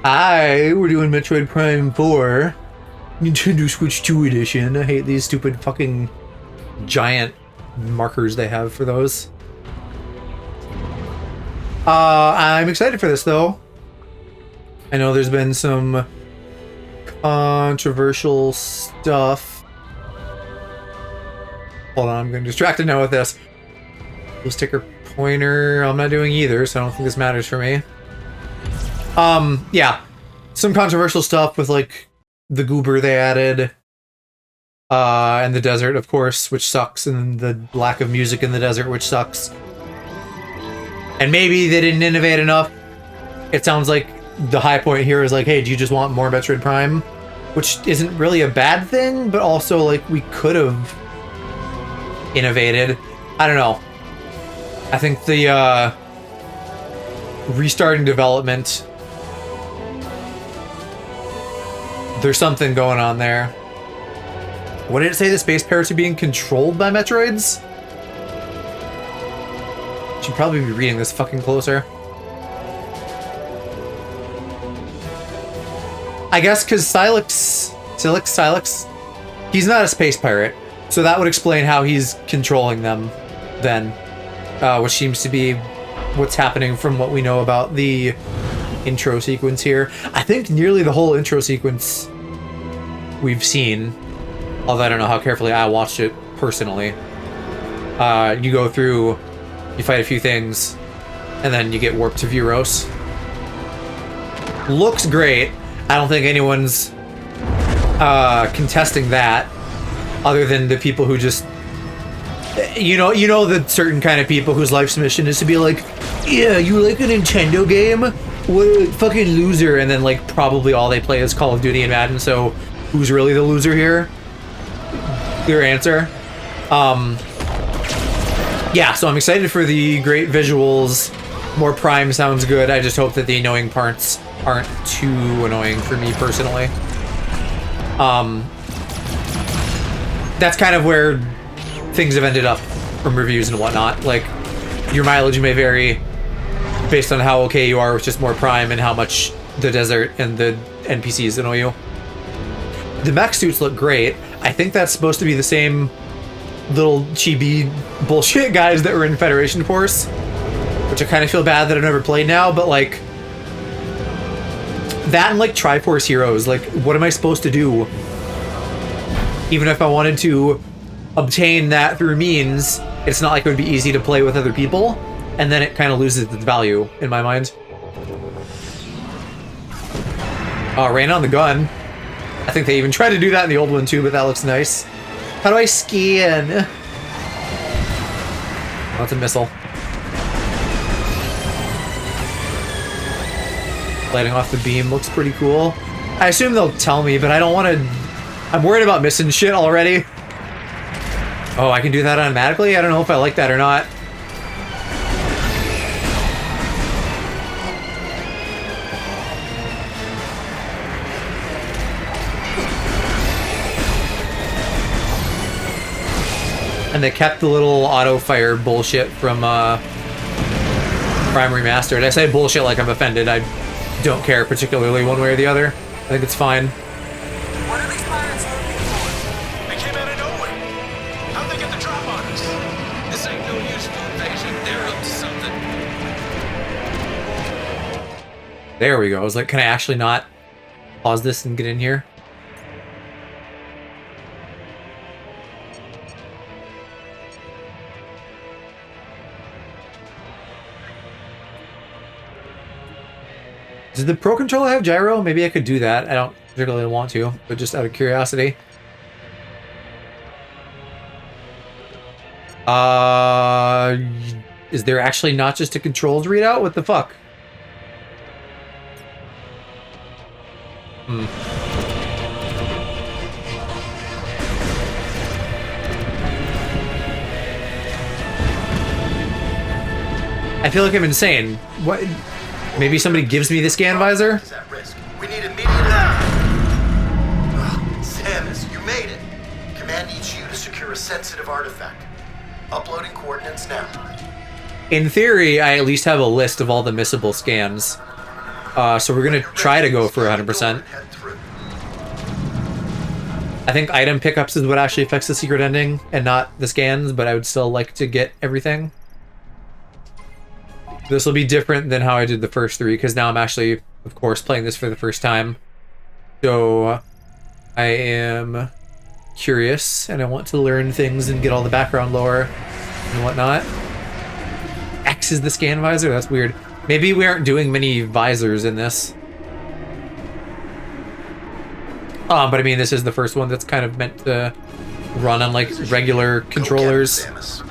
Hi, we're doing Metroid Prime 4. Nintendo Switch 2 edition. I hate these stupid fucking giant markers they have for those. I'm excited for this though. I know there's been some controversial stuff. Hold on, I'm getting distracted now with this. Blue sticker pointer, I'm not doing either, so I don't think this matters for me. Yeah. Some controversial stuff with, like, the goober they added. And the desert, of course, which sucks, and the lack of music in the desert, which sucks. And maybe they didn't innovate enough. It sounds like the high point here is like, hey, do you just want more Metroid Prime? Which isn't really a bad thing, but also, like, we could have innovated. I don't know. I think the, restarting development, there's something going on there. What did it say? The space parrots are being controlled by Metroids? Should probably be reading this fucking closer. I guess because Silex, he's not a space pirate, so that would explain how he's controlling them then, which seems to be what's happening from what we know about the intro sequence here. I think nearly the whole intro sequence we've seen, although I don't know how carefully I watched it personally. You go through, you fight a few things, and then you get warped to Vuros. Looks great. I don't think anyone's contesting that, other than the people who just, you know the certain kind of people whose life's mission is to be like, yeah, you like a Nintendo game? What a fucking loser. And then, like, probably all they play is Call of Duty and Madden, so who's really the loser here? Clear answer. Yeah, so I'm excited for the great visuals. More Prime sounds good. I just hope that the annoying parts aren't too annoying for me personally. That's kind of where things have ended up from reviews and whatnot. Like, your mileage may vary based on how okay you are with just more Prime and how much the desert and the NPCs annoy you. The mech suits look great. I think that's supposed to be the same little chibi bullshit guys that were in Federation Force, which I kind of feel bad that I've never played now, but like, that and like Triforce Heroes, like, what am I supposed to do? Even if I wanted to obtain that through means, it's not like it would be easy to play with other people, and then it kind of loses its value in my mind. Oh, rain on the gun. I think they even tried to do that in the old one too, but that looks nice. How do I scan? Oh, it's a missile. Lighting off the beam looks pretty cool. I assume they'll tell me, but I don't want to... I'm worried about missing shit already. Oh, I can do that automatically? I don't know if I like that or not. And they kept the little auto-fire bullshit from Prime Remastered. I say bullshit like I'm offended. I don't care particularly one way or the other. I think it's fine. What are these pirates looking for? They came out of nowhere. How'd they get the drop on us? This ain't no usual invasion. They're up to something. There we go. I was like, can I actually not pause this and get in here? Does the Pro Controller have gyro? Maybe I could do that. I don't particularly want to, but just out of curiosity. Is there actually not just a controls readout? What the fuck? I feel like I'm insane. What? Maybe somebody gives me the scan visor? Is at risk. We need immediate... Samus, you made it. Command needs you to secure a sensitive artifact. Uploading coordinates now. In theory, I at least have a list of all the missable scans. So we're gonna try to go for 100%. Head through. I think item pickups is what actually affects the secret ending, and not the scans, but I would still like to get everything. This will be different than how I did the first 3, because now I'm actually, of course, playing this for the first time. So I am curious, and I want to learn things and get all the background lore and whatnot. X is the scan visor? That's weird. Maybe we aren't doing many visors in this. But I mean, this is the first one that's kind of meant to run on like regular controllers. Go, Captain Samus.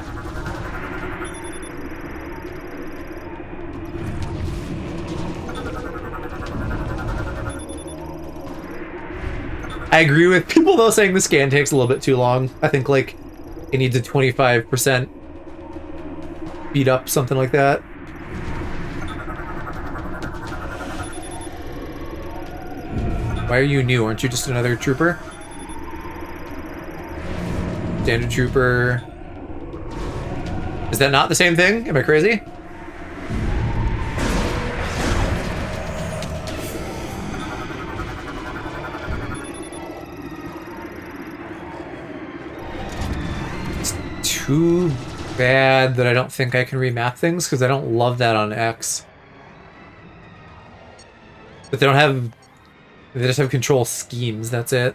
I agree with people though saying the scan takes a little bit too long. I think like it needs a 25% speed up, something like that. Why are you new? Aren't you just another trooper? Standard trooper. Is that not the same thing? Am I crazy? It's too bad that I don't think I can remap things, because I don't love that on X. But they don't have... They just have control schemes, that's it.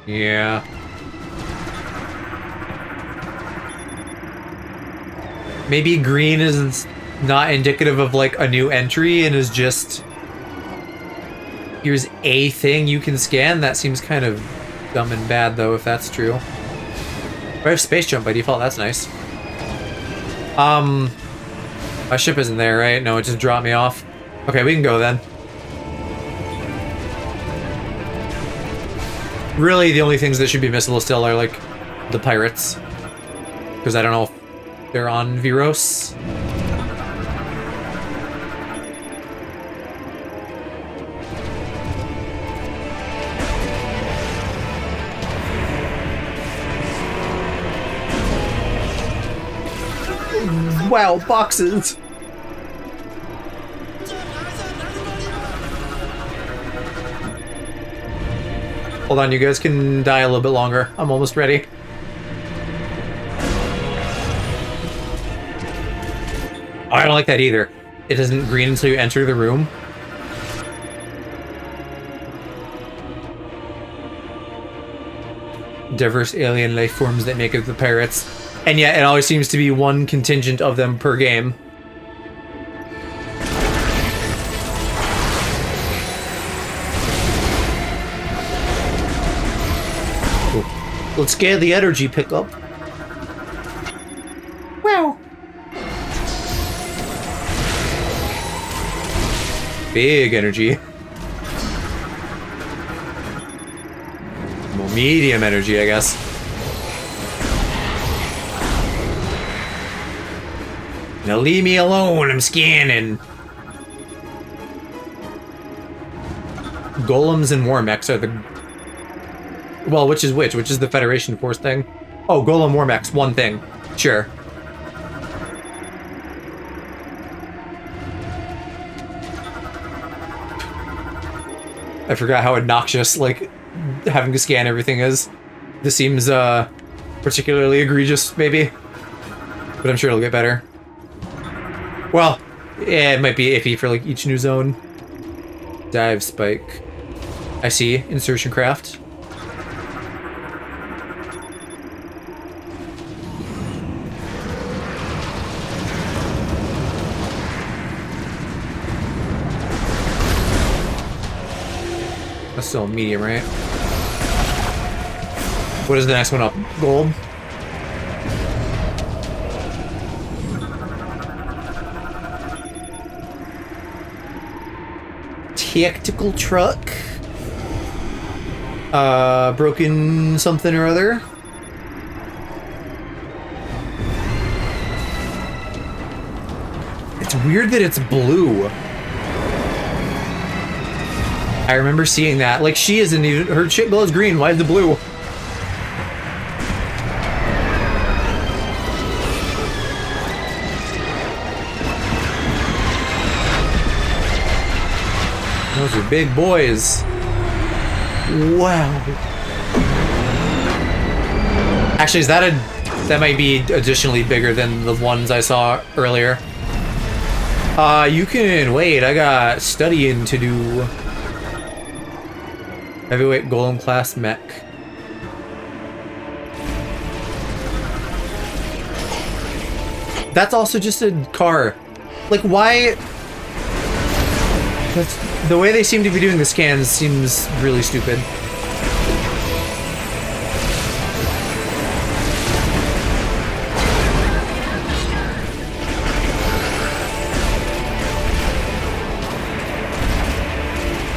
Yeah. Maybe green is not indicative of like a new entry and is just... Here's a thing you can scan? That seems kind of dumb and bad though, if that's true. I have space jump by default, that's nice. My ship isn't there, right? No, it just dropped me off. Okay, we can go then. Really, the only things that should be missable still are, like, the pirates. Because I don't know if they're on Viros. Wow, boxes! Hold on, you guys can die a little bit longer. I'm almost ready. Oh, I don't like that either. It isn't green until you enter the room. Diverse alien life forms that make up the pirates. And yet, it always seems to be one contingent of them per game. Cool. Let's get the energy pickup. Wow. Big energy. Well, medium energy, I guess. Now leave me alone, I'm scanning. Golems and war mechs are the... Well, which is which? Which is the Federation Force thing? Oh, Golem war mechs, one thing. Sure. I forgot how obnoxious, like, having to scan everything is. This seems, particularly egregious, maybe. But I'm sure it'll get better. Well, yeah, it might be iffy for like each new zone. Dive spike. I see. Insertion craft. That's still a medium, right? What is the next one up? Gold? Tactical truck. Broken something or other. It's weird that it's blue. I remember seeing that. Like, she isn't even... Her shit glows green. Why is it blue? Those are big boys. Wow. Actually, is that that might be additionally bigger than the ones I saw earlier. You can wait. I got studying to do. Heavyweight golem class mech. That's also just a car. Like, why? The way they seem to be doing the scans seems really stupid.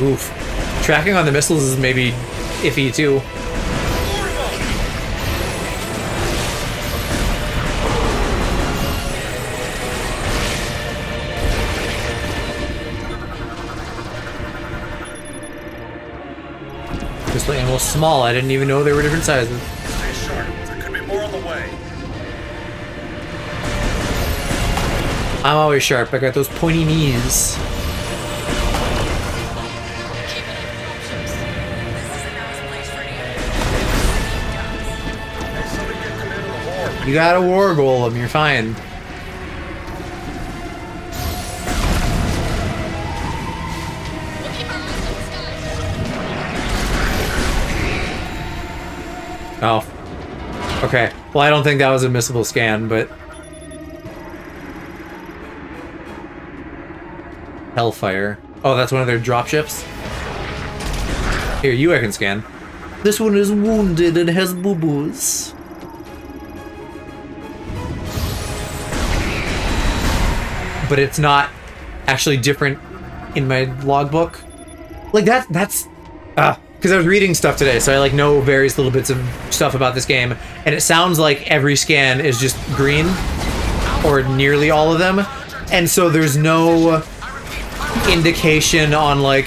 Oof. Tracking on the missiles is maybe iffy too. This animal's small. I didn't even know there were different sizes. Stay sharp. There could be more on the way. I'm always sharp. I got those pointy knees. You got a war golem, you're fine. Oh. Okay. Well, I don't think that was a missable scan, but... Hellfire. Oh, that's one of their dropships? Here, you I can scan. This one is wounded and has boo-boos. But it's not actually different in my logbook. Like that's because I was reading stuff today, so I like know various little bits of stuff about this game, and it sounds like every scan is just green, or nearly all of them, and so there's no indication on like,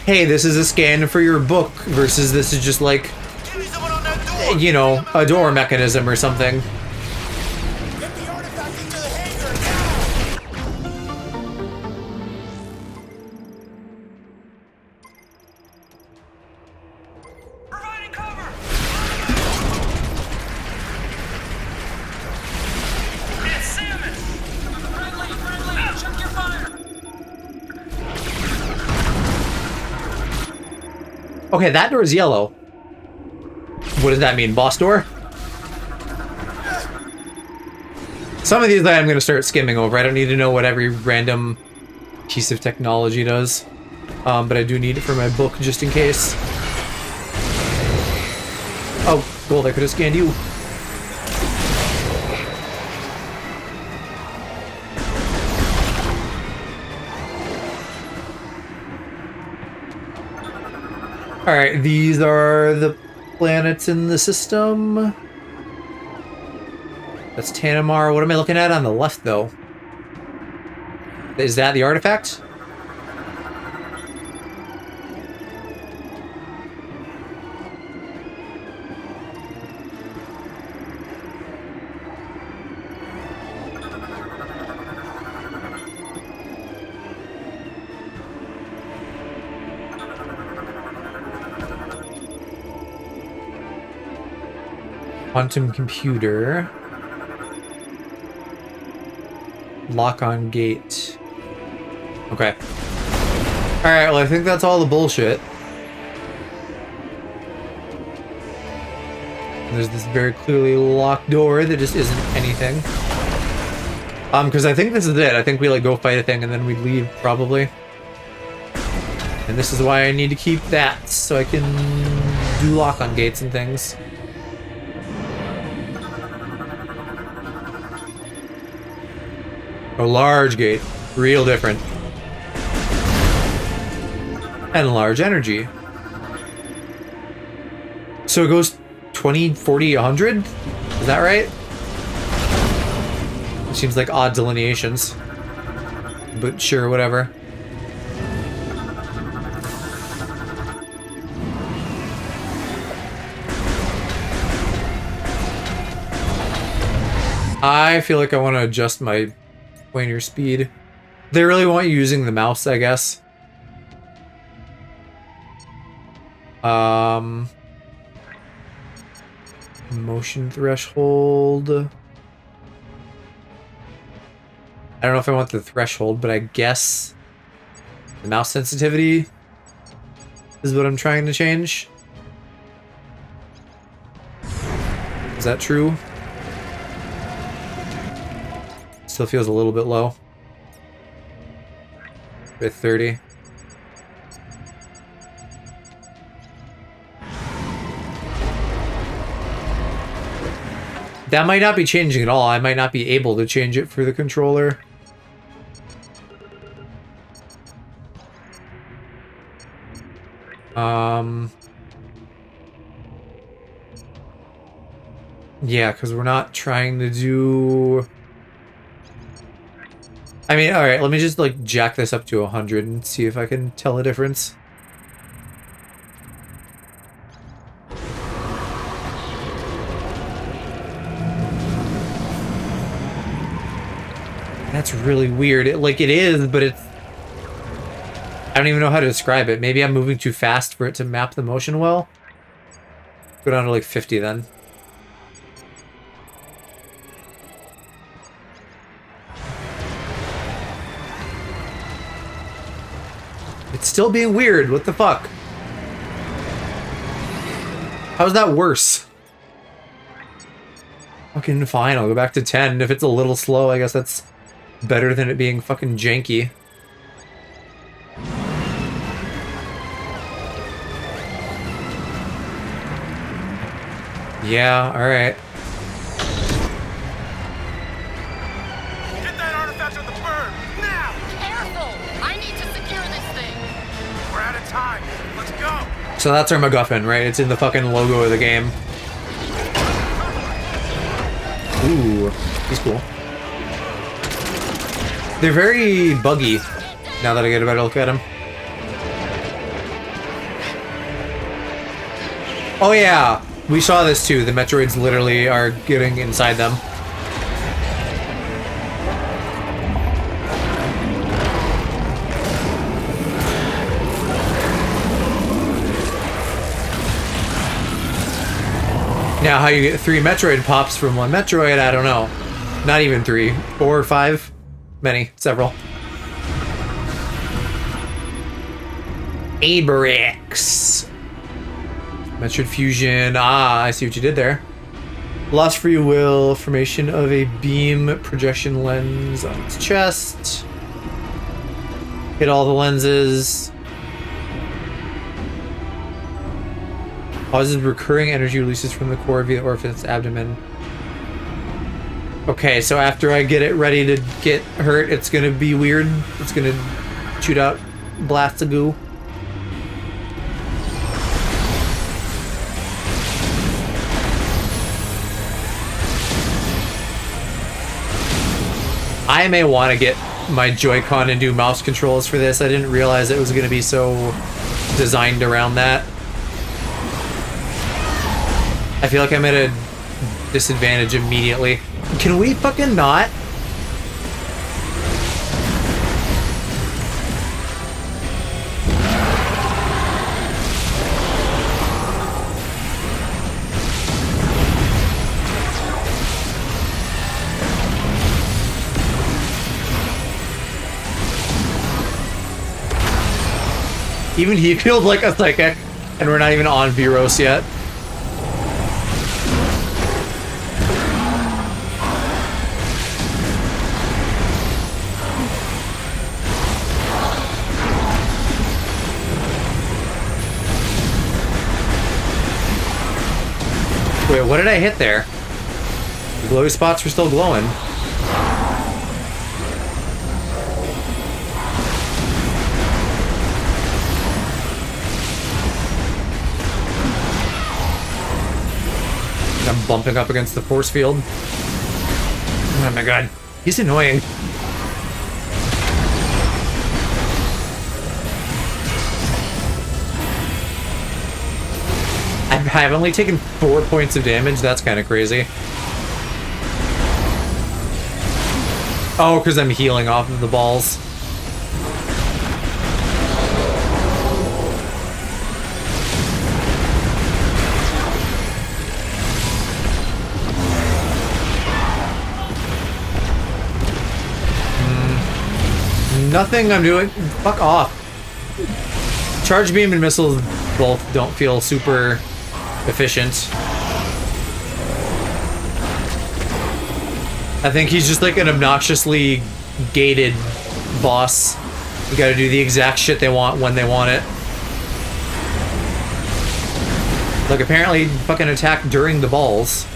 hey, this is a scan for your book versus this is just like, you know, a door mechanism or something. Okay, that door is yellow. What does that mean? Boss door? Some of these I'm going to start skimming over. I don't need to know what every random piece of technology does. But I do need it for my book just in case. Oh, gold, I could have scanned you. Alright, these are the planets in the system. That's Tanamar. What am I looking at on the left, though? Is that the artifact? Quantum computer. Lock on gate. Okay. Alright, well I think that's all the bullshit. There's this very clearly locked door that just isn't anything. Because I think this is it. I think we like go fight a thing and then we leave, probably. And this is why I need to keep that, so I can do lock on gates and things. A large gate. Real different. And large energy. So it goes 20, 40, 100? Is that right? It seems like odd delineations. But sure, whatever. I feel like I want to adjust my pointer speed. They really want you using the mouse, I guess. Motion threshold. I don't know if I want the threshold, but I guess the mouse sensitivity is what I'm trying to change. Is that true? Still feels a little bit low. With 30. That might not be changing at all. I might not be able to change it for the controller. Yeah, because we're not trying to do... I mean, alright, let me just, like, jack this up to 100 and see if I can tell a difference. That's really weird. It is, but it's... I don't even know how to describe it. Maybe I'm moving too fast for it to map the motion well. Go down to, like, 50 then. It's still being weird. What the fuck? How's that worse? Fucking fine, I'll go back to 10. If it's a little slow, I guess that's better than it being fucking janky. Yeah, alright. Get that artifact on the bird, now! Careful! I need to secure this thing. We're out of time. Let's go! So that's our MacGuffin, right? It's in the fucking logo of the game. Ooh, he's cool. They're very buggy, now that I get a better look at them. Oh yeah, we saw this too. The Metroids literally are getting inside them. Now, how you get 3 Metroid pops from 1 Metroid, I don't know. Not even 3. 4 or 5? Many. Several. aloprax. Metroid fusion. Ah, I see what you did there. Lost free will. Formation of a beam projection lens on its chest. Hit all the lenses. Causes recurring energy releases from the core via the orifice abdomen. Okay, so after I get it ready to get hurt, it's gonna be weird. It's gonna shoot out blasts of goo. I may want to get my Joy-Con and do mouse controls for this. I didn't realize it was gonna be so designed around that. I feel like I'm at a disadvantage immediately. Can we fucking not? Even he feels like a psychic, and we're not even on Viros yet. Wait, what did I hit there? The glowy spots were still glowing. I'm bumping up against the force field. Oh my god, he's annoying. I've only taken 4 points of damage. That's kind of crazy. Oh, because I'm healing off of the balls. Nothing I'm doing. Fuck off. Charge beam and missiles both don't feel super efficient. I think he's just like an obnoxiously gated boss. You gotta do the exact shit they want when they want it. Like, apparently fucking attack during the balls.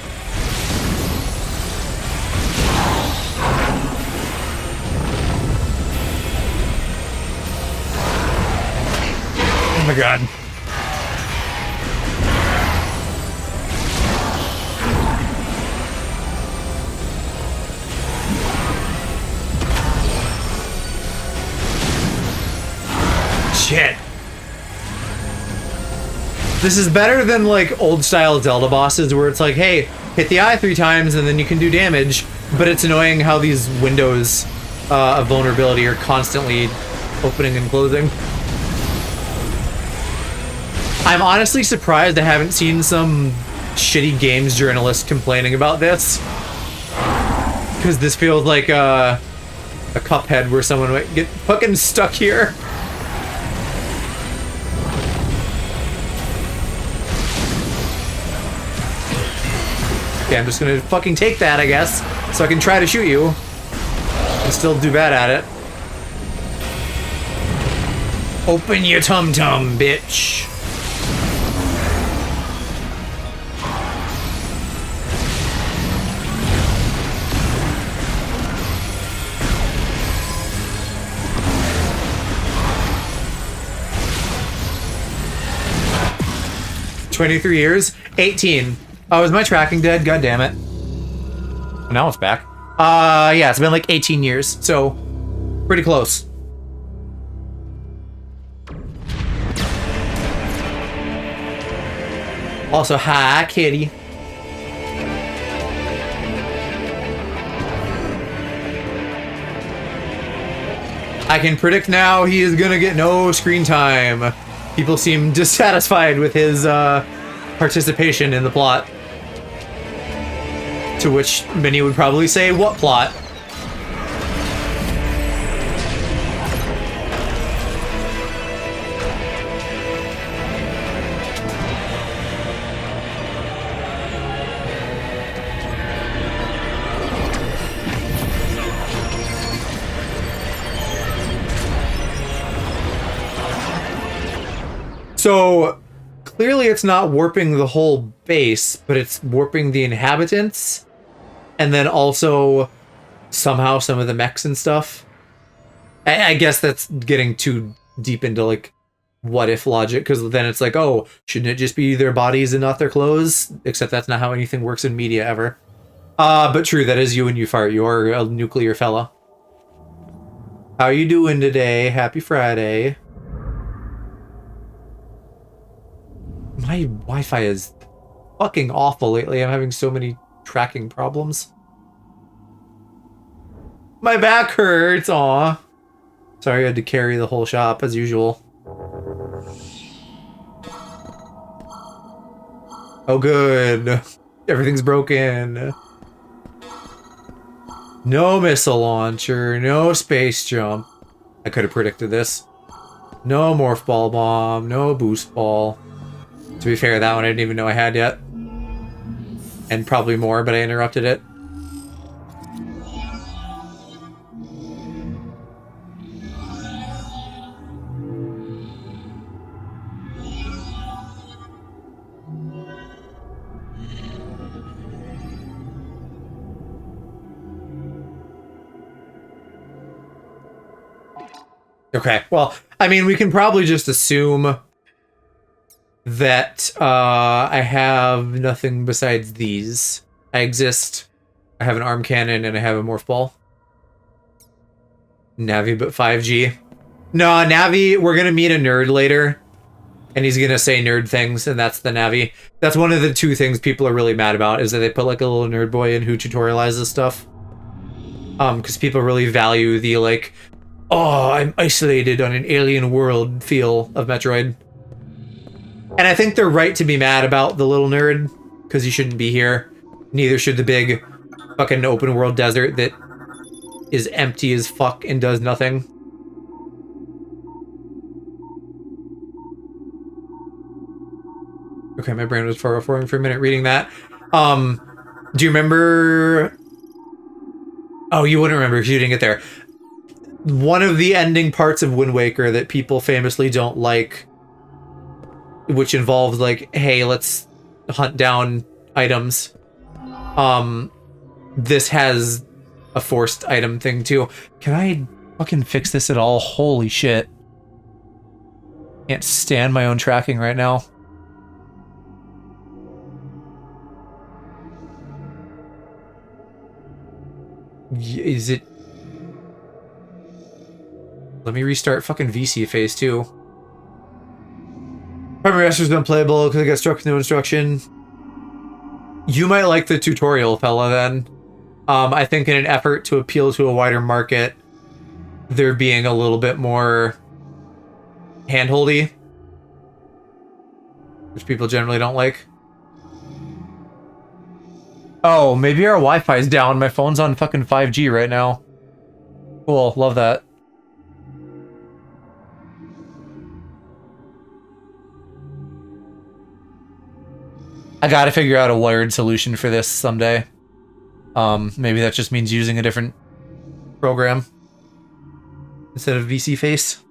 Oh my god. Shit. This is better than like old style Zelda bosses where it's like, hey, hit the eye 3 times and then you can do damage, but it's annoying how these windows of vulnerability are constantly opening and closing. I'm honestly surprised I haven't seen some shitty games journalist complaining about this. Because this feels like a Cuphead where someone might get fucking stuck here. Okay, I'm just gonna fucking take that, I guess, so I can try to shoot you and still do bad at it. Open your tum-tum, bitch. "23 years? 18. Oh, is my tracking dead? God damn it. Now it's back. Yeah, it's been like 18 years, so pretty close. Also, hi, kitty. I can predict now he is gonna get no screen time. People seem dissatisfied with his participation in the plot. To which many would probably say, what plot? So, clearly it's not warping the whole base, but it's warping the inhabitants. And then also, somehow, some of the mechs and stuff. I guess that's getting too deep into, like, what-if logic, because then it's like, oh, shouldn't it just be their bodies and not their clothes? Except that's not how anything works in media, ever. But true, that is you and you fart. You're a nuclear fella. How you doing today? Happy Friday. My Wi-Fi is fucking awful lately. I'm having so many tracking problems. My back hurts, aw. Sorry I had to carry the whole shop as usual. Oh good. Everything's broken. No missile launcher, no space jump. I could have predicted this. No morph ball bomb, no boost ball. To be fair, that one I didn't even know I had yet. And probably more, but I interrupted it. Okay, well, I mean, we can probably just assume that I have nothing besides these. I exist. I have an arm cannon and I have a morph ball. Navi, but 5G. No, Navi, we're gonna meet a nerd later. And he's gonna say nerd things, and that's the Navi. That's one of the 2 things people are really mad about, is that they put like a little nerd boy in who tutorializes stuff. Because people really value the like, oh, I'm isolated on an alien world feel of Metroid. And I think they're right to be mad about the little nerd, because he shouldn't be here. Neither should the big fucking open world desert that is empty as fuck and does nothing. Okay, my brain was for a minute reading that. Do you remember? Oh, you wouldn't remember if you didn't get there. One of the ending parts of Wind Waker that people famously don't like, which involves like, hey, let's hunt down items. This has a forced item thing too. Can I fucking fix this at all? Holy shit. Can't stand my own tracking right now. Is it... Let me restart fucking VC phase 2. Primary Master's unplayable because I got struck with no instruction. You might like the tutorial, fella, then. I think in an effort to appeal to a wider market, they're being a little bit more handholdy, which people generally don't like. Oh, maybe our Wi-Fi's down. My phone's on fucking 5G right now. Cool, love that. I gotta figure out a wired solution for this someday. Maybe that just means using a different program instead of VC Face.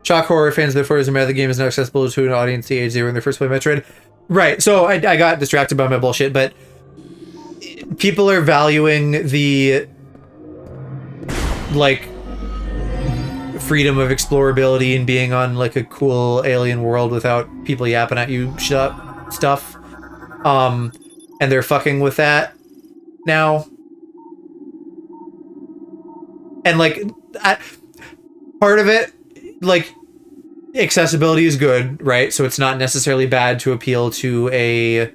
Shock horror fans, therefore, as a matter the game is not accessible to an audience the age they were in their first play Metroid. Right, so I got distracted by my bullshit, but people are valuing the, like, freedom of explorability and being on, like, a cool alien world without people yapping at you stuff. And they're fucking with that now. And, like, part of it, like, accessibility is good, right? So it's not necessarily bad to appeal to a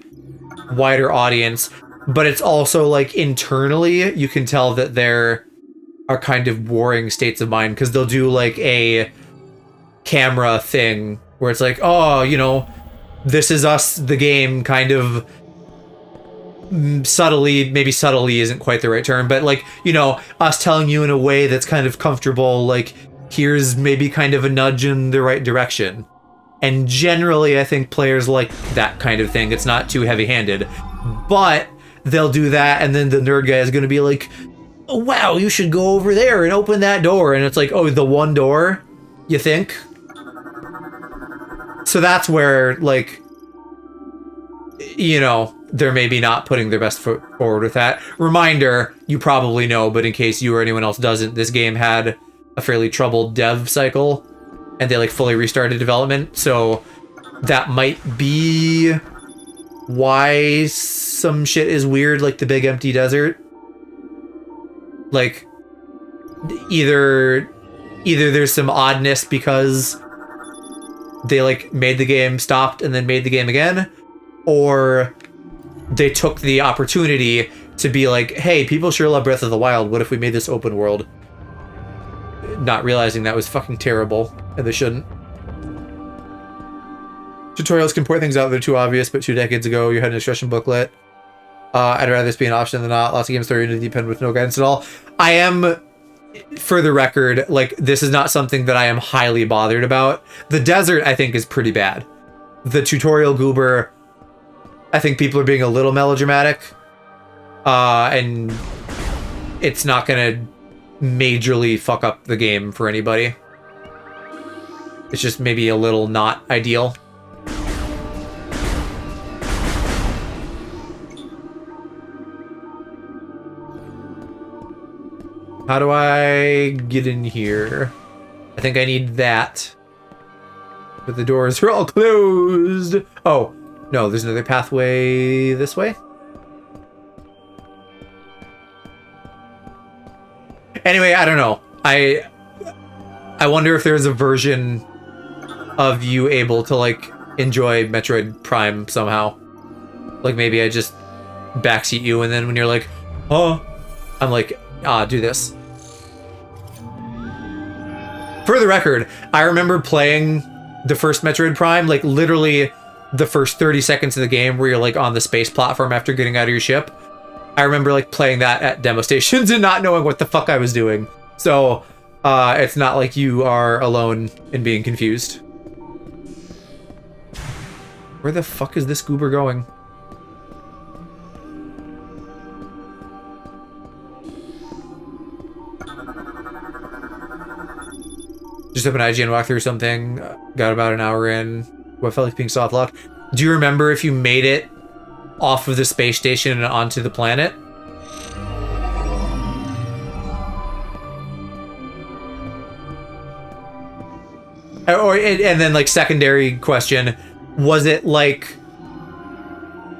wider audience, but it's also, like, internally, you can tell that there are kind of warring states of mind, because they'll do, like, a camera thing where it's like, oh, you know, this is us, the game, kind of subtly, maybe subtly isn't quite the right term, but, like, you know, us telling you in a way that's kind of comfortable, like, here's maybe kind of a nudge in the right direction. And generally, I think players like that kind of thing. It's not too heavy-handed. But they'll do that, and then the nerd guy is going to be like, oh, wow, you should go over there and open that door. And it's like, oh, the one door, you think? So that's where, like, you know, they're maybe not putting their best foot forward with that. Reminder, you probably know, but in case you or anyone else doesn't, this game had a fairly troubled dev cycle, and they, like, fully restarted development, so that might be why some shit is weird, like the big empty desert. Like, either there's some oddness because they, like, made the game, stopped, and then made the game again, or they took the opportunity to be like, hey, people sure love Breath of the Wild, what if we made this open world? Not realizing that was fucking terrible, and they shouldn't. Tutorials can point things out that are too obvious, but 2 decades ago you had an instruction booklet. I'd rather this be an option than not. Lots of games throw you into the deep end with no guidance at all. I am, for the record, like, this is not something that I am highly bothered about. The desert, I think, is pretty bad. The tutorial goober, I think people are being a little melodramatic. And it's not gonna majorly fuck up the game for anybody. It's just maybe a little not ideal. How do I get in here? I think I need that. But the doors are all closed. Oh, no, there's another pathway this way. Anyway, I don't know. I wonder if there's a version of you able to, like, enjoy Metroid Prime somehow. Like, maybe I just backseat you, and then when you're like, oh, I'm like, do this. For the record, I remember playing the first Metroid Prime, like, literally the first 30 seconds of the game where you're, like, on the space platform after getting out of your ship. I remember, like, playing that at demo stations and not knowing what the fuck I was doing. So It's not like you are alone in being confused. Where the fuck is this goober going? Just open IGN walk through something. Got about an hour in. What felt like being soft locked. Do you remember if you made it off of the space station and onto the planet? And then like secondary question, was it like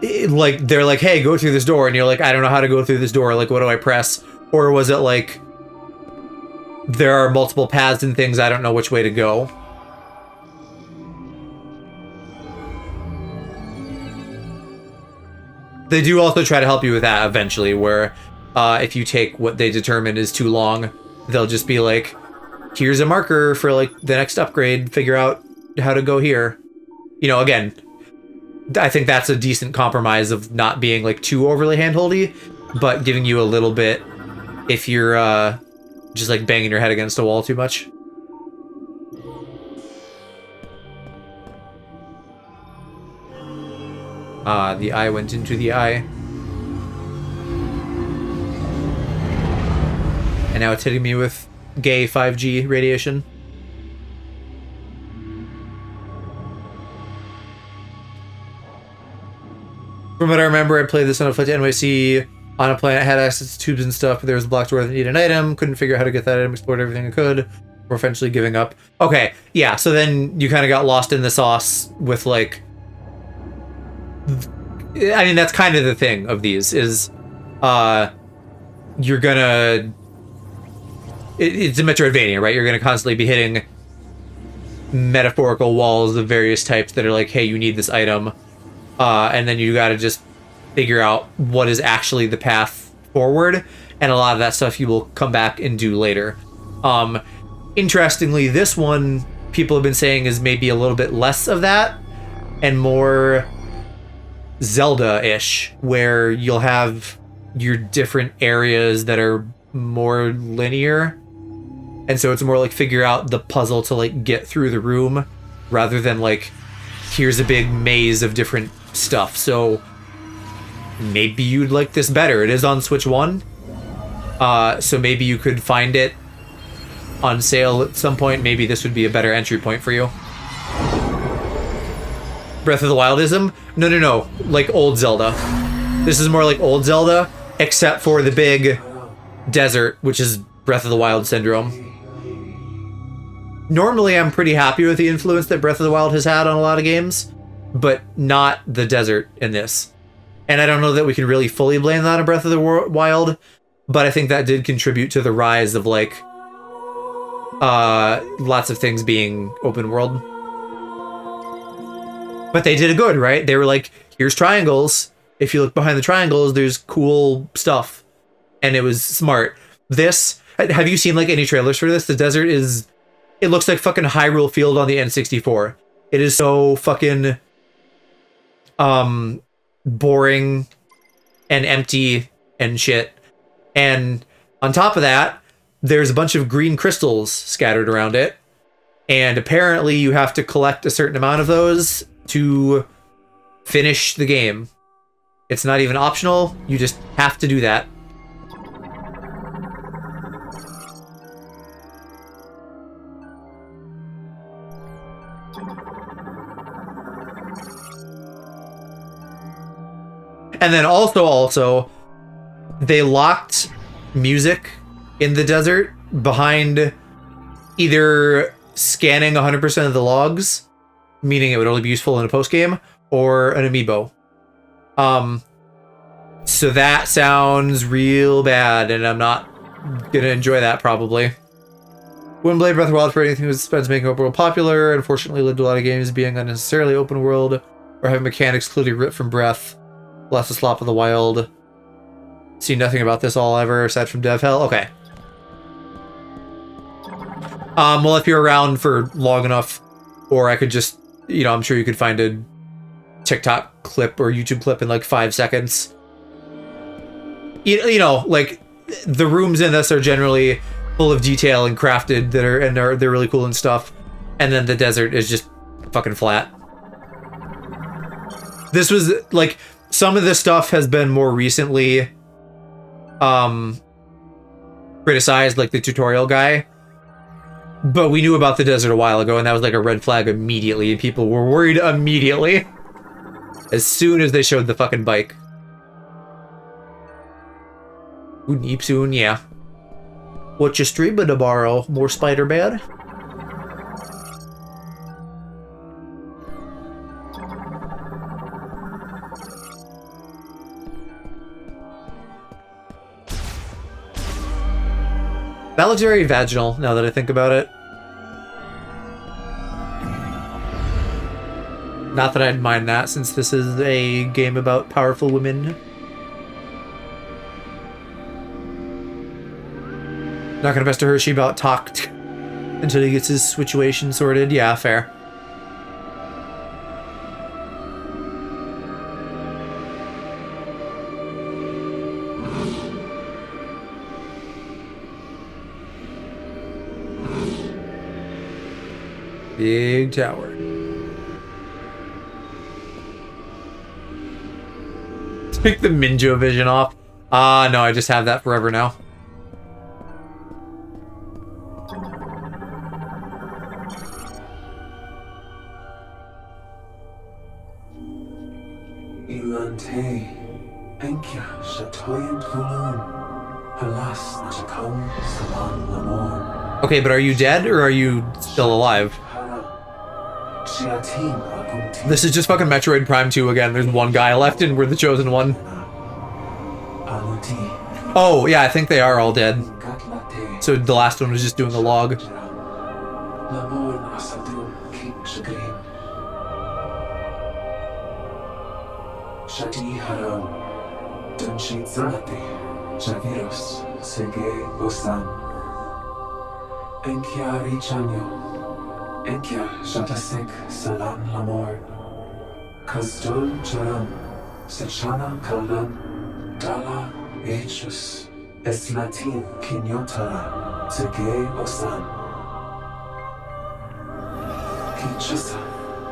they're like, hey, go through this door, and you're like, I don't know how to go through this door, like what do I press? Or was it like there are multiple paths and things, I don't know which way to go? They do also try to help you with that eventually, where if you take what they determine is too long, they'll just be like, here's a marker for like the next upgrade, figure out how to go here. You know, again, I think that's a decent compromise of not being like too overly handholdy, but giving you a little bit if you're just like banging your head against a wall too much. The eye went into the eye. And now it's hitting me with gay 5G radiation. From what I remember, I played this on a flight to NYC on a planet, had access to tubes and stuff, but there was a block door that needed an item, couldn't figure out how to get that item, explored everything I could, before eventually giving up. Okay, yeah, so then you kind of got lost in the sauce with like... I mean, that's kind of the thing of these, is you're gonna... It's a Metroidvania, right? You're gonna constantly be hitting metaphorical walls of various types that are like, hey, you need this item. And then you gotta just figure out what is actually the path forward. And a lot of that stuff you will come back and do later. Interestingly, this one, people have been saying is maybe a little bit less of that and more Zelda-ish, where you'll have your different areas that are more linear. And so it's more like figure out the puzzle to like get through the room rather than like, here's a big maze of different stuff. So maybe you'd like this better. It is on Switch 1. So maybe you could find it on sale at some point. Maybe this would be a better entry point for you. Breath of the Wildism? No. Like old Zelda. This is more like old Zelda, except for the big desert, which is Breath of the Wild syndrome. Normally, I'm pretty happy with the influence that Breath of the Wild has had on a lot of games, but not the desert in this. And I don't know that we can really fully blame that on Breath of the Wild, but I think that did contribute to the rise of, like, lots of things being open world. But they did it good, right? They were like, here's triangles. If you look behind the triangles, there's cool stuff. And it was smart. This, have you seen, like, any trailers for this? The desert is... It looks like fucking Hyrule Field on the N64. It is so fucking boring and empty and shit. And on top of that, there's a bunch of green crystals scattered around it. And apparently you have to collect a certain amount of those to finish the game. It's not even optional. You just have to do that. And then also, they locked music in the desert behind either scanning 100% of the logs, meaning it would only be useful in a post-game, or an amiibo. So that sounds real bad, and I'm not gonna enjoy that, probably. Wouldn't blame Breath of the Wild for anything that spends making open world popular. Unfortunately, led to a lot of games being unnecessarily open world, or having mechanics clearly ripped from Breath. Less a slop of the wild. See nothing about this all ever, aside from Dev Hell. Okay. Well, if you're around for long enough, or I could just, you know, I'm sure you could find a TikTok clip or YouTube clip in like 5 seconds. You know, like, the rooms in this are generally full of detail and crafted they're really cool and stuff. And then the desert is just fucking flat. This was like some of this stuff has been more recently criticized, like the tutorial guy. But we knew about the desert a while ago, and that was like a red flag immediately, and people were worried immediately. As soon as they showed the fucking bike. Neep soon, yeah. What you streaming tomorrow? More Spider-Man? That looks very vaginal, now that I think about it. Not that I'd mind that, since this is a game about powerful women. Not gonna pester Hershey about talked until he gets his situation sorted. Yeah, fair. Big tower. Take the Minjo vision off. Ah, no, I just have that forever now. Okay, but are you dead or are you still alive? This is just fucking Metroid Prime 2 again. There's one guy left and we're the chosen one. Oh, yeah, I think they are all dead. So the last one was just doing the log. Enkia Shatasek Salam Lamor Kazdol Charam Sechana Kalam Dala Echus Eslatin Kinyotara Sege Osan Kichasa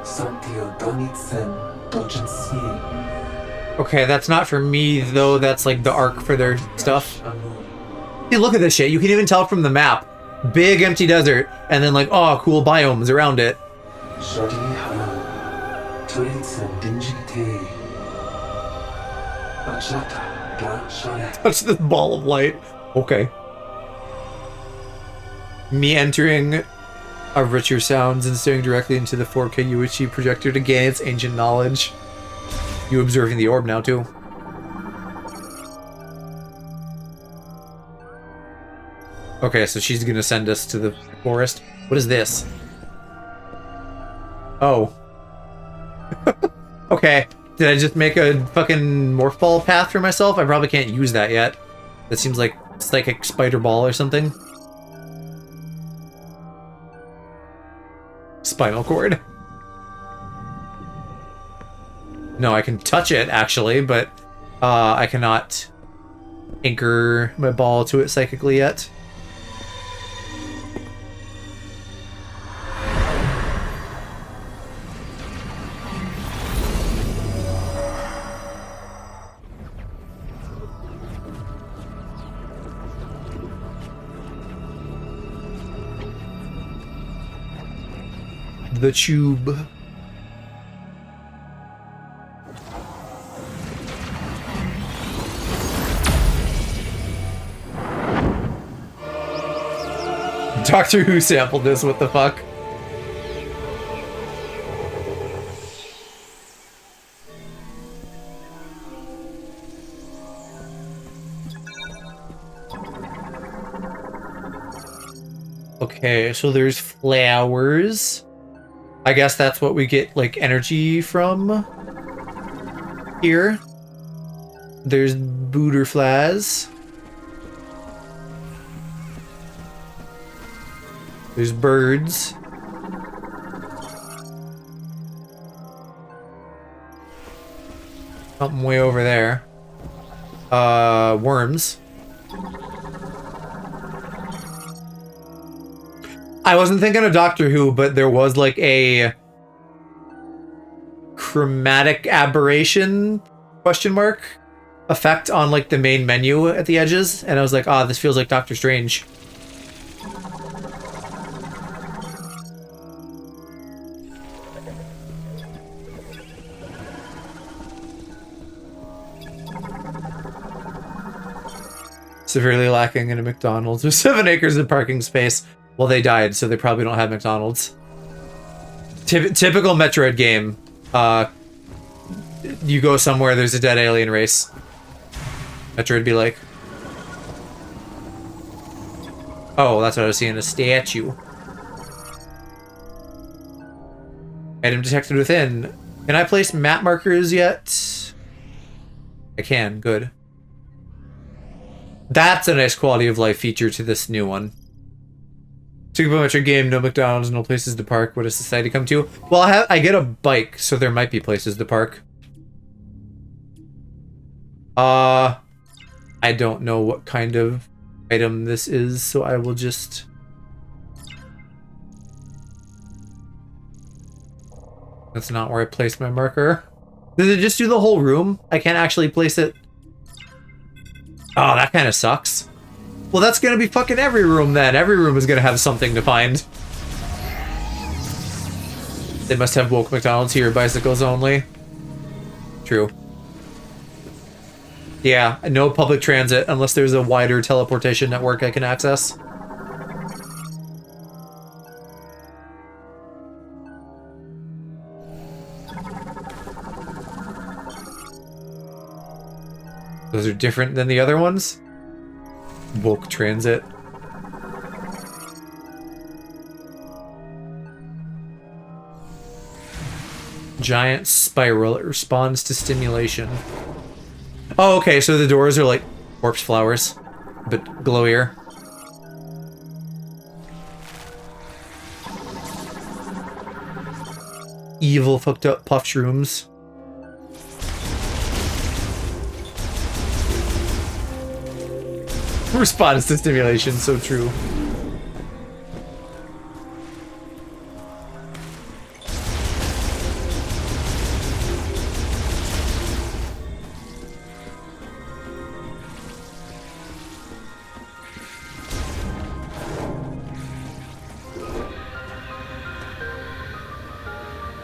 Santio Donitsen Dochensi. Okay, that's not for me though, that's like the arc for their stuff. Hey, look at this shit, you can even tell from the map. Big empty desert, and then like, oh, cool biomes around it. Touch this ball of light. Okay. Me entering a richer sounds and staring directly into the 4K UHD projector to gain its ancient knowledge. You observing the orb now too. Okay, so she's gonna send us to the forest. What is this? Oh. Okay. Did I just make a fucking morph ball path for myself? I probably can't use that yet. That seems like psychic spider ball or something. Spinal cord. No, I can touch it actually, but I cannot anchor my ball to it psychically yet. The tube. Doctor Who sampled this, what the fuck? Okay, so there's flowers. I guess that's what we get, like, energy from here. There's butterflies. There's birds. Something way over there. I wasn't thinking of Doctor Who, but there was like a chromatic aberration question mark effect on like the main menu at the edges, and I was like, ah, this feels like Doctor Strange. Severely lacking in a McDonald's with 7 acres of parking space. Well, they died, so they probably don't have McDonald's. Typical Metroid game. You go somewhere, there's a dead alien race. Metroid be like, oh, that's what I was seeing, a statue. Item detected within. Can I place map markers yet? I can, good. That's a nice quality of life feature to this new one. Super Metroid game, no McDonald's, no places to park. What does society come to? Well, I get a bike, so there might be places to park. I don't know what kind of item this is, so I will just... That's not where I placed my marker. Did it just do the whole room? I can't actually place it. Oh, that kind of sucks. Well, that's gonna be fucking every room then. Every room is gonna have something to find. They must have woke McDonald's here, bicycles only. True. Yeah, no public transit unless there's a wider teleportation network I can access. Those are different than the other ones? Woke transit. Giant spiral. It responds to stimulation. Oh, okay, so the doors are like corpse flowers, but glowier. Evil fucked up puff shrooms. Response to stimulation, so true.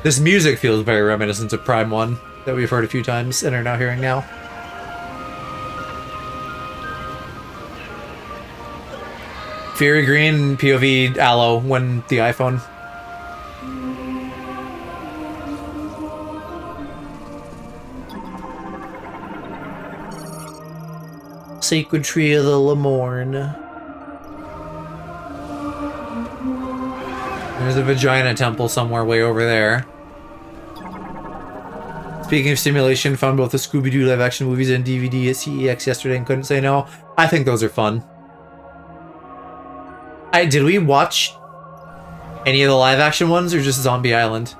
This music feels very reminiscent of Prime 1 that we've heard a few times and are now hearing now. Fury Green, POV, Aloe, when the iPhone. Sacred Tree of the Lamorne. There's a vagina temple somewhere way over there. Speaking of stimulation, found both the Scooby-Doo live-action movies and DVD at CEX yesterday and couldn't say no. I think those are fun. Did we watch any of the live-action ones or just Zombie Island?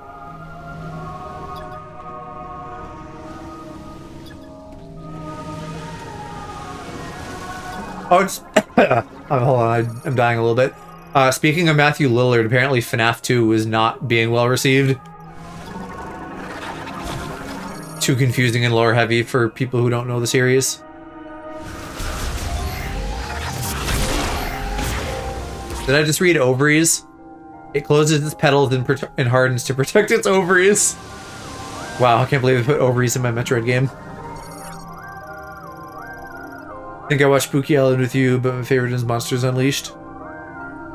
Oh, it's... hold on, I'm dying a little bit. Speaking of Matthew Lillard, apparently FNAF 2 is not being well received. Too confusing and lore heavy for people who don't know the series. Did I just read ovaries? It closes its petals and hardens to protect its ovaries. Wow, I can't believe they put ovaries in my Metroid game. I think I watched Spooky Island with you, but my favorite is Monsters Unleashed.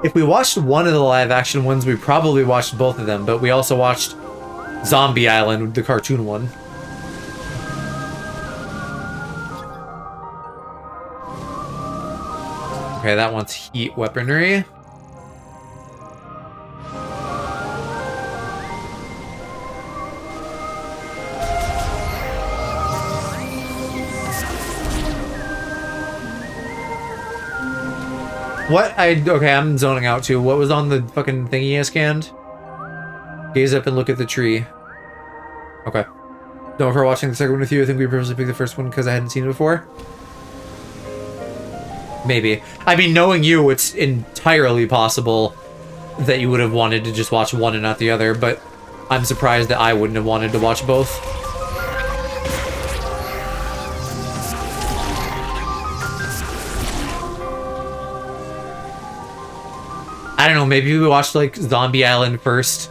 If we watched one of the live-action ones, we probably watched both of them, but we also watched Zombie Island, the cartoon one. Okay, that one's heat weaponry. What? Okay, I'm zoning out too. What was on the fucking thingy I scanned? Gaze up and look at the tree. Okay. No, for watching the second one with you, I think we purposely picked the first one because I hadn't seen it before. Maybe. I mean, knowing you, it's entirely possible that you would have wanted to just watch one and not the other, but I'm surprised that I wouldn't have wanted to watch both. I don't know, maybe we watched like Zombie Island first,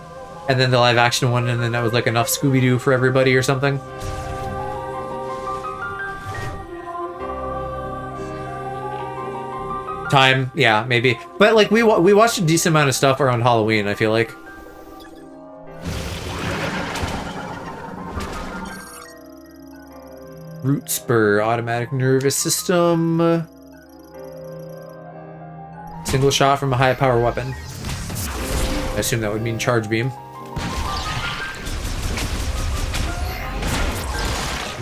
and then the live action one, and then that was like enough Scooby-Doo for everybody or something. Time, yeah, maybe. But like we watched a decent amount of stuff around Halloween, I feel like. Root spur, automatic nervous system. Single shot from a high power weapon. I assume that would mean charge beam.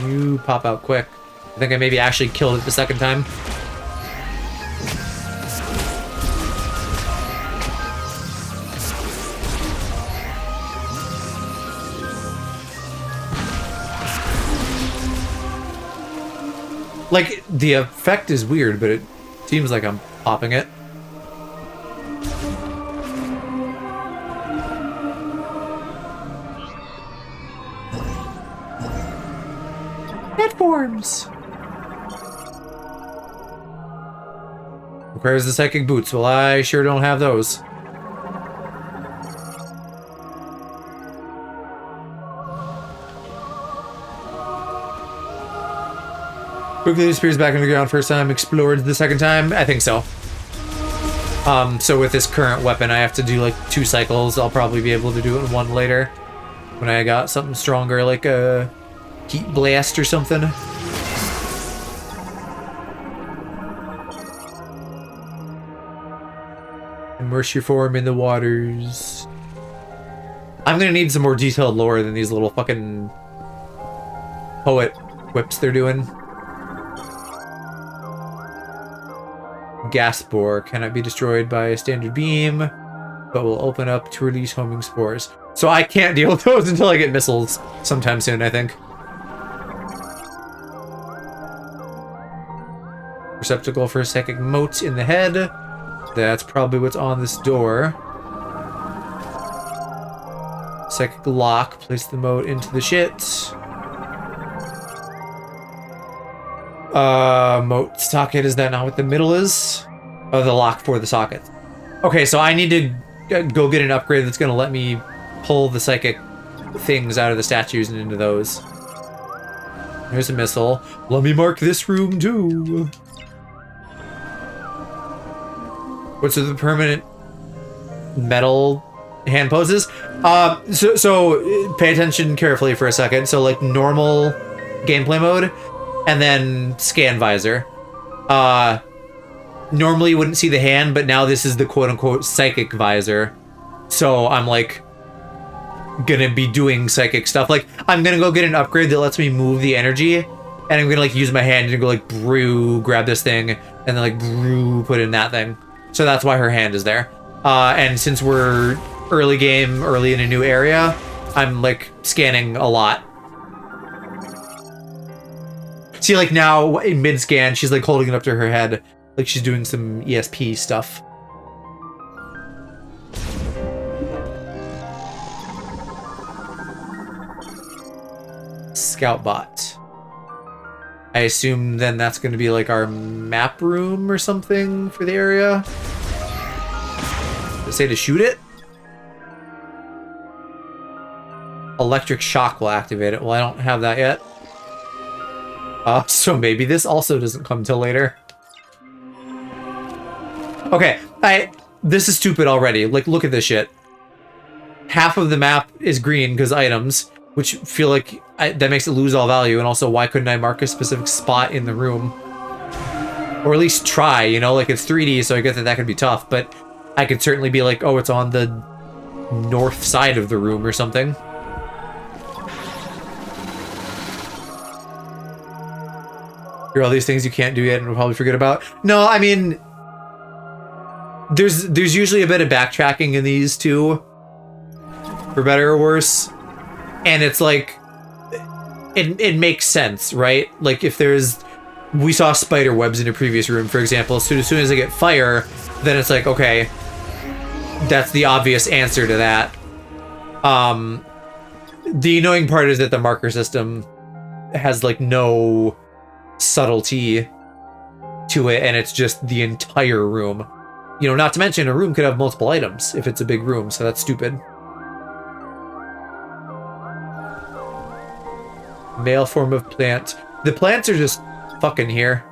You pop out quick. I think I maybe actually killed it the second time. Like, the effect is weird, but it seems like I'm popping it. Platforms! Requires the psychic boots. Well, I sure don't have those. Quickly disappears back underground first time, explored the second time? I think so. So with this current weapon, I have to do like 2 cycles. I'll probably be able to do it in 1 later. When I got something stronger, like a heat blast or something. Immerse your form in the waters. I'm gonna need some more detailed lore than these little fucking poet whips they're doing. Gas spore cannot be destroyed by a standard beam, but will open up to release homing spores. So I can't deal with those until I get missiles sometime soon, I think. Receptacle for a psychic mote in the head. That's probably what's on this door. Psychic lock. Place the mote into the shit. Mote socket, is that not what the middle is? Oh, the lock for the socket. Okay, so I need to go get an upgrade that's gonna let me pull the psychic things out of the statues and into those. There's a missile. Let me mark this room too. What's with the permanent metal hand poses? So pay attention carefully for a second. So like normal gameplay mode, and then scan visor. Normally you wouldn't see the hand, but now this is the quote-unquote psychic visor. So I'm like gonna be doing psychic stuff. Like I'm gonna go get an upgrade that lets me move the energy, and I'm gonna like use my hand and go like brew, grab this thing, and then like brew, put in that thing. So that's why her hand is there. And since we're early game, early in a new area, I'm like scanning a lot. See, like now in mid-scan, she's like holding it up to her head, like she's doing some ESP stuff. Scout bot. I assume then that's going to be like our map room or something for the area. Does it say to shoot it? Electric shock will activate it. Well, I don't have that yet. So maybe this also doesn't come till later. Okay, this is stupid already. Like, look at this shit. Half of the map is green because items, which feel like that makes it lose all value. And also, why couldn't I mark a specific spot in the room? Or at least try, you know? Like, it's 3D, so I get that that could be tough. But I could certainly be like, oh, it's on the north side of the room or something. Here are all these things you can't do yet and we'll probably forget about. No, I mean, there's usually a bit of backtracking in these too, for better or worse. And it's like, it makes sense, right? Like if we saw spider webs in a previous room, for example, so as soon as I get fire, then it's like, okay, that's the obvious answer to that. The annoying part is that the marker system has like no subtlety to it, and it's just the entire room. You know, not to mention a room could have multiple items if it's a big room, so that's stupid. Male form of plant. The plants are just fucking here.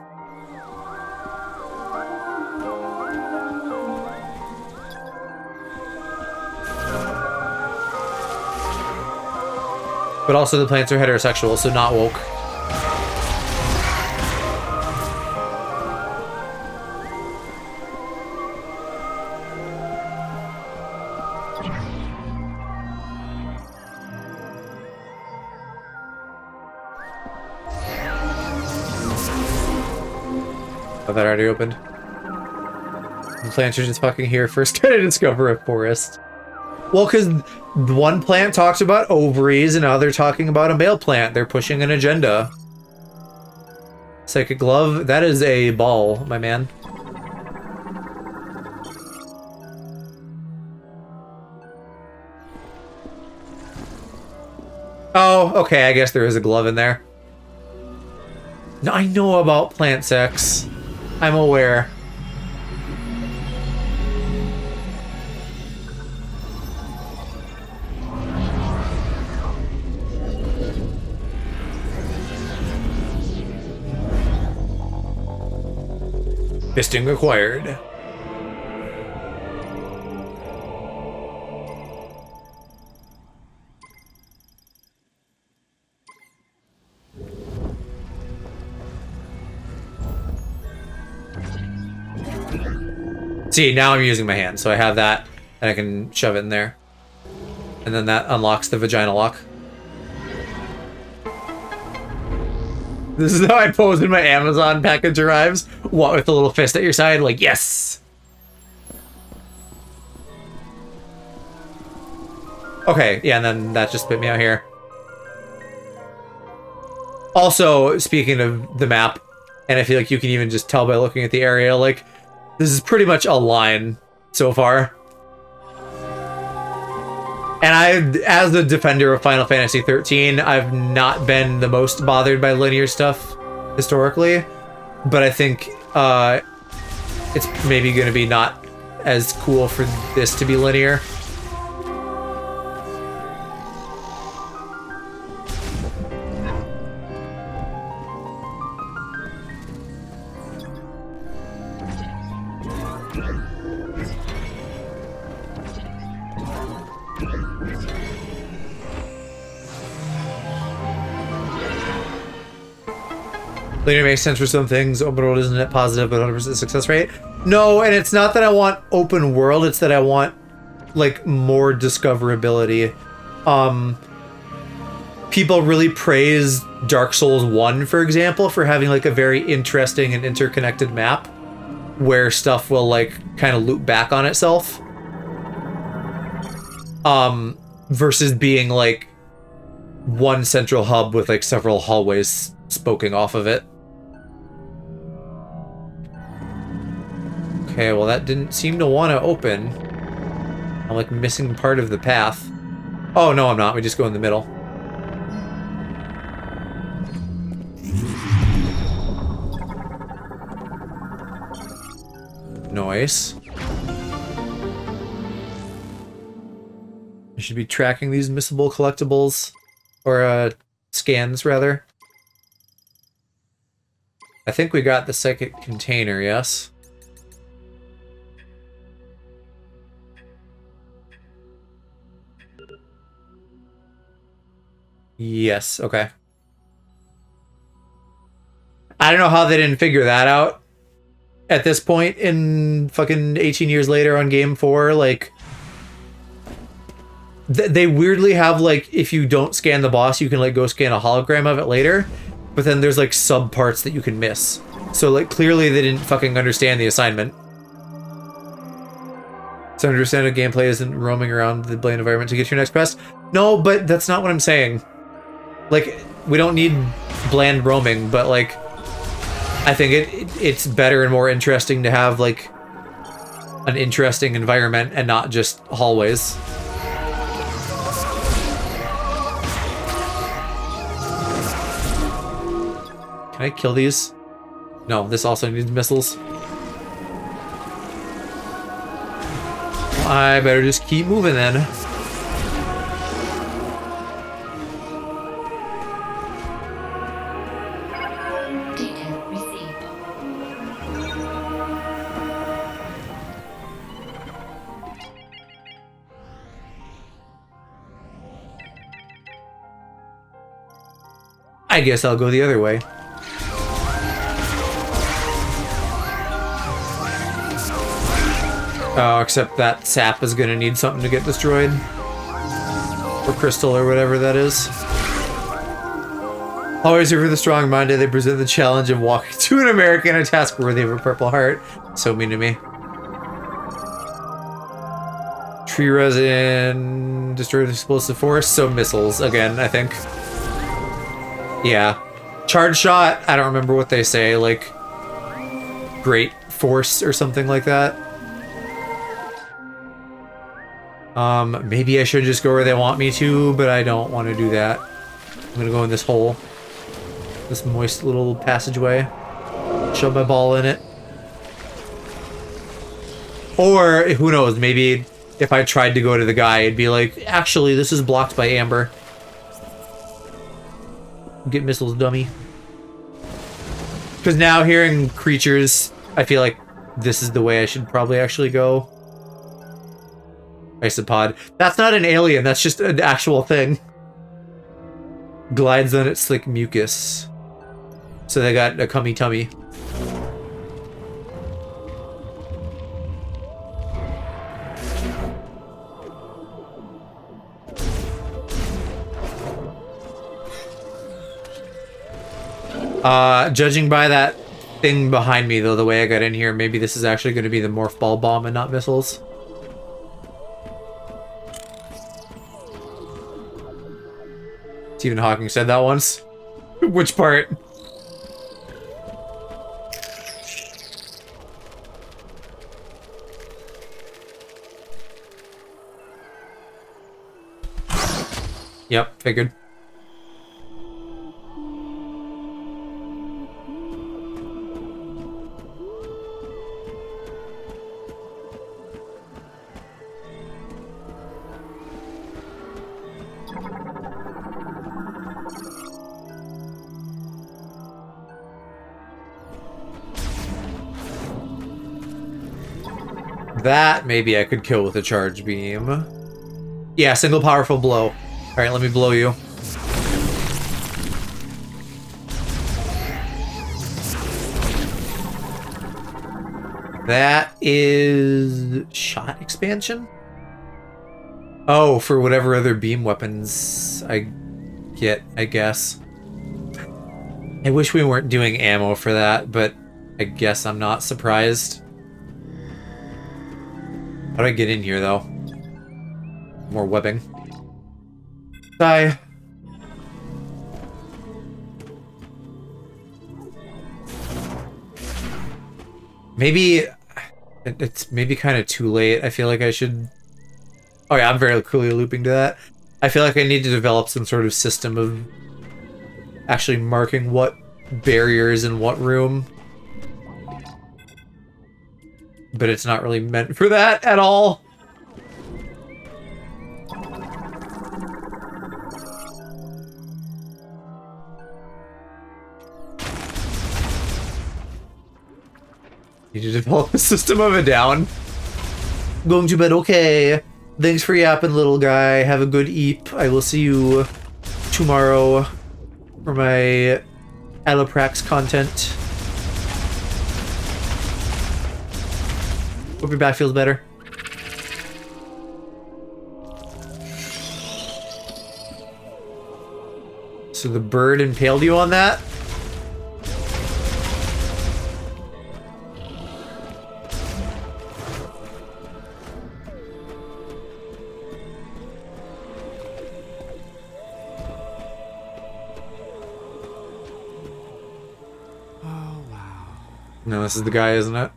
But also the plants are heterosexual, so not woke. Oh, that already opened. The plants are just fucking here first trying to discover a forest. Well, because one plant talks about ovaries and now they're talking about a male plant. They're pushing an agenda. Psychic glove, that is a ball, my man. Oh, okay, I guess there is a glove in there. No, I know about plant sex. I'm aware. Fisting required. See, now I'm using my hand, so I have that, and I can shove it in there. And then that unlocks the vagina lock. This is how I pose when my Amazon package arrives. What, with a little fist at your side? Like, yes! Okay, yeah, and then that just spit me out here. Also, speaking of the map, and I feel like you can even just tell by looking at the area, like, this is pretty much a line so far. And as the defender of Final Fantasy 13, I've not been the most bothered by linear stuff historically, but I think it's maybe going to be not as cool for this to be linear. Linear makes sense for some things. Open world isn't net positive, but 100% success rate. No, and it's not that I want open world, it's that I want like more discoverability. People really praise Dark Souls 1, for example, for having like a very interesting and interconnected map where stuff will like kind of loop back on itself. Versus being like one central hub with like several hallways spoking off of it. Okay, well that didn't seem to want to open. I'm like missing part of the path. Oh no, I'm not. We just go in the middle. Nice. I should be tracking these missable collectibles. Or, scans, rather. I think we got the psychic container, yes? Yes, okay. I don't know how they didn't figure that out at this point in fucking 18 years later on Game 4, like... They weirdly have, like, if you don't scan the boss, you can, like, go scan a hologram of it later. But then there's, like, sub-parts that you can miss. So, like, clearly they didn't fucking understand the assignment. So understand the gameplay isn't roaming around the bland environment to get to your next quest? No, but that's not what I'm saying. Like, we don't need bland roaming, but, like... I think it's better and more interesting to have, like... an interesting environment and not just hallways. Can I kill these? No, this also needs missiles. I better just keep moving then. Data received. I guess I'll go the other way. Oh, except that sap is gonna need something to get destroyed. Or crystal or whatever that is. Always here for the strong-minded, they present the challenge of walking to an American, a task worthy of a Purple Heart. So mean to me. Tree resin, destroyed explosive force, so missiles again, I think. Yeah. Charge shot, I don't remember what they say, like great force or something like that. Maybe I should just go where they want me to, but I don't want to do that. I'm gonna go in this hole. This moist little passageway. Shove my ball in it. Or, who knows, maybe if I tried to go to the guy, it'd be like, actually, this is blocked by amber. Get missiles, dummy. Because now hearing creatures, I feel like this is the way I should probably actually go. Isopod. That's not an alien, that's just an actual thing. Glides on its slick mucus. So they got a cummy tummy. Judging by that thing behind me, though, the way I got in here, maybe this is actually going to be the morph ball bomb and not missiles. Stephen Hawking said that once. Which part? Yep, figured. That maybe I could kill with a charge beam. Yeah, single powerful blow. Alright, let me blow you. That is shot expansion? Oh, for whatever other beam weapons I get, I guess. I wish we weren't doing ammo for that, but I guess I'm not surprised. How do I get in here, though? More webbing. Die. Maybe it's maybe kind of too late. I feel like I should... Oh yeah, I'm very clearly looping to that. I feel like I need to develop some sort of system of actually marking what barrier is in what room. But it's not really meant for that at all. Need to develop a system of a down. Going to bed, okay. Thanks for yapping, little guy. Have a good eep. I will see you tomorrow for my aloprax content. Hope your back feels better. So the bird impaled you on that? Oh, wow. No, this is the guy, isn't it?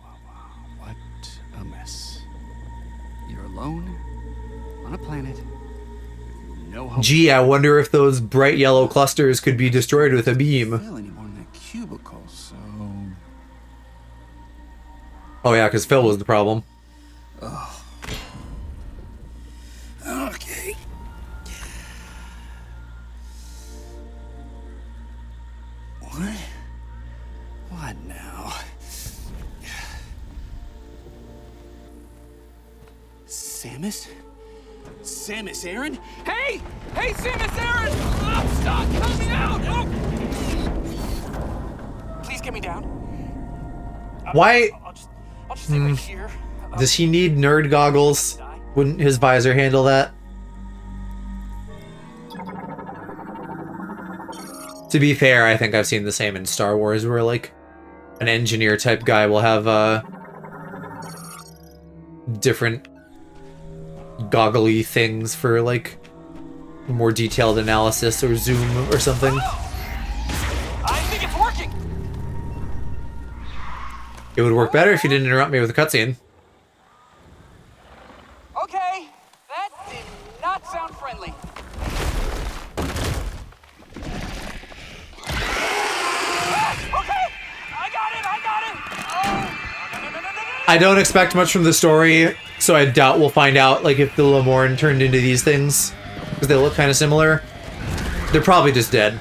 What a mess. Gee, I wonder if those bright yellow clusters could be destroyed with a beam. Feel anymore in that cubicle, so Oh yeah, because Phil was the problem. okay. What now? Samus? Samus Aran? Hey! Hey, Samus Aran! Oh, stop! Help me out! Oh! Please get me down. Why I'll just stay right here. does he need nerd goggles? Wouldn't his visor handle that? To be fair, I think I've seen the same in Star Wars, where like an engineer type guy will have different goggly things for like more detailed analysis or zoom or something. I think it's working. It would work better if you didn't interrupt me with a cutscene. Okay, that did not sound friendly. Okay, I got it. Oh, no. I don't expect much from the story, so I doubt we'll find out like if the Lamorne turned into these things, because they look kind of similar. They're probably just dead,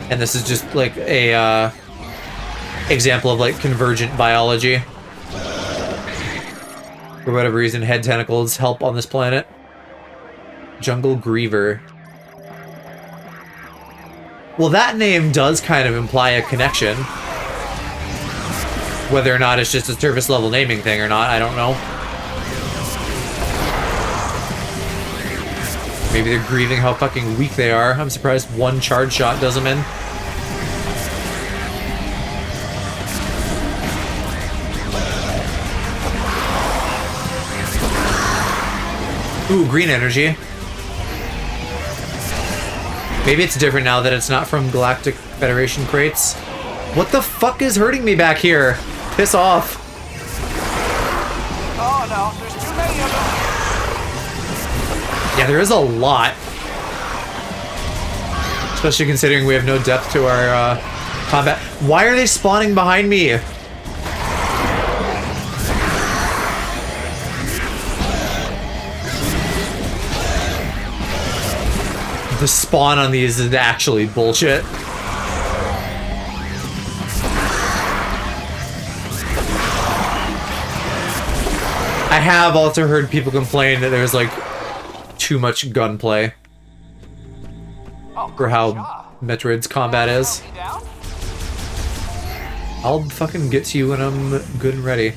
and this is just like a example of like convergent biology. For whatever reason, head tentacles help on this planet. Jungle Griever. Well, that name does kind of imply a connection. Whether or not it's just a surface level naming thing or not, I don't know. Maybe they're grieving how fucking weak they are. I'm surprised one charge shot does them in. Ooh, green energy. Maybe it's different now that it's not from Galactic Federation crates. What the fuck is hurting me back here? Piss off. Oh no, there's too many of them. Yeah, there is a lot. Especially considering we have no depth to our combat. Why are they spawning behind me? The spawn on these is actually bullshit. I have also heard people complain that there's like too much gunplay for how Metroid's combat is. I'll fucking get to you when I'm good and ready.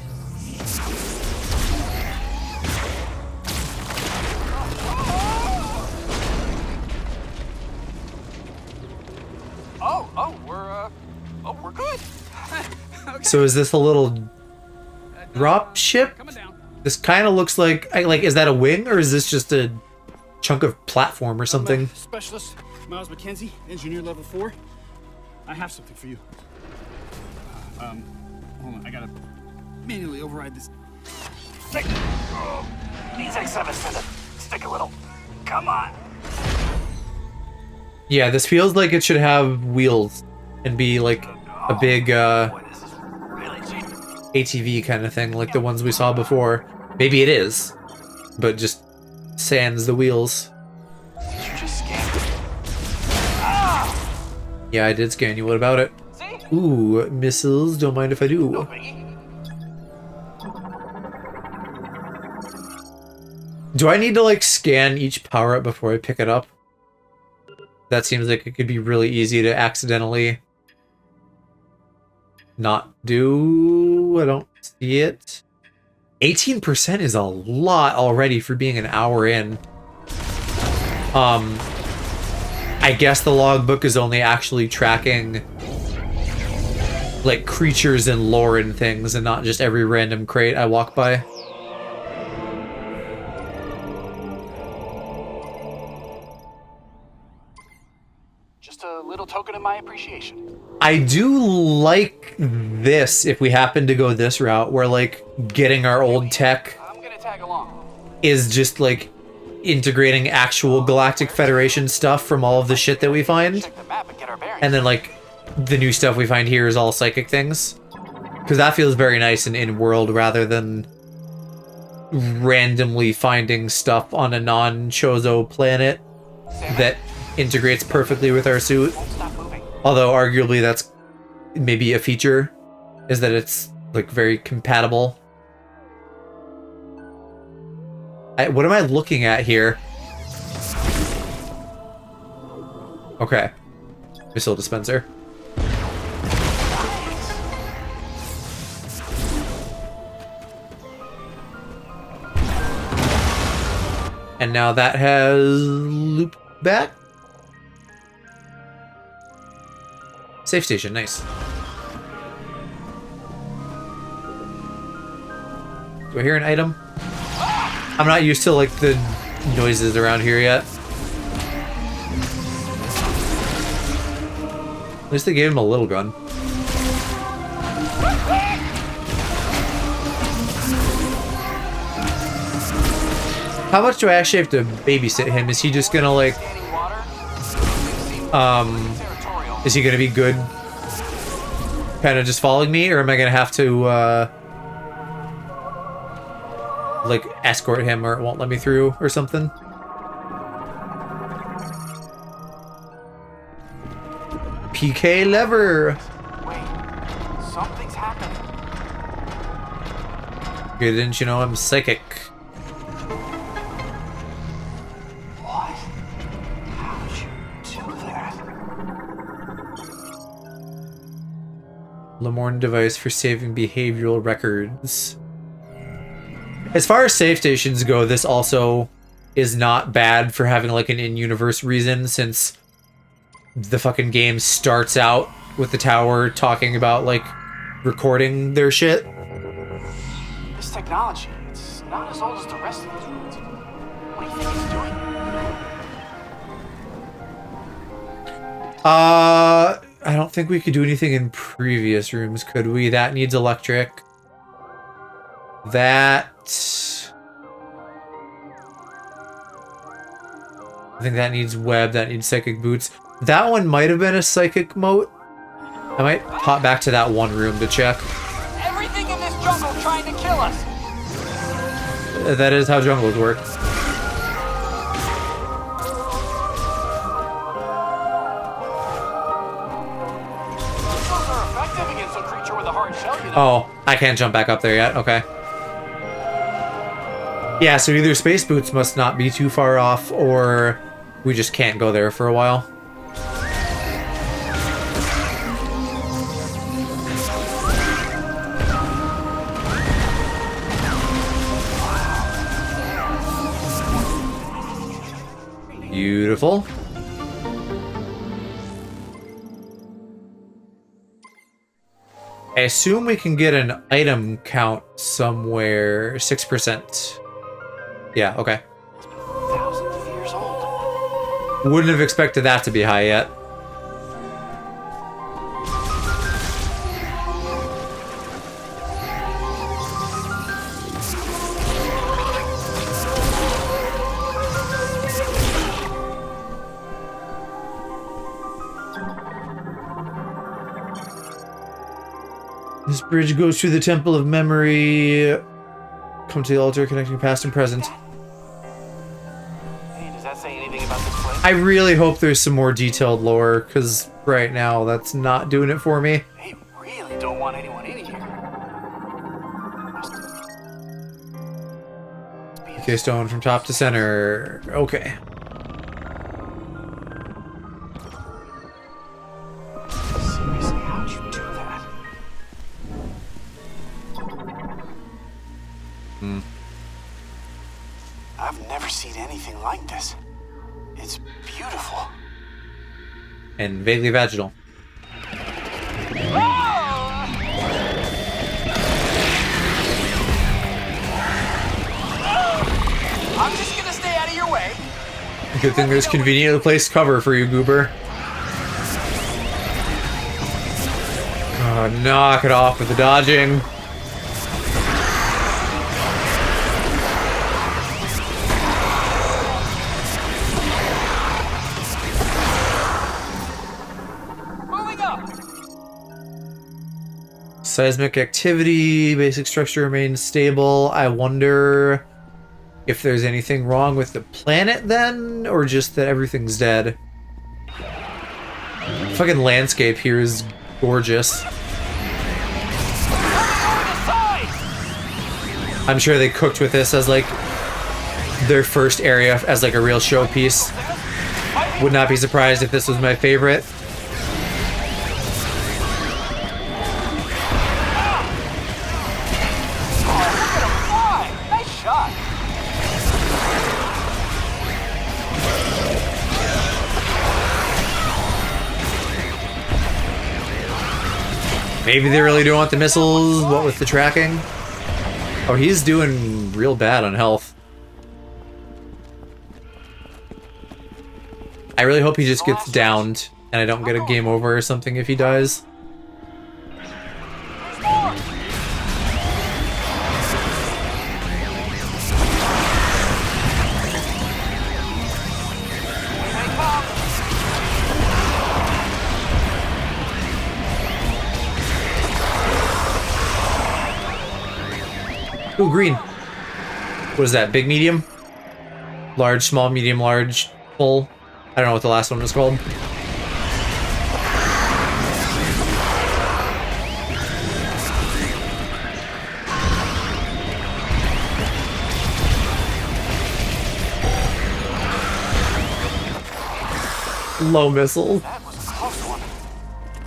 We're good. Okay. So is this a little drop ship? Coming down. This kind of looks like is that a wing or is this just a chunk of platform or something? Specialist Miles McKenzie, engineer level 4. I have something for you. Hold on, I gotta manually override this. Stick. Oh, these X7s tend to stick a little. Come on. Yeah, this feels like it should have wheels and be like a big ATV kind of thing, like the ones we saw before. Maybe it is, but just sans the wheels. Did you just scan me? Yeah, I did scan you. What about it? See? Ooh, missiles. Don't mind if I do. No biggie. Do I need to like scan each power up before I pick it up? That seems like it could be really easy to accidentally not do. I don't see it. 18% is a lot already for being an hour in. I guess the logbook is only actually tracking like creatures and lore and things and not just every random crate I walk by. Just a little token of my appreciation. I do like this if we happen to go this route where like getting our old tech I'm gonna tag along. is just like integrating actual Galactic Federation stuff from all of the shit that we find. Check the map and get our bearings. And then, like, the new stuff we find here is all psychic things. Because that feels very nice and in-world rather than randomly finding stuff on a non-Chozo planet that integrates perfectly with our suit. Won't stop moving. Although, arguably, that's maybe a feature, is that it's, like, very compatible. What am I looking at here? Okay. Missile dispenser. And now that has looped back. Safe station, nice. Do I hear an item? I'm not used to, like, the noises around here yet. At least they gave him a little gun. How much do I actually have to babysit him? Is he just gonna, like... Is he gonna be good? Kind of just following me? Or am I gonna have to, like, escort him or it won't let me through or something? PK lever! Wait, something's happening. Okay, didn't you know I'm psychic? What? How'd you do that? Lamorne device for saving behavioral records. As far as save stations go, this also is not bad for having, like, an in-universe reason, since the fucking game starts out with the tower talking about, like, recording their shit. This technology, it's not as old as the rest of these rooms. What do you think he's doing? I don't think we could do anything in previous rooms, could we? That needs electric. That... I think that needs web, that needs psychic boots. That one might have been a psychic moat. I might pop back to that one room to check. Everything in this jungle trying to kill us. That is how jungles work. Missiles are effective against a creature with a hard shell, you know. Oh, I can't jump back up there yet. Okay. Yeah, so either space boots must not be too far off, or we just can't go there for a while. Beautiful. I assume we can get an item count somewhere. 6%. Yeah, okay. Thousands of years old. Wouldn't have expected that to be high yet. This bridge goes through the Temple of Memory. Come to the altar connecting past and present. Hey, does that say anything about this place? I really hope there's some more detailed lore, because right now that's not doing it for me. They really don't want anyone in here. Okay, stone from top to center. Okay. Seriously, how'd you do that? I've never seen anything like this. It's beautiful. And vaguely vaginal. I'm just gonna stay out of your way. Good thing there's conveniently placed cover for you, Goober. Oh, knock it off with the dodging. Seismic activity, basic structure remains stable. I wonder if there's anything wrong with the planet then, or just that everything's dead. Fucking landscape here is gorgeous. I'm sure they cooked with this as like their first area as like a real showpiece. Would not be surprised if this was my favorite. Maybe they really don't want the missiles. What with the tracking? Oh, he's doing real bad on health. I really hope he just gets downed and I don't get a game over or something if he dies. Ooh, green. What is that? Big, medium? Large, small, medium, large, full? I don't know what the last one was called. Low missile. That was a close one.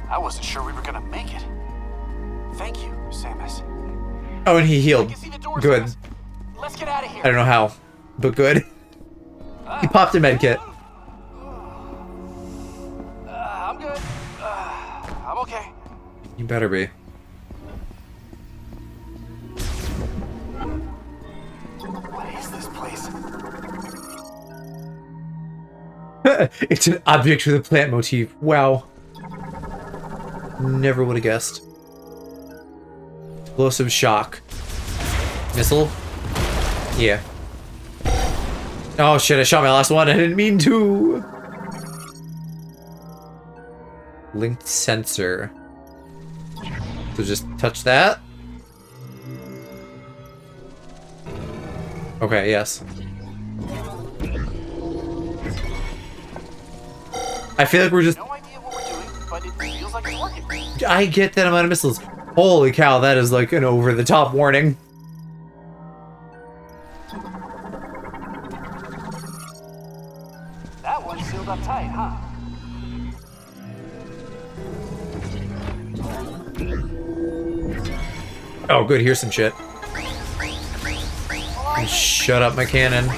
I wasn't sure we were gonna make it. Thank you, Samus. Oh, and he healed. Good. Samus. Let's get out of here. I don't know how, but good. He popped a med kit. I'm good. I'm okay. You better be. What is this place? It's an object with a plant motif. Wow. Never would have guessed. Explosive shock. Missile? Yeah. Oh shit, I shot my last one. I didn't mean to. Linked sensor. So just touch that. Okay, yes. I feel like we're just... No idea what we're doing, but it feels like it's working. I get that amount of missiles. Holy cow, that is like an over-the-top warning. That one's sealed up tight, huh? Oh, good, here's some shit. And shut up my cannon.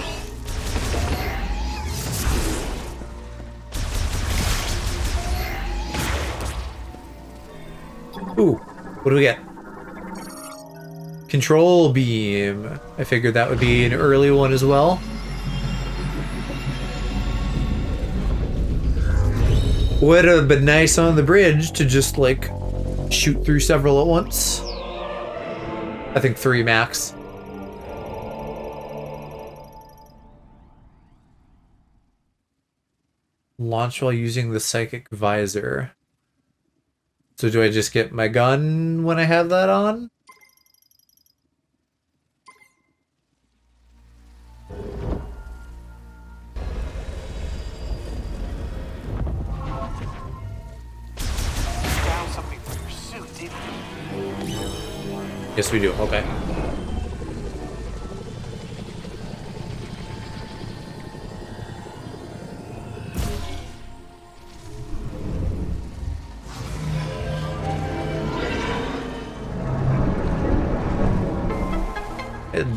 Ooh, what do we get? Control beam. I figured that would be an early one as well. Would have been nice on the bridge to just, like, shoot through several at once. I think 3 max. Launch while using the psychic visor. So do I just get my gun when I have that on? Found something for your suit, didn't you? Yes, we do. Okay.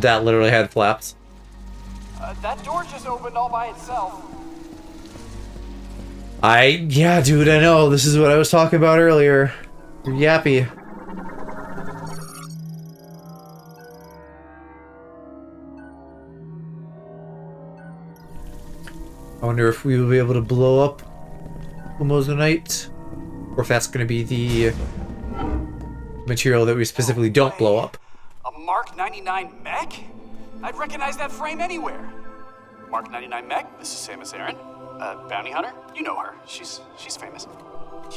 That literally had flaps. That door just opened all by itself. Yeah, dude, I know. This is what I was talking about earlier. You're yappy. I wonder if we will be able to blow up Umozonite, or if that's going to be the material that we specifically don't blow up. A Mark 99 mech? I'd recognize that frame anywhere. Mark 99 mech, this is Samus Aran. Bounty hunter? You know her. She's famous.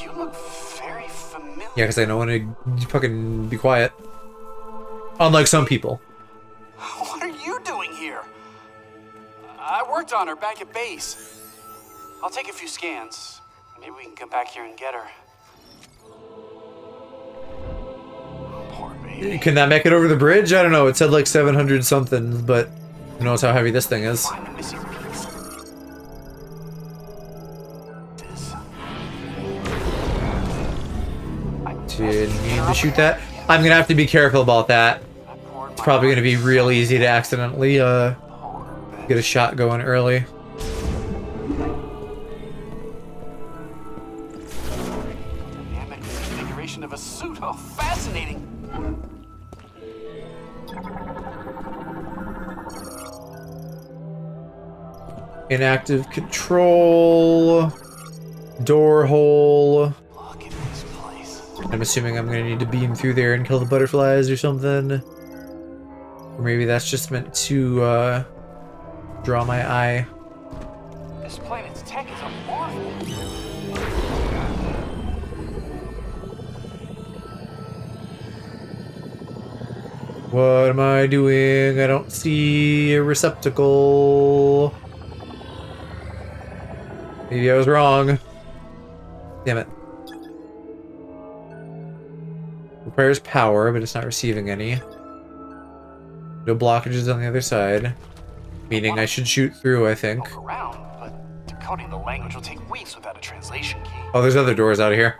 You look very familiar. Yeah, because I know when to fucking be quiet. Unlike some people. What are you doing here? I worked on her back at base. I'll take a few scans. Maybe we can come back here and get her. Poor baby. Can that make it over the bridge? I don't know. It said like 700 something, but who knows how heavy this thing is. Find the missing piece. Didn't mean to shoot that. I'm gonna have to be careful about that. It's probably gonna be real easy to accidentally get a shot going early. Dynamic configuration of a suit. Oh, fascinating. Inactive control. Door hole. Look at this place. I'm assuming I'm gonna need to beam through there and kill the butterflies or something. Or maybe that's just meant to draw my eye. This planet's tech is a marvel. What am I doing? I don't see a receptacle. Maybe I was wrong. Damn it. Requires power, but it's not receiving any. No blockages on the other side. Meaning I should shoot through, I think. Poke around, but decoding the language will take weeks without a translation key. Oh, there's other doors out of here.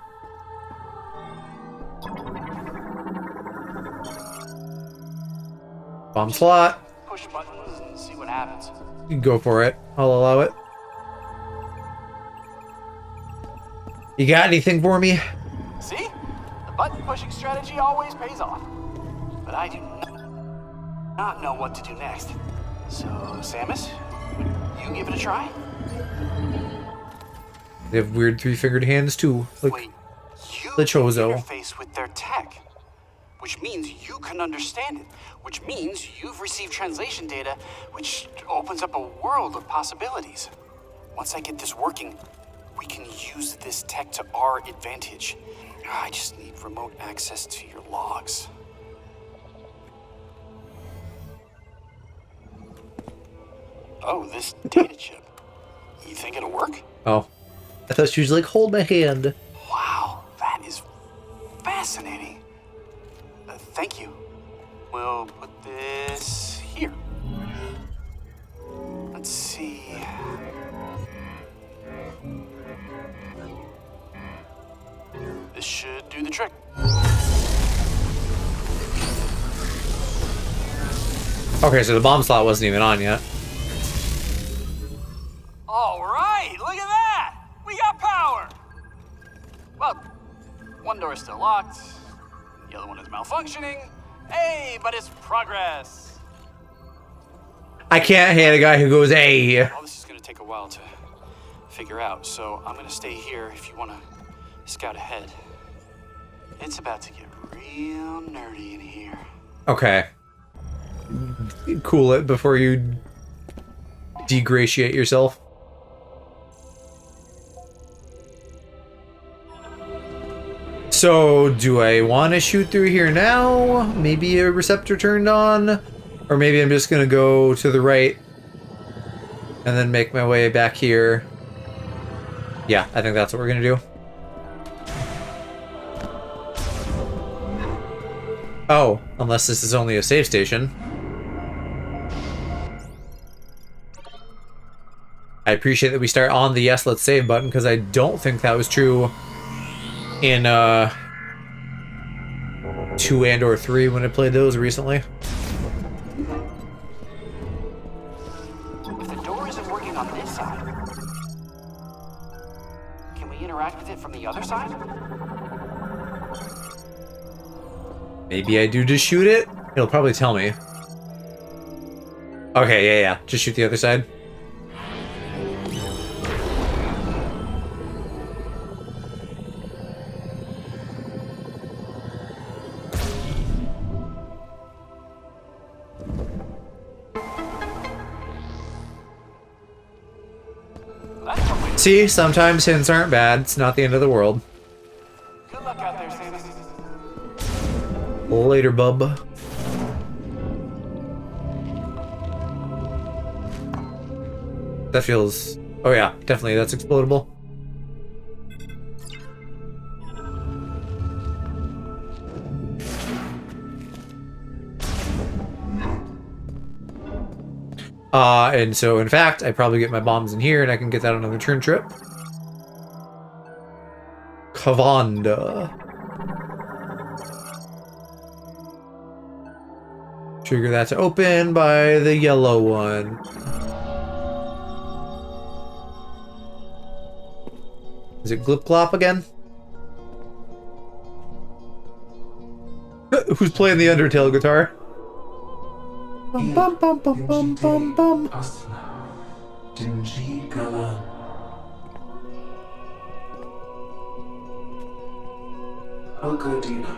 Bomb slot. Push buttons and see what happens. You can go for it. I'll allow it. You got anything for me? See? The button pushing strategy always pays off. But I do not know what to do next. So, Samus, would you give it a try? They have weird three-fingered hands too. Like Wait, you the Chozo. interface with their tech, which means you can understand it, which means you've received translation data, which opens up a world of possibilities. Once I get this working, we can use this tech to our advantage. I just need remote access to your logs. Oh, this data chip. You think it'll work? Oh. I thought she was like, hold my hand. Wow, that is fascinating. Thank you. We'll put this here. Let's see. This should do the trick. Okay, so the bomb slot wasn't even on yet. All right, look at that! We got power! Well, one door is still locked, the other one is malfunctioning. Hey, but it's progress! I can't hate a guy who goes, hey. Well, this is gonna take a while to figure out, so I'm gonna stay here if you wanna scout ahead. It's about to get real nerdy in here. Okay. Cool it before you degratiate yourself. So, do I want to shoot through here now? Maybe a receptor turned on? Or maybe I'm just gonna go to the right and then make my way back here. Yeah, I think that's what we're gonna do. Oh, unless this is only a save station. I appreciate that we start on the yes, let's save button, because I don't think that was true in 2 and or 3 when I played those recently. If the door isn't working on this side, can we interact with it from the other side? Maybe I do just shoot it? It'll probably tell me. Okay, yeah. Just shoot the other side. See, sometimes hints aren't bad. It's not the end of the world. Later, bub. That feels... Oh yeah, definitely, that's explodable. And so, in fact, I probably get my bombs in here, and I can get that on a return trip. Kavanda. Trigger that to open by the yellow one. Is it Glip Glop again? Who's playing the Undertale guitar? Bum bum bum bum bum bum bum. Asna, Dinji Galan. Algadina,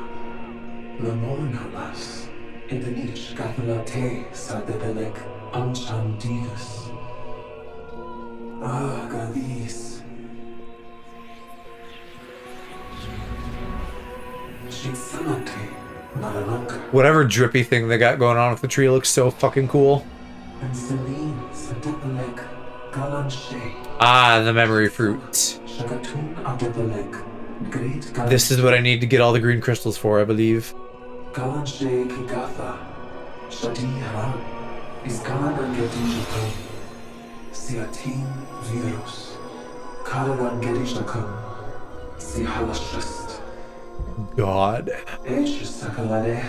Lamornalas, Indanich Gatalate, Sadebelek, Anchandivas. Gadis. Shitsanate, Naranaka. Whatever drippy thing they got going on with the tree looks so fucking cool. And Celine, Sadebelek, Galanche. Ah, the memory fruit. Shagatun Adebelek, Great Galanche. This is what I need to get all the green crystals for, I believe. Galanche Kigatha, Shadi Haram, Iskalagan Gedishakam, Siatin Virus, Kalagan Gedishakam, Sihalashast, God. Esh Sakalale,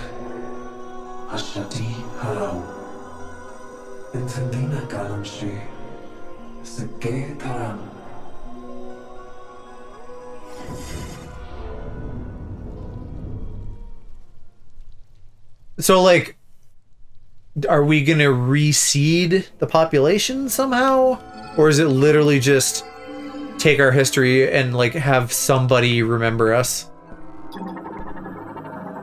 Ashati Haram, Intendina Galanche, Sege Taram. So, like, are we gonna reseed the population somehow? Or is it literally just take our history and, like, have somebody remember us?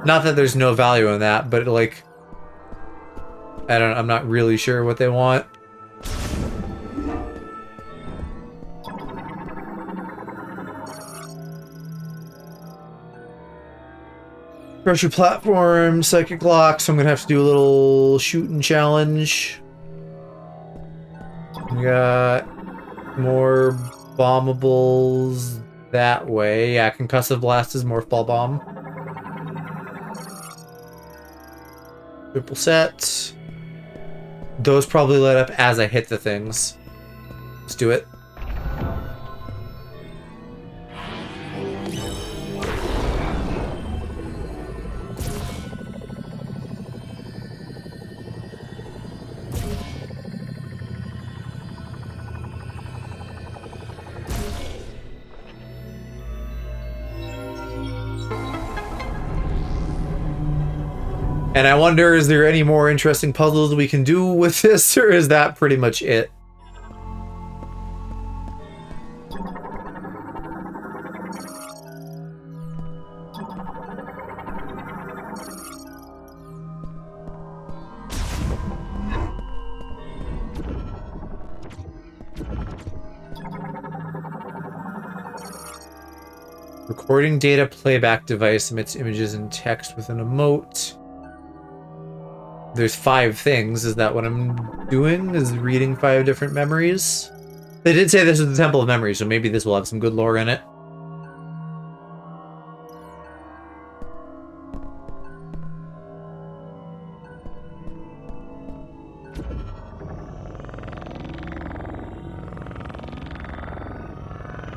Not that there's no value in that, but, like, I'm not really sure what they want. Pressure platform, psychic lock, so I'm gonna have to do a little shooting challenge. We got more bombables that way. Yeah, concussive blast is morph ball bomb. Triple set. Those probably light up as I hit the things. Let's do it. And I wonder, is there any more interesting puzzles we can do with this, or is that pretty much it? Recording data playback device emits images and text with an emote. There's 5 things. Is that what I'm doing? Is reading 5 different memories? They did say this is the Temple of Memory, so maybe this will have some good lore in it.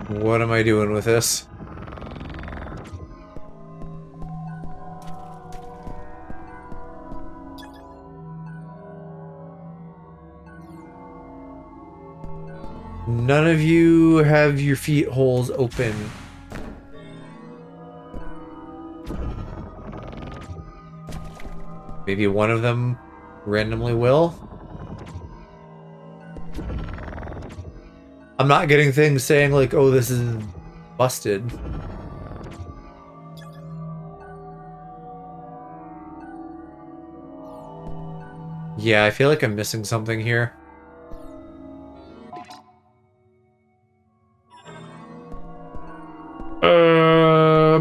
What am I doing with this? None of you have your feet holes open. Maybe one of them randomly will. I'm not getting things saying like, oh, this is busted. Yeah, I feel like I'm missing something here.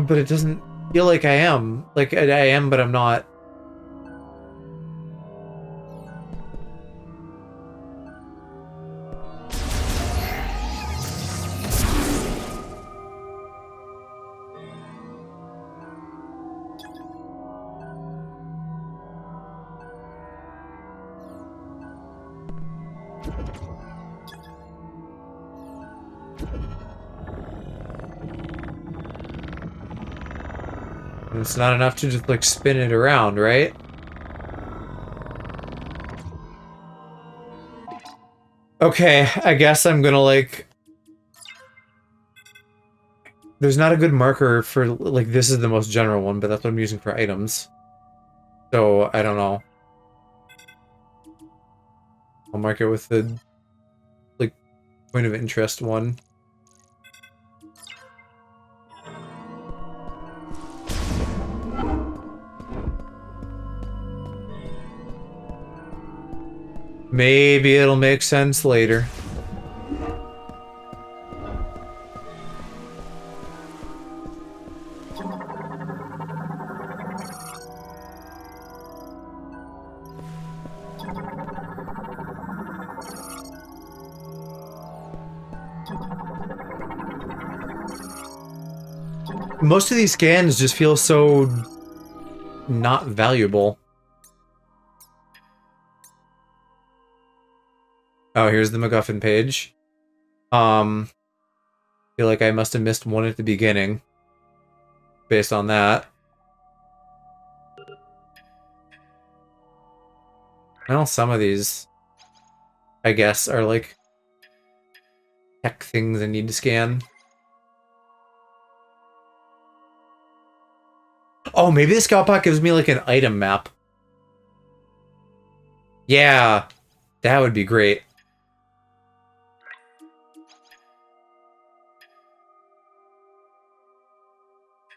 But it doesn't feel like I am. Like, I am, but I'm not. It's not enough to just, like, spin it around, right? Okay, I guess I'm gonna, like... There's not a good marker for, like, this is the most general one, but that's what I'm using for items. So, I don't know. I'll mark it with the, like, point of interest one. Maybe it'll make sense later. Most of these scans just feel so not valuable. Oh, here's the MacGuffin page. Feel like I must have missed one at the beginning. Based on that. Well, some of these, I guess, are like tech things I need to scan. Oh, maybe the scout pack gives me like an item map. Yeah, that would be great.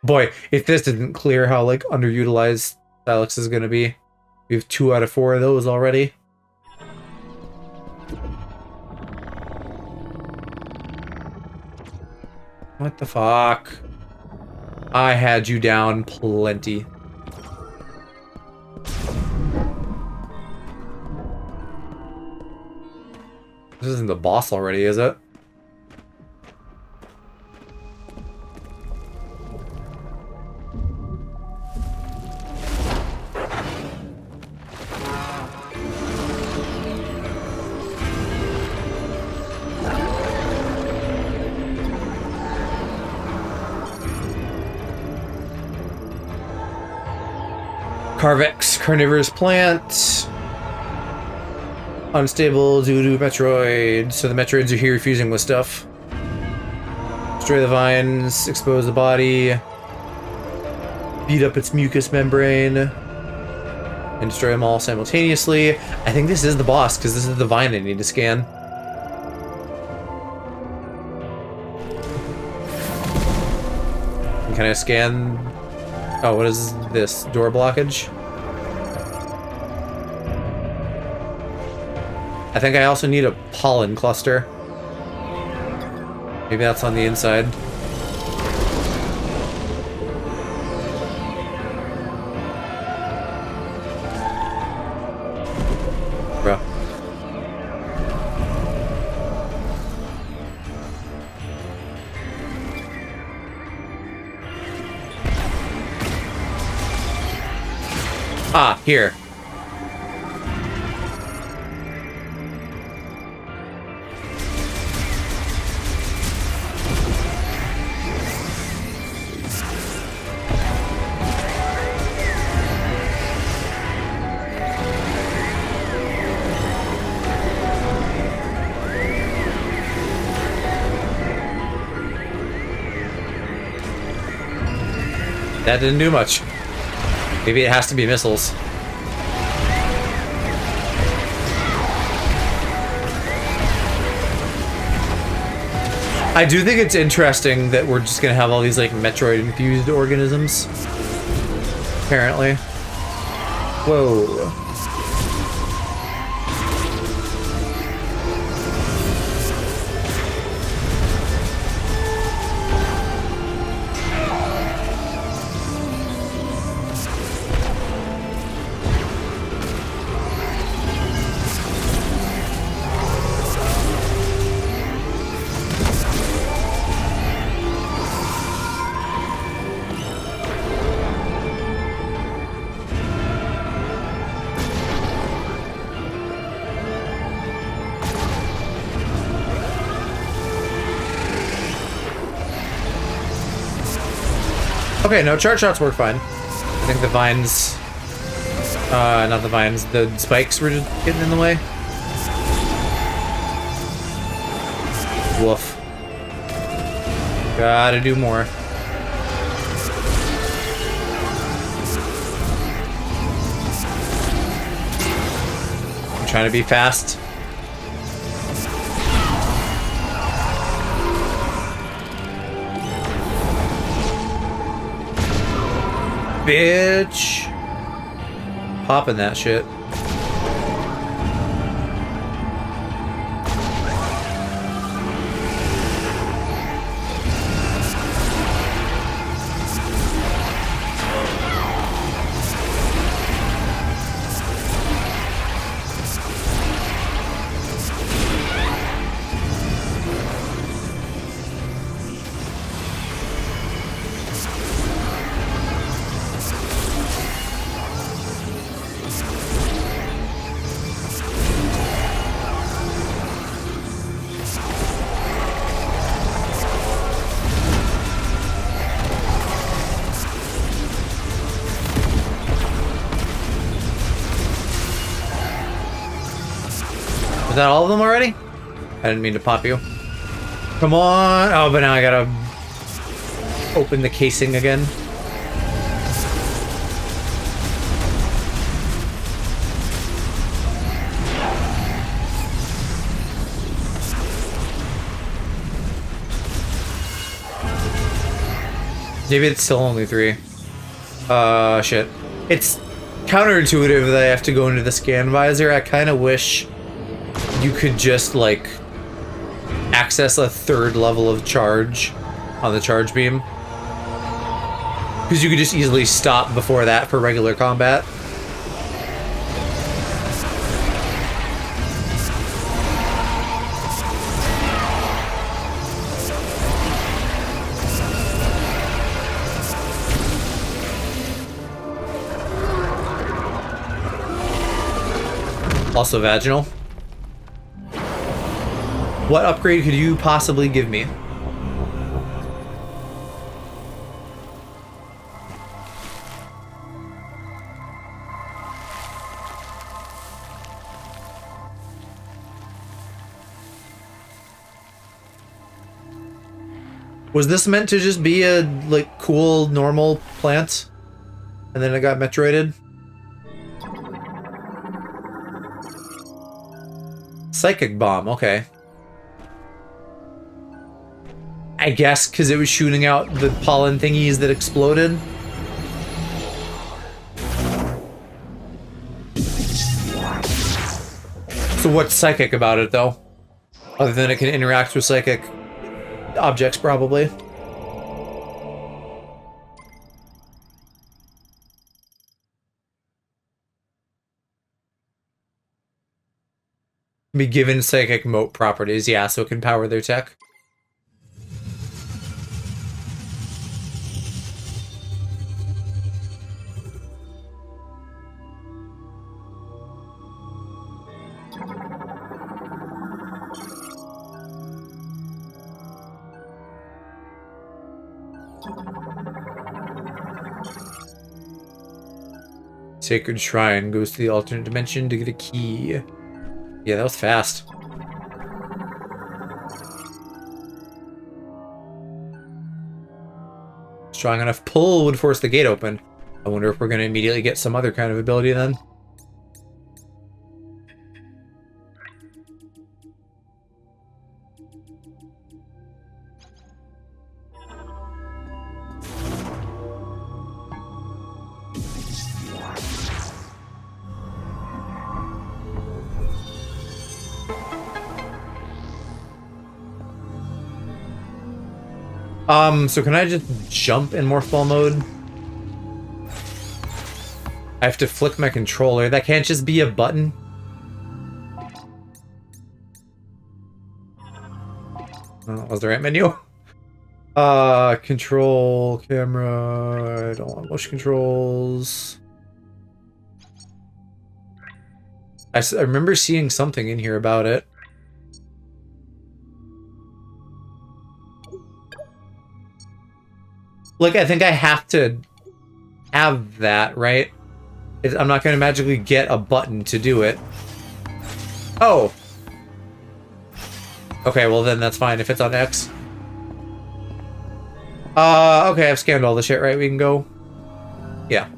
Boy, if this didn't clear how like underutilized Stylix is gonna be. We have 2 out of 4 of those already. What the fuck? I had you down plenty. This isn't the boss already, is it? Carvex, carnivorous plant. Unstable due to Metroid. So the Metroids are here fusing with stuff. Destroy the vines, expose the body, beat up its mucous membrane, and destroy them all simultaneously. I think this is the boss, because this is the vine I need to scan. Can I scan... Oh, what is this? Door blockage? I think I also need a pollen cluster. Maybe that's on the inside. Bruh. Ah, here. That didn't do much. Maybe it has to be missiles. I do think it's interesting that we're just gonna have all these like Metroid infused organisms. Apparently. Whoa. Okay, no, charge shots work fine. I think the vines... not the vines, the spikes were just getting in the way. Woof. Gotta do more. I'm trying to be fast. Bitch. Popping that shit. Was that all of them already? I didn't mean to pop you. Come on! Oh, but now I gotta open the casing again. Maybe it's still only 3. Shit. It's counterintuitive that I have to go into the scan visor. I kind of wish you could just, like, access a 3rd level of charge on the charge beam. Because you could just easily stop before that for regular combat. Also vaginal. What upgrade could you possibly give me? Was this meant to just be a, like, cool, normal plant? And then it got Metroided? Psychic bomb, okay. I guess because it was shooting out the pollen thingies that exploded. So what's psychic about it, though? Other than it can interact with psychic objects, probably. Be given psychic mote properties, yeah, so it can power their tech. Sacred Shrine goes to the alternate dimension to get a key. Yeah, that was fast. Strong enough pull would force the gate open. I wonder if we're going to immediately get some other kind of ability then. So can I just jump in morph ball mode? I have to flick my controller. That can't just be a button. Oh, that was the right menu. Control, camera. I don't want motion controls. I remember seeing something in here about it. Like, I think I have to have that, right? I'm not going to magically get a button to do it. Oh! Okay, well then that's fine if it's on X. Okay, I've scanned all the shit, right? We can go? Yeah.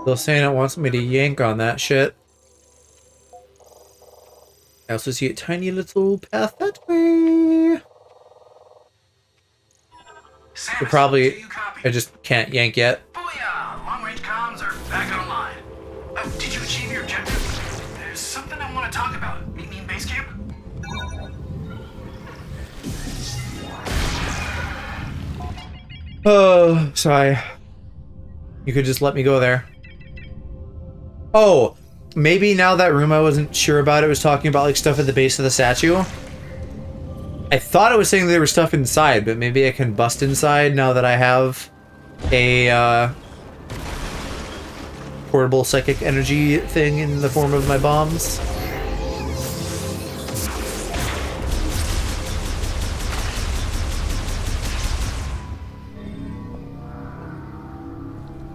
Still saying it wants me to yank on that shit. I also see a tiny little path that way. So probably, do you copy? I just can't yank yet. Booyah! Long-range comms are back online. Did you achieve your objective? There's something I want to talk about. Meet me in base camp? Oh, sorry. You could just let me go there. Oh, maybe now that room I wasn't sure about, it was talking about like stuff at the base of the statue. I thought it was saying there was stuff inside, but maybe I can bust inside now that I have a portable psychic energy thing in the form of my bombs.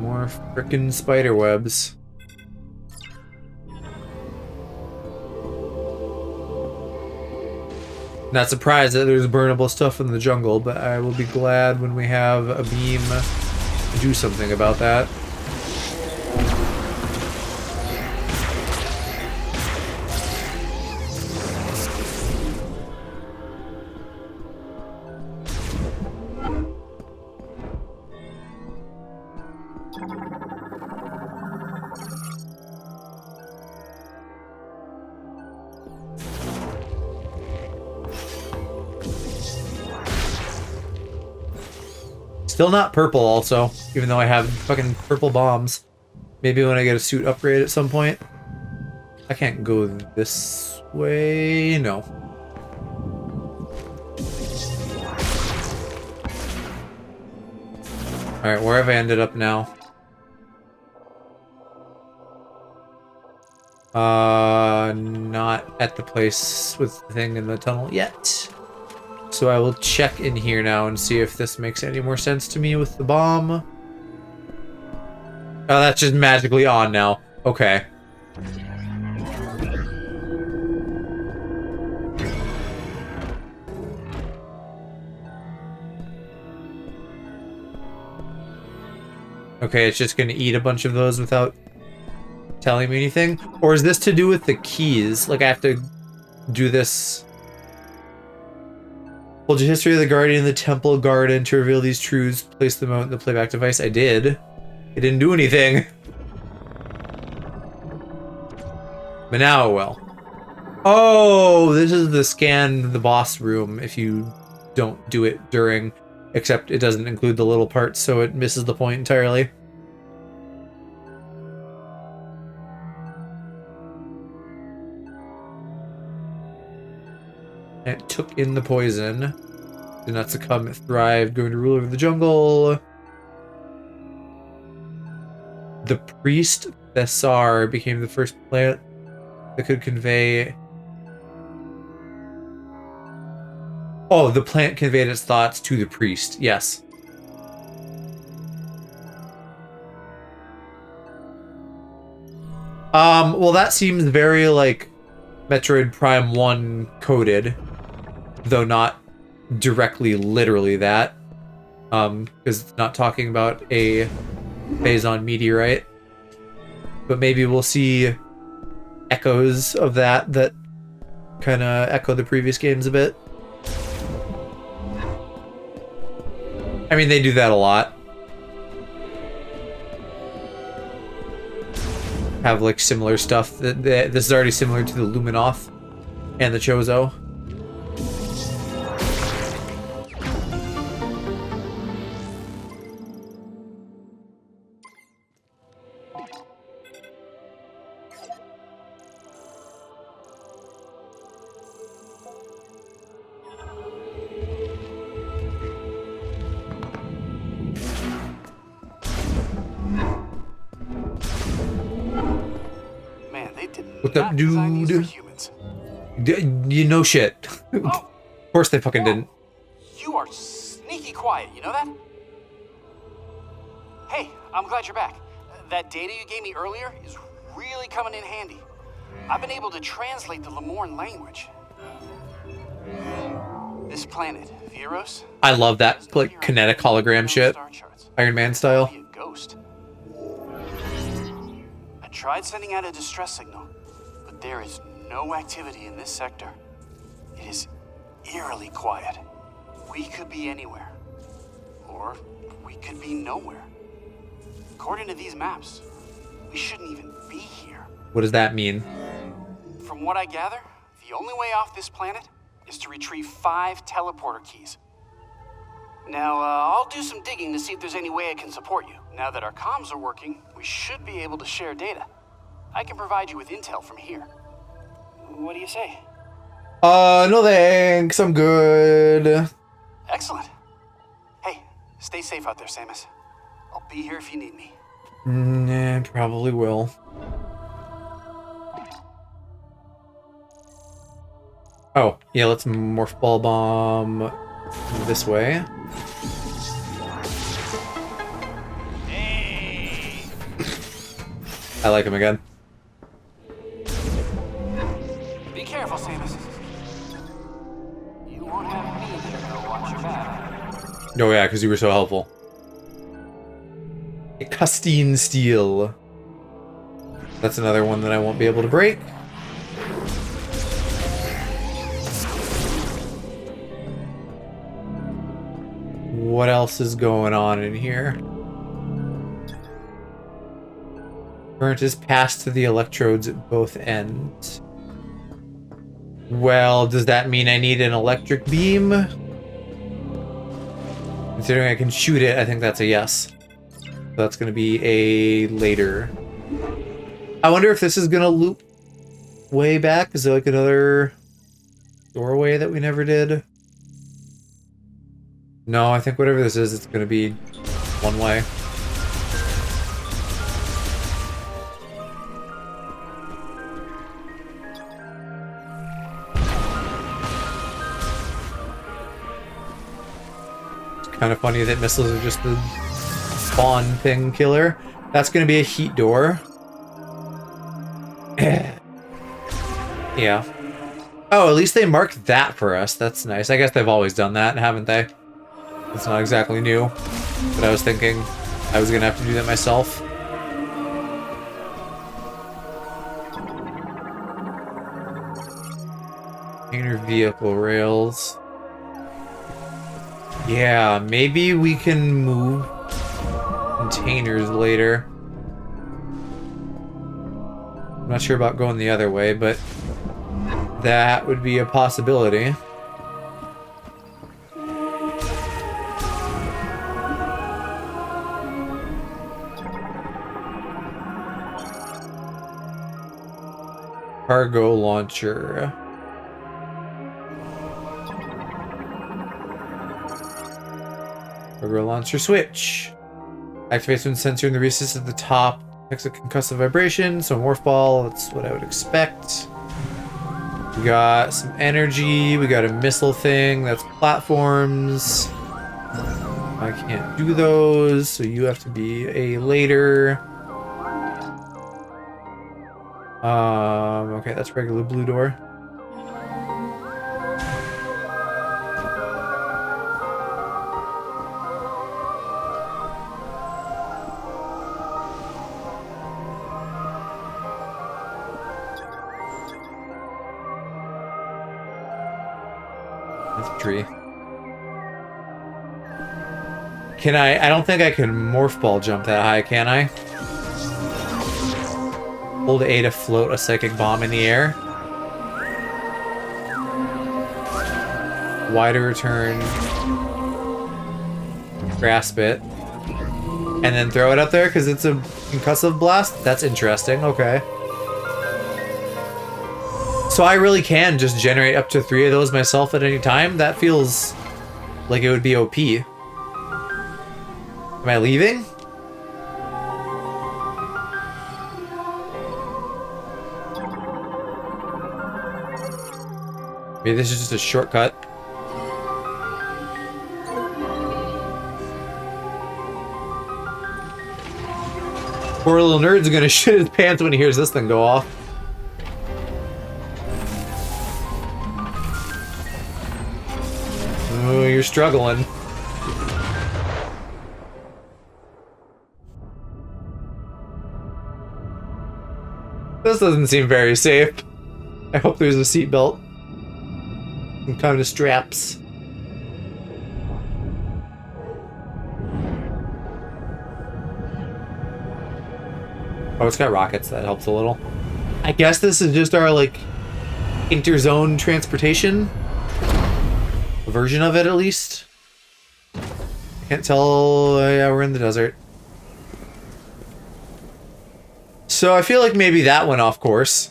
More frickin' spider webs. Not surprised that there's burnable stuff in the jungle, but I will be glad when we have a beam to do something about that. Still not purple also, even though I have fucking purple bombs. Maybe when I get a suit upgrade at some point. I can't go this way, no. Alright, where have I ended up now? Not at the place with the thing in the tunnel yet. So I will check in here now and see if this makes any more sense to me with the bomb. Oh, that's just magically on now. Okay. Okay, it's just gonna eat a bunch of those without telling me anything? Or is this to do with the keys? Like I have to do this... Hold your history of the Guardian in the Temple Garden to reveal these truths. Place them out in the playback device. I did. It didn't do anything. But now it will. Oh, this is the scan the boss room if you don't do it during. Except it doesn't include the little parts, so it misses the point entirely. It took in the poison. Did not succumb, it thrived, going to rule over the jungle. The priest Thessar became the first plant that could convey... Oh, the plant conveyed its thoughts to the priest, yes. Well that seems very like Metroid Prime 1 coded. Though not directly, literally that. Because it's not talking about a Phazon meteorite. But maybe we'll see echoes of that kind of echo the previous games a bit. I mean, they do that a lot. have like similar stuff. This is already similar to the Luminoth and the Chozo. Man, they did What up, not design these for dude? humans. You know shit. Of course they fucking didn't. You are sneaky quiet, you know that? Hey, I'm glad you're back. That data you gave me earlier is really coming in handy. I've been able to translate the Lemorn language. This planet, Veros, I love that like kinetic hologram shit. star charts. Iron Man style. Be a ghost. I tried sending out a distress signal, but there is no activity in this sector. It is eerily quiet. We could be anywhere, or we could be nowhere. According to these maps, we shouldn't even be here. What does that mean? From what I gather, the only way off this planet is to retrieve 5 teleporter keys. Now, I'll do some digging to see if there's any way I can support you. Now that our comms are working, we should be able to share data. I can provide you with intel from here. What do you say? No thanks, I'm good. Excellent. Hey, stay safe out there, Samus. I'll be here if you need me. Yeah, probably will. Oh, yeah, let's morph ball bomb this way. Hey! I like him again. Be careful, Samus. You won't have me there to watch your back. Oh yeah, because you were so helpful. A Custine Steel. That's another one that I won't be able to break. What else is going on in here? Current is passed to the electrodes at both ends. Well, does that mean I need an electric beam? Considering I can shoot it, I think that's a yes. So that's going to be a later. I wonder if this is going to loop way back. Is there like another doorway that we never did? No, I think whatever this is, it's going to be one way. It's kind of funny that missiles are just the spawn thing killer. That's going to be a heat door. Yeah. Oh, at least they marked that for us. That's nice. I guess they've always done that, haven't they? It's not exactly new, but I was thinking I was gonna have to do that myself. Container vehicle rails. Yeah, maybe we can move containers later. I'm not sure about going the other way, but that would be a possibility. Cargo launcher. Cargo launcher switch. Activates when sensor in the recess at the top. Makes a concussive vibration. So morph ball. That's what I would expect. We got some energy. We got a missile thing. That's platforms. I can't do those, so you have to be a later. Okay, that's regular blue door. That's a tree. Can I don't think I can morph ball jump that high, can I? Hold A to float a psychic bomb in the air. Y to return. Grasp it. And then throw it up there because it's a concussive blast? That's interesting. Okay. So I really can just generate up to 3 of those myself at any time? That feels like it would be OP. Am I leaving? Maybe this is just a shortcut. Poor little nerd's gonna shit his pants when he hears this thing go off. Oh, you're struggling. This doesn't seem very safe. I hope there's a seatbelt. Some kind of straps. Oh, it's got rockets. That helps a little. I guess this is just our, like, interzone transportation. A version of it, at least. Can't tell. Yeah, we're in the desert. So I feel like maybe that went off course.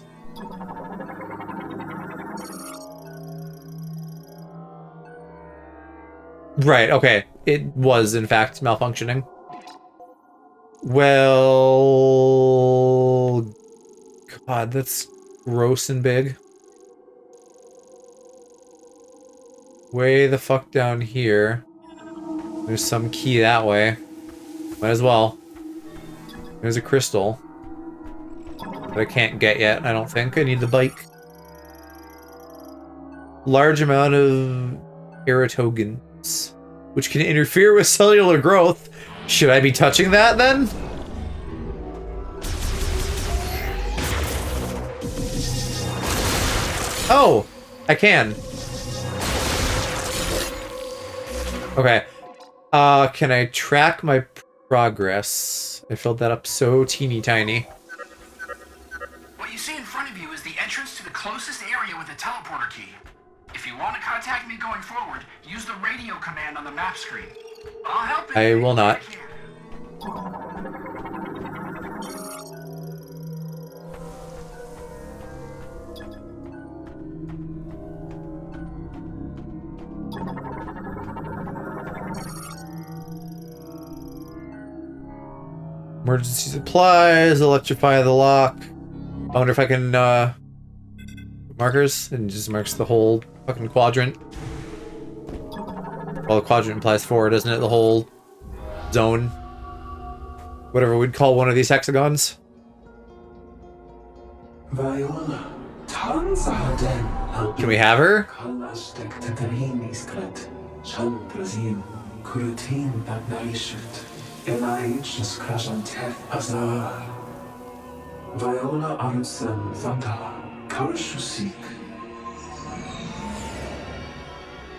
Right, okay. It was, in fact, malfunctioning. Well... God, that's gross and big. Way the fuck down here. There's some key that way. Might as well. There's a crystal. That I can't get yet, I don't think. I need the bike. Large amount of eratogens, which can interfere with cellular growth. Should I be touching that then? Oh, I can. Okay. Can I track my progress? I filled that up so teeny tiny. What you see in front of you is the entrance to the closest area with a teleporter key. If you want to contact me going forward, use the radio command on the map screen. I'll help you. I will not. Emergency supplies, electrify the lock. I wonder if I can, markers, and just marks the whole fucking quadrant. Well, the quadrant implies 4, doesn't it? The whole zone. Whatever we'd call one of these hexagons. Viola, can Can we have her? Viola Arnsen Vanda, Karshusik.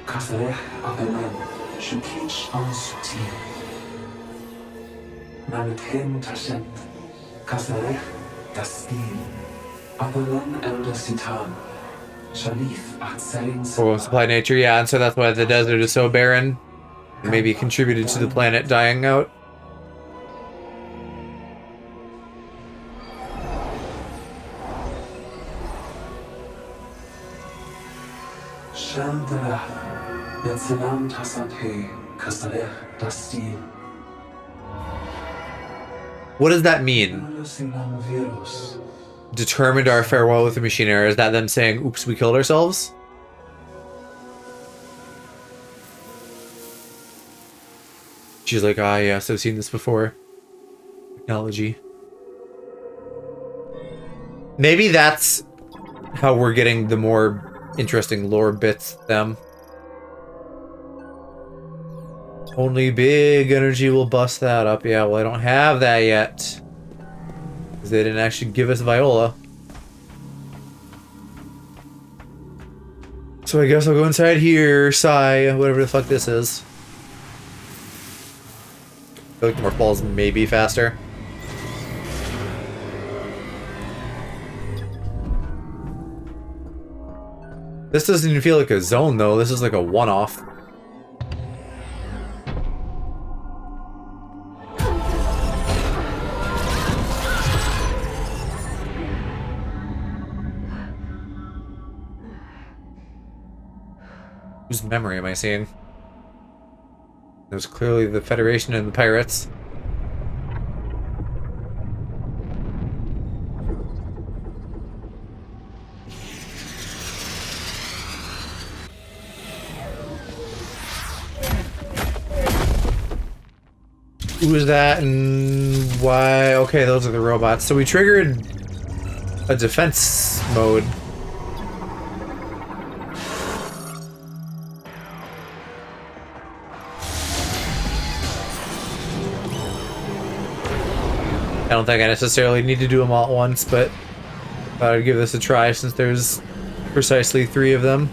Kasere Abelan, Shukich Ansuti. Manathen Tashent, Kasere Dastin. Abelan Eldesitan, Shalif Atserin. Oh, supply nature, yeah, and so that's why the desert is so barren. Maybe contributed to the planet dying out. Chandra, Yatsalam Tasante, Kasare Dastin. What does that mean? Virus. Determined our farewell with the machine era. Is that them saying, oops, we killed ourselves? She's like, ah, yes, I've seen this before. Technology. Maybe that's how we're getting the more interesting lore bits, them. Only big energy will bust that up. Yeah, well, I don't have that yet. Because they didn't actually give us Viola. So I guess I'll go inside here, sigh, whatever the fuck this is. I feel like the morph balls may be faster. This doesn't even feel like a zone, though. This is like a one-off. Whose memory am I seeing? There's clearly the Federation and the pirates. Who's that and why? Okay, those are the robots. So we triggered a defense mode. I don't think I necessarily need to do them all at once, but I thought I'd give this a try since there's precisely 3 of them.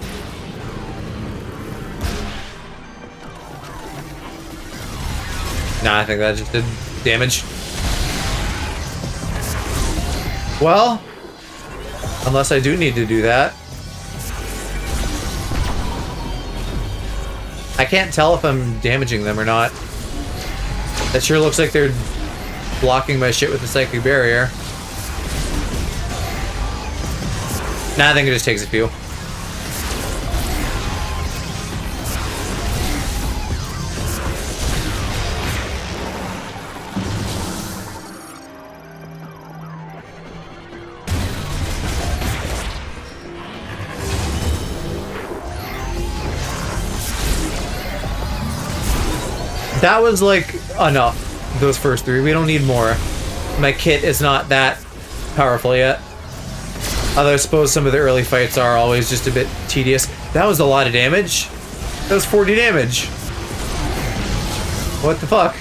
Nah, I think that just did damage. Well, unless I do need to do that. I can't tell if I'm damaging them or not. That sure looks like they're blocking my shit with the psychic barrier. Nah, I think it just takes a few. That was like enough. Those first 3. We don't need more. My kit is not that powerful yet. Although I suppose some of the early fights are always just a bit tedious. That was a lot of damage. That was 40 damage. What the fuck?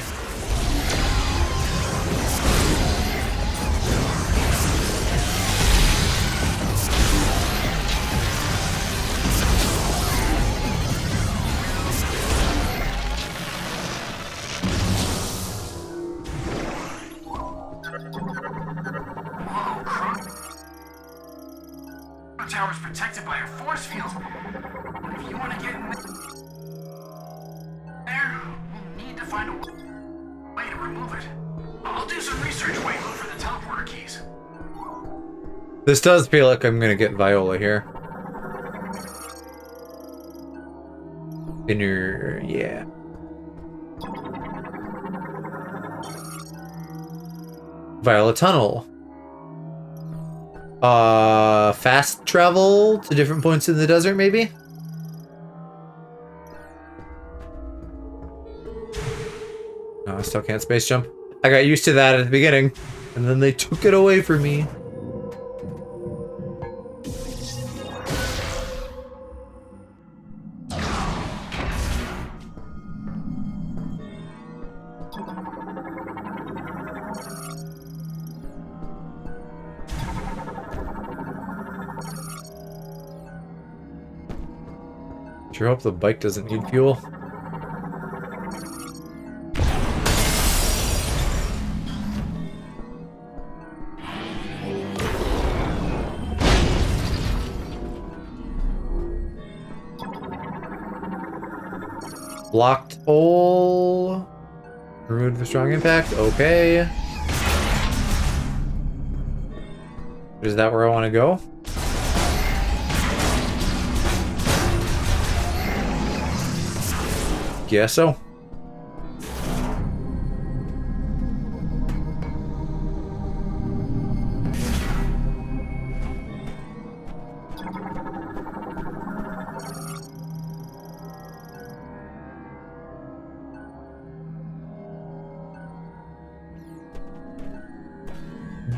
Tower's protected by a force field. If you want to get in there, we'll need to find a way to remove it. I'll do some research while you look for the teleporter keys. This does feel like I'm gonna get Viola here. Inner, yeah. Viola Tunnel. Fast travel to different points in the desert, maybe? No, I still can't space jump. I got used to that at the beginning, and then they took it away from me. Sure hope the bike doesn't need fuel. Blocked hole. Remove the strong impact. Okay. Is that where I want to go? Guess so.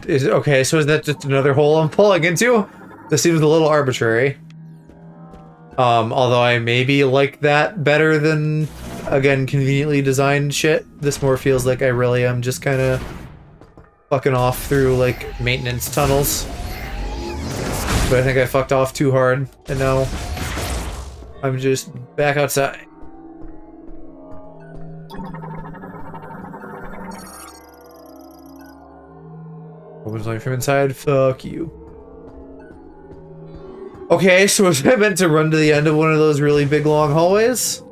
Is it okay? So is that just another hole I'm pulling into? This seems a little arbitrary. Although I maybe like that better than, again, conveniently designed shit. This more feels like I really am just kind of fucking off through, like, maintenance tunnels. But I think I fucked off too hard, and now I'm just back outside. Opens light from inside? Fuck you. Okay, so was I meant to run to the end of one of those really big long hallways?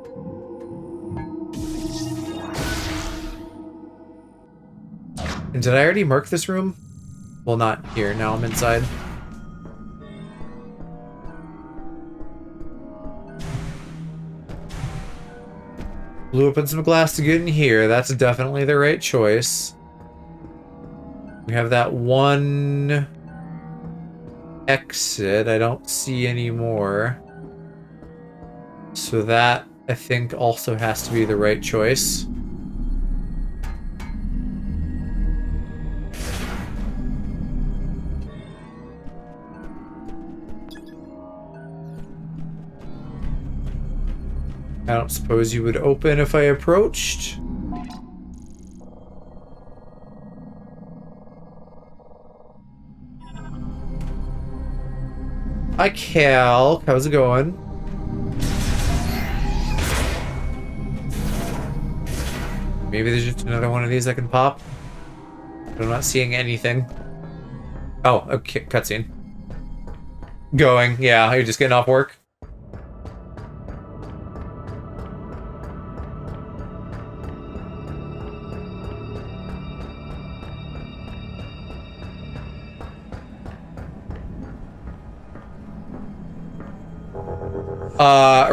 And did I already mark this room? Well, not here. Now I'm inside. Blew open some glass to get in here. That's definitely the right choice. We have that one exit. I don't see any more. So that, I think, also has to be the right choice. I don't suppose you would open if I approached. Hi, Cal. How's it going? Maybe there's just another one of these I can pop. But I'm not seeing anything. Oh, okay, cutscene. Going, yeah, you're just getting off work.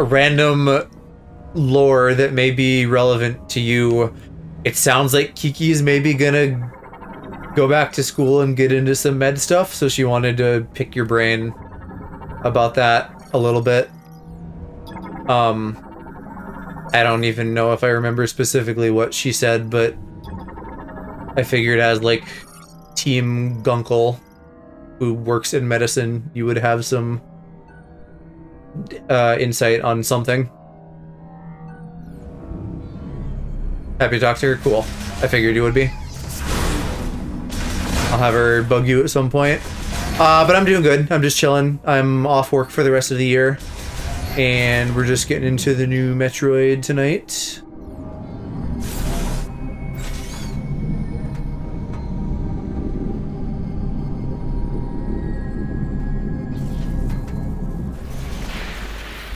Random lore that may be relevant to you. It sounds like Kiki's maybe gonna go back to school and get into some med stuff, so she wanted to pick your brain about that a little bit. I don't even know if I remember specifically what she said, but I figured as like Team Gunkel, who works in medicine, you would have some insight on something. Happy to talk to her? Cool. I figured you would be. I'll have her bug you at some point. But I'm doing good. I'm just chilling. I'm off work for the rest of the year. And we're just getting into the new Metroid tonight.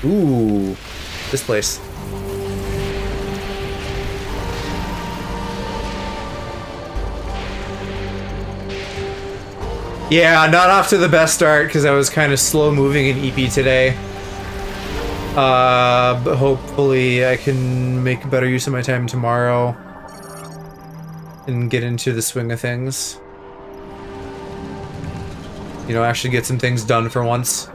Ooh, this place. Yeah, not off to the best start because I was kind of slow moving in EP today. But hopefully I can make better use of my time tomorrow and get into the swing of things. You know, actually get some things done for once.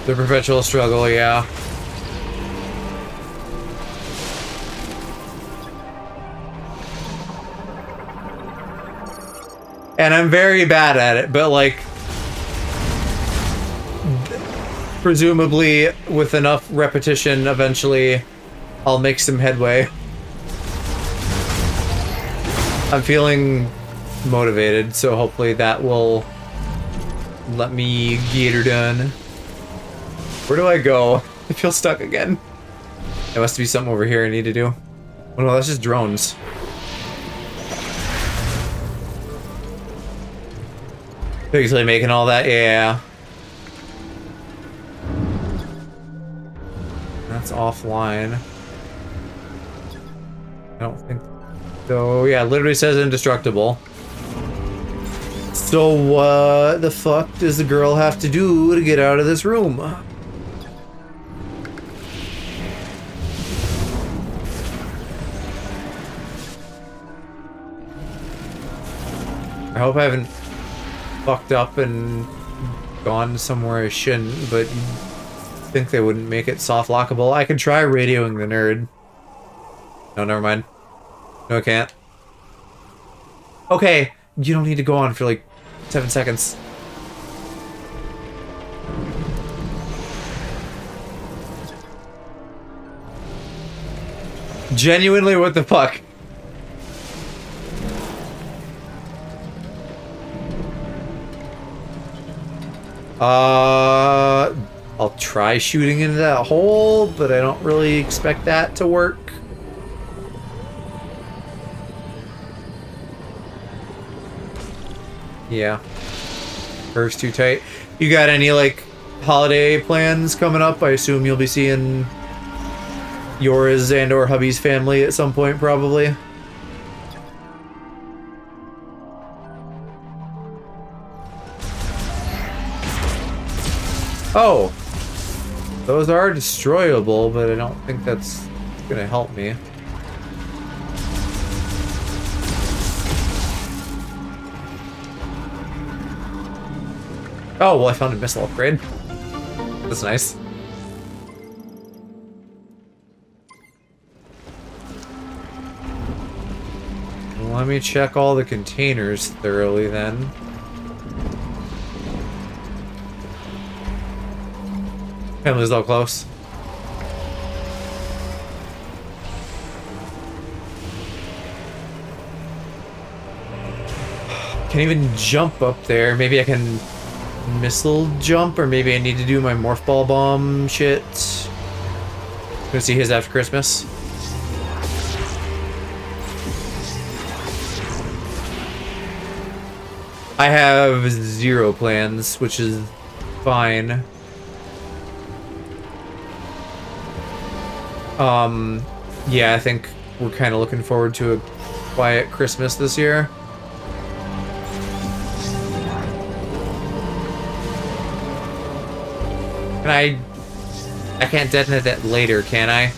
The perpetual struggle, yeah. And I'm very bad at it, but like, presumably with enough repetition, eventually I'll make some headway. I'm feeling motivated, so hopefully that will let me get her done. Where do I go? I feel stuck again. There must be something over here I need to do. Oh no, that's just drones. Basically making all that, yeah. That's offline. I don't think so. Yeah, it literally says indestructible. So what the fuck does the girl have to do to get out of this room? I hope I haven't fucked up and gone somewhere I shouldn't, but you'd think they wouldn't make it soft lockable. I could try radioing the nerd. No, never mind. No, I can't. Okay, you don't need to go on for like 7 seconds. Genuinely, what the fuck? I'll try shooting into that hole, but I don't really expect that to work. Yeah. Curve's too tight. You got any, like, holiday plans coming up? I assume you'll be seeing yours and or hubby's family at some point, probably. Oh! Those are destroyable, but I don't think that's gonna help me. Oh, well, I found a missile upgrade. That's nice. Let me check all the containers thoroughly then. Family's all close. Can't even jump up there. Maybe I can missile jump, or maybe I need to do my morph ball bomb shit. Gonna see his after Christmas. I have 0 plans, which is fine. Yeah, I think we're kind of looking forward to a quiet Christmas this year. Can I can't detonate that later, can I?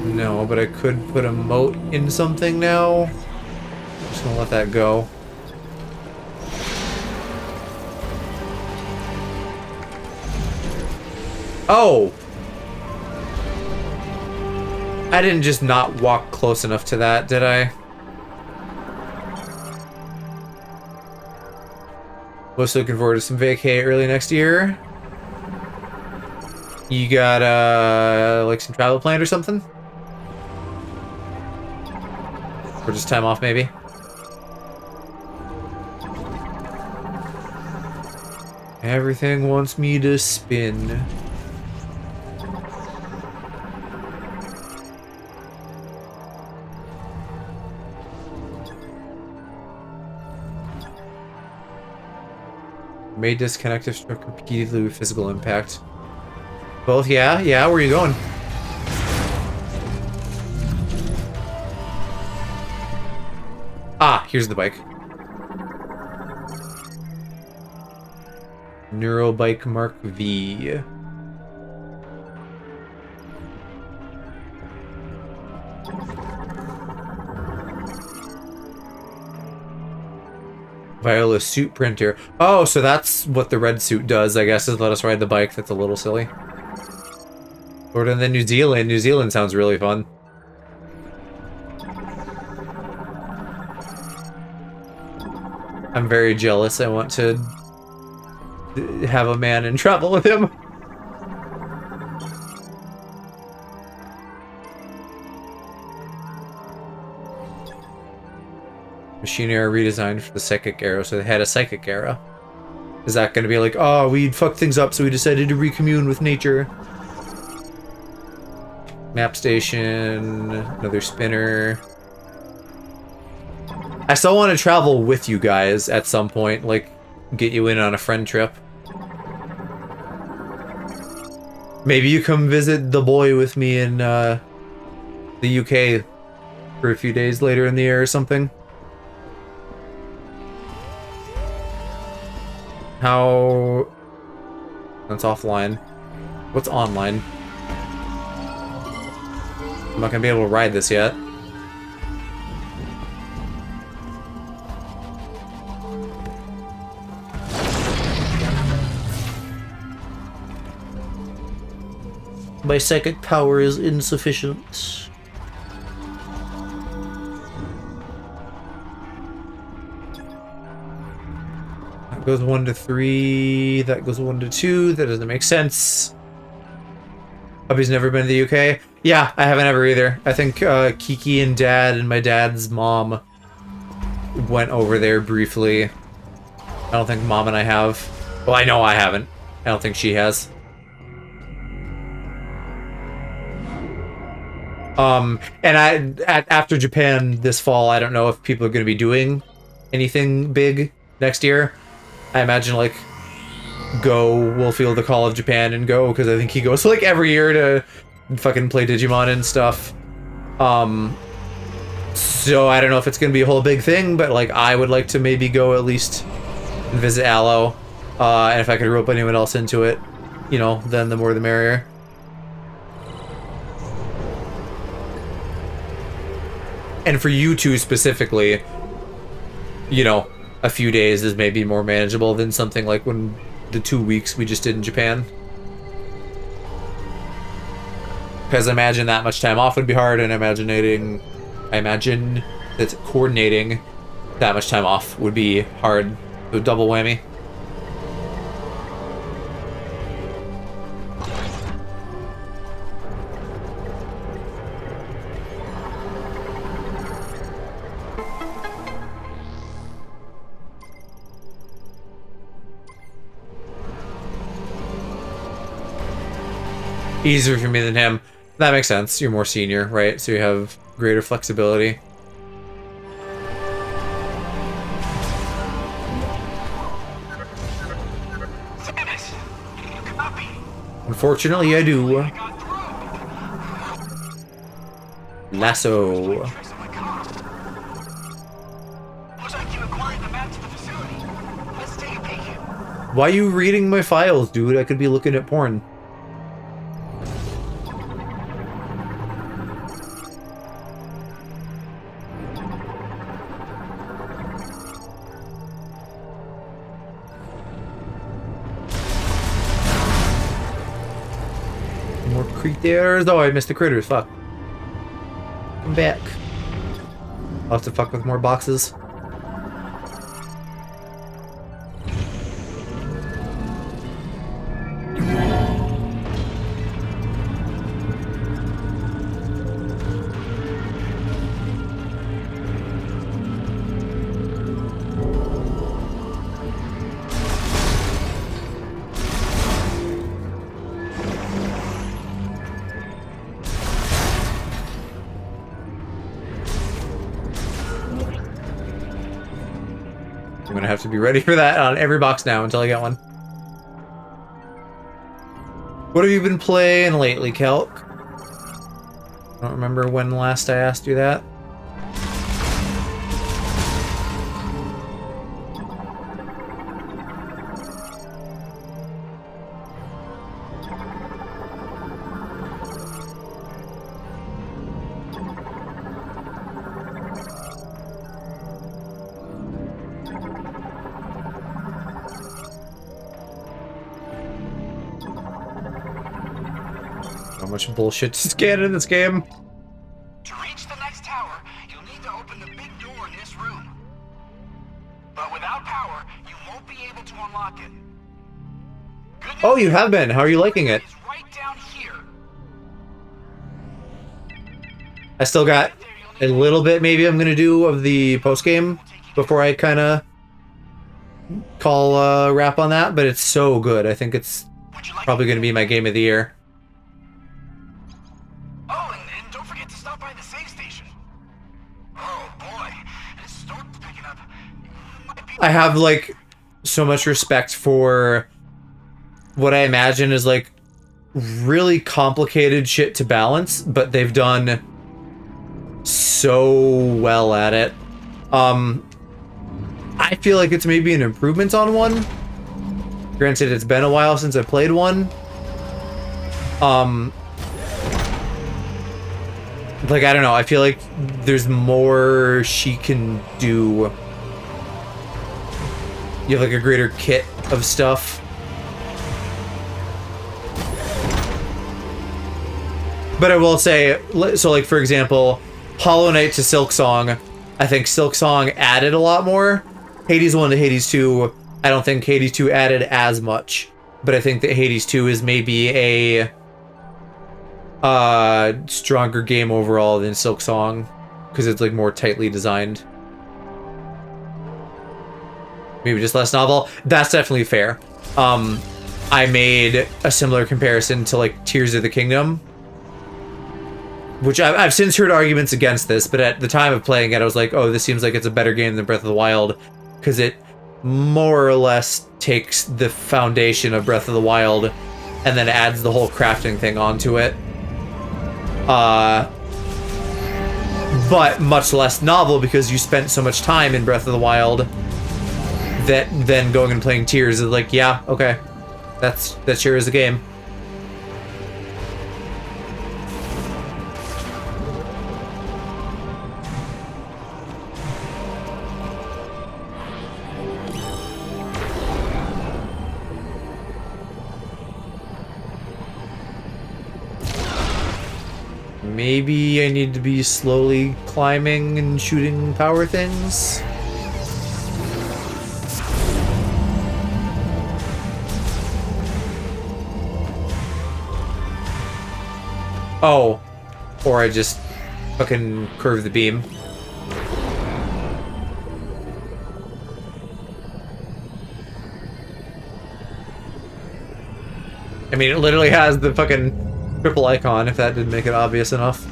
No, but I could put a moat in something now. I'm just gonna let that go. Oh! I didn't just not walk close enough to that, did I? Was looking forward to some vacay early next year. You got, like some travel planned or something? Or just time off, maybe? Everything wants me to spin. May disconnect if struck repeatedly with physical impact. Both, yeah? Yeah, where are you going? Ah, here's the bike. Neurobike Mark V. Viola suit printer. Oh, so that's what the red suit does, I guess, is let us ride the bike. That's a little silly. Or then New Zealand. New Zealand sounds really fun. I'm very jealous. I want to have a man and travel with him. Machine era redesigned for the psychic era, so they had a psychic era. Is that going to be like, oh, we fucked things up, so we decided to recommune with nature? Map station, another spinner. I still want to travel with you guys at some point, like, get you in on a friend trip. Maybe you come visit the boy with me in the UK for a few days later in the year or something. How... That's offline. What's online? I'm not gonna be able to ride this yet. My psychic power is insufficient. That goes 1 to 3. That goes 1 to 2. That doesn't make sense. Hubby's never been to the UK. Yeah, I haven't ever either. I think Kiki and Dad and my dad's mom went over there briefly. I don't think Mom and I have. Well, I know I haven't. I don't think she has. And after Japan this fall, I don't know if people are going to be doing anything big next year. I imagine like Go will feel the call of Japan and go, because I think he goes like every year to fucking play Digimon and stuff. So I don't know if it's going to be a whole big thing, but like I would like to maybe go at least and visit Aloe. And if I could rope anyone else into it, you know, then the more the merrier. And for you two specifically, you know, a few days is maybe more manageable than something like when the 2 weeks we just did in Japan. Because I imagine that much time off would be hard, and I imagine that coordinating that much time off would be hard. So double whammy. Easier for me than him. That makes sense. You're more senior, right? So you have greater flexibility. Unfortunately, I do. Lasso. Why are you reading my files, dude? I could be looking at porn. More critters. Oh, I missed the critters. Fuck. Come back. I'll have to fuck with more boxes. I'm gonna have to be ready for that on every box now until I get one. What have you been playing lately, Kelk? I don't remember when last I asked you that. So much bullshit to scan in this game. To reach the next tower, you'll need to open the big door in this room. But without power, you won't be able to unlock it. Oh, you have been. How are you liking it? It's right down here. I still got a little bit maybe I'm gonna do of the post game before I kind of call wrap on that, but it's so good. I think it's probably gonna be my game of the year. Oh, and don't forget to stop by the save station. Oh boy, this storm's picking up. I have like so much respect for what I imagine is like really complicated shit to balance, but they've done so well at it. I feel like it's maybe an improvement on one. Granted, it's been a while since I played one. Like, I don't know, I feel like there's more she can do. You have like a greater kit of stuff. But I will say, so like for example, Hollow Knight to Silk Song, I think Silk Song added a lot more. Hades 1 to Hades 2, I don't think Hades 2 added as much. But I think that Hades 2 is maybe a stronger game overall than Silk Song, because it's like more tightly designed. maybe just less novel. That's definitely fair. I made a similar comparison to like Tears of the Kingdom, which I've since heard arguments against this, but at the time of playing it, I was like, oh, this seems like it's a better game than Breath of the Wild, because it more or less takes the foundation of Breath of the Wild and then adds the whole crafting thing onto it. But much less novel, because you spent so much time in Breath of the Wild that then going and playing Tears is like, yeah, okay, that sure is a game. Maybe I need to be slowly climbing and shooting power things. Oh, or I just fucking curve the beam. I mean, it literally has the fucking triple icon, if that didn't make it obvious enough.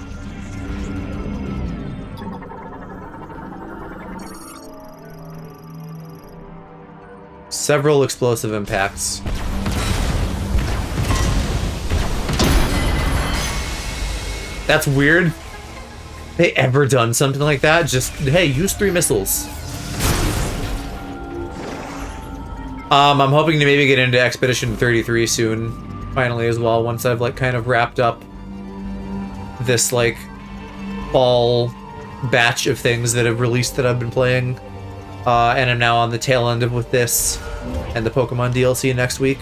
Several explosive impacts. That's weird. They ever done something like that? Just, hey, use 3 missiles. I'm hoping to maybe get into Expedition 33 soon, finally, as well, once I've like kind of wrapped up this like fall batch of things that have released that I've been playing, and I'm now on the tail end of with this and the Pokemon DLC next week.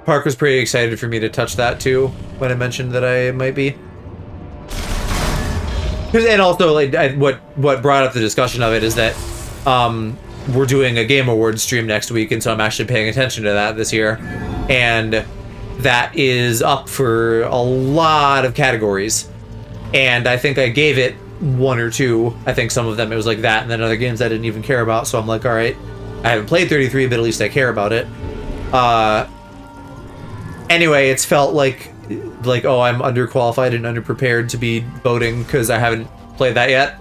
Park was pretty excited for me to touch that too when I mentioned that I might be. And also, like, what brought up the discussion of it is that we're doing a Game Awards stream next week, and so I'm actually paying attention to that this year, and that is up for a lot of categories, and I think I gave it 1 or 2. I think some of them it was like that, and then other games I didn't even care about. So I'm like, all right, I haven't played 33, but at least I care about it. Anyway, it's felt like, oh, I'm underqualified and underprepared to be voting because I haven't played that yet.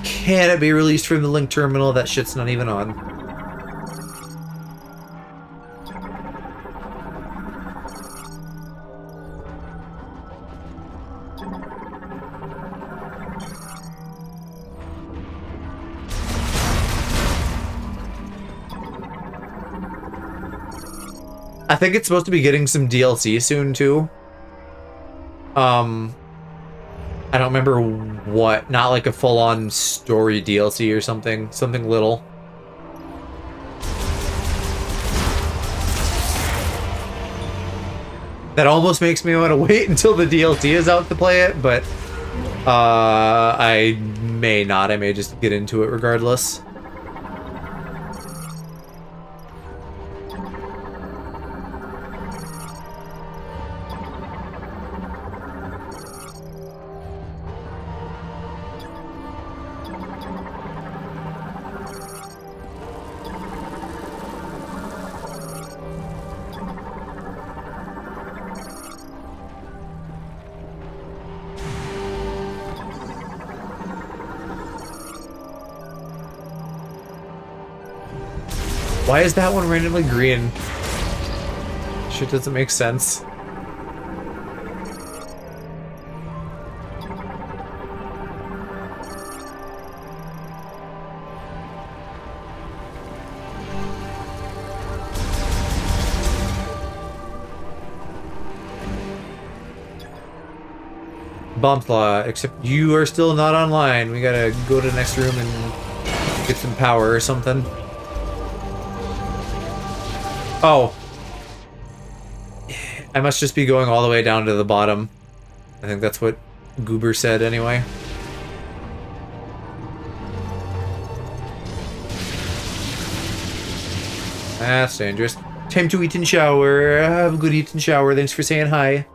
Can it be released from the link terminal? That shit's not even on. I think it's supposed to be getting some DLC soon too. I don't remember what, not like a full-on story DLC or something, something little. That almost makes me want to wait until the DLC is out to play it, but I may not. I may just get into it regardless. Why is that one randomly green? Shit doesn't make sense. Bombslaw, except you are still not online. We gotta go to the next room and get some power or something. Oh. I must just be going all the way down to the bottom. I think that's what Goober said anyway. That's dangerous. Time to eat and shower. Have a good eat and shower. Thanks for saying hi.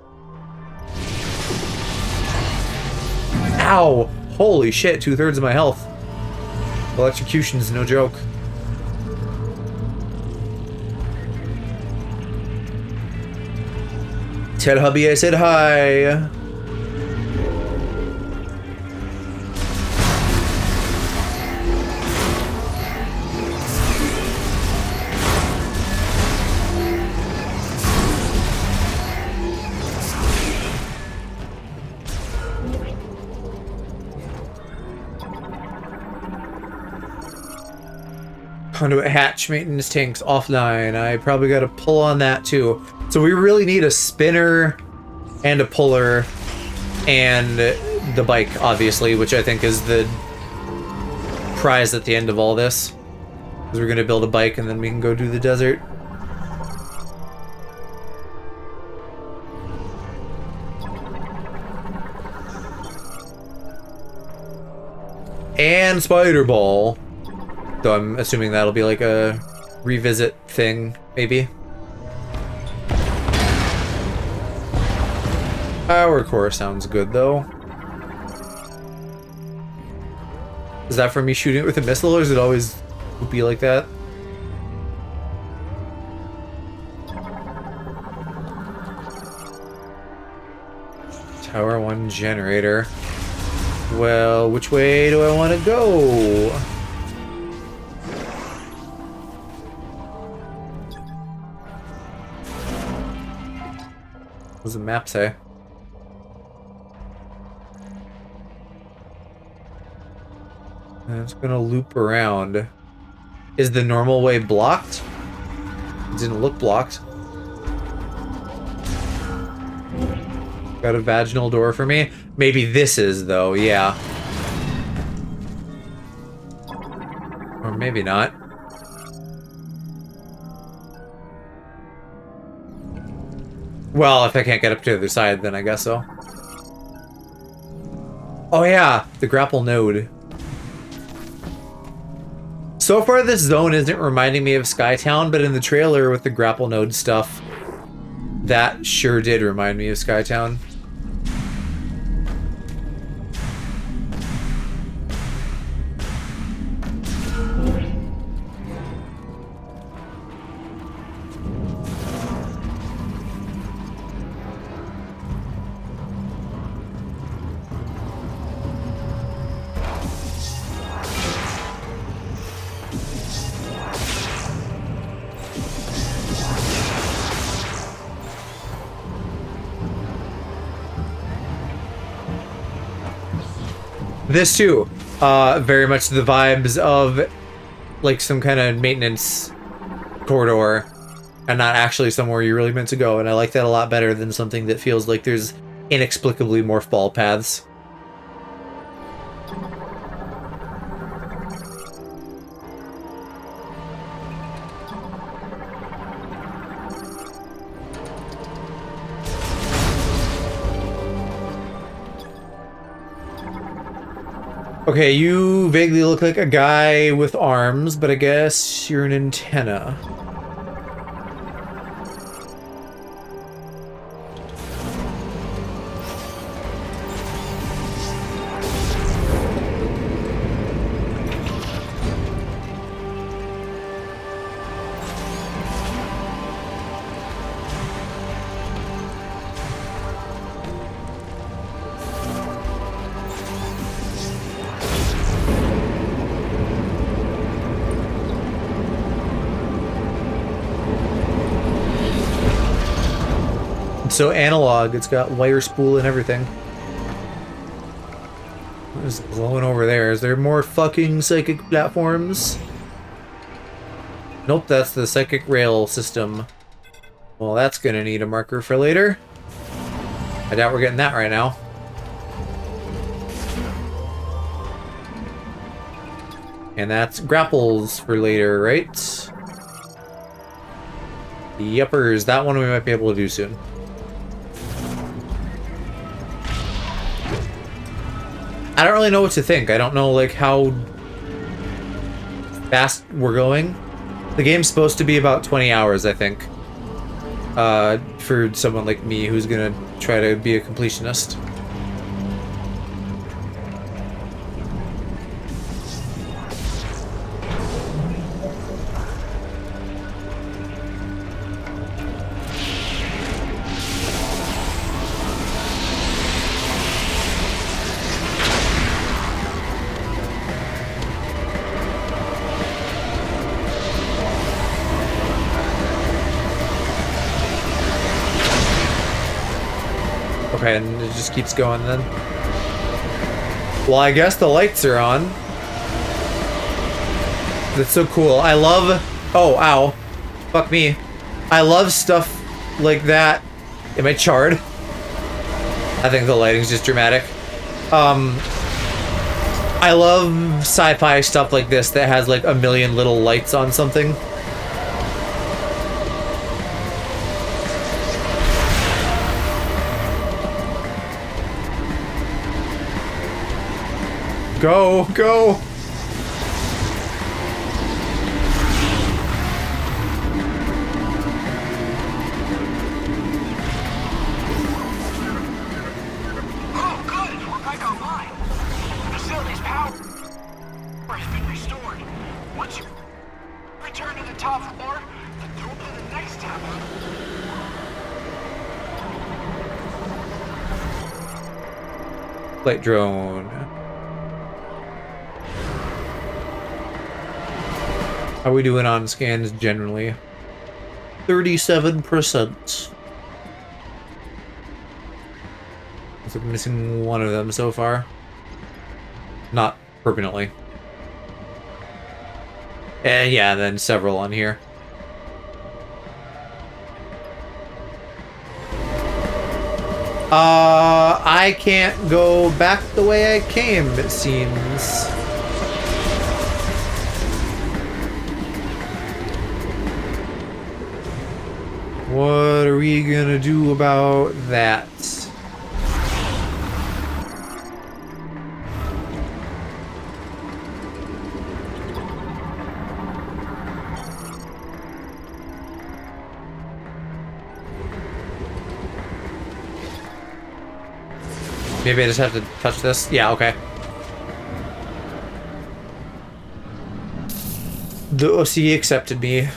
Ow! Holy shit, 2/3 of my health. Electrocution's no joke. Tell hubby I said hi. Conduit hatch maintenance tanks offline. I probably got to pull on that too. So we really need a spinner and a puller and the bike, obviously, which I think is the prize at the end of all this. Because we're going to build a bike and then we can go do the desert. And Spider Ball. So I'm assuming that'll be like a revisit thing, maybe. Power core sounds good, though. Is that for me shooting it with a missile, or is it always be like that? Tower 1 generator. Well, which way do I want to go? What does the map say? It's gonna loop around. Is the normal way blocked? It didn't look blocked. Got a vaginal door for me? Maybe this is, though, yeah. Or maybe not. Well, if I can't get up to the other side, then I guess so. Oh yeah, the grapple node. So far this zone isn't reminding me of Skytown, but in the trailer with the grapple node stuff, that sure did remind me of Skytown. This too, very much the vibes of like some kind of maintenance corridor and not actually somewhere you're really meant to go, and I like that a lot better than something that feels like there's inexplicably morph ball paths. Okay, you vaguely look like a guy with arms, but I guess you're an antenna. So analog, it's got wire spool and everything. What is glowing over there? Is there more fucking psychic platforms? Nope, that's the psychic rail system. Well, that's gonna need a marker for later. I doubt we're getting that right now. And that's grapples for later, right? Yuppers, that one we might be able to do soon. I don't really know what to think. I don't know, like, how fast we're going. The game's supposed to be about 20 hours, I think. For someone like me who's gonna try to be a completionist. Okay, and it just keeps going then. Well, I guess the lights are on. That's so cool. I love... Oh, ow. Fuck me. I love stuff like that. Am I charred? I think the lighting's just dramatic. I love sci-fi stuff like this that has like a million little lights on something. Go, go! Oh, good! We're back online. The facility's power has been restored. Once you return to the top floor, the door to the next tower. Flight drone. How are we doing on scans generally? 37%. Looks like I'm missing one of them so far. Not permanently. And yeah, then several on here. I can't go back the way I came, it seems. What are we gonna do about that? Maybe I just have to touch this? Yeah, okay. The OC accepted me.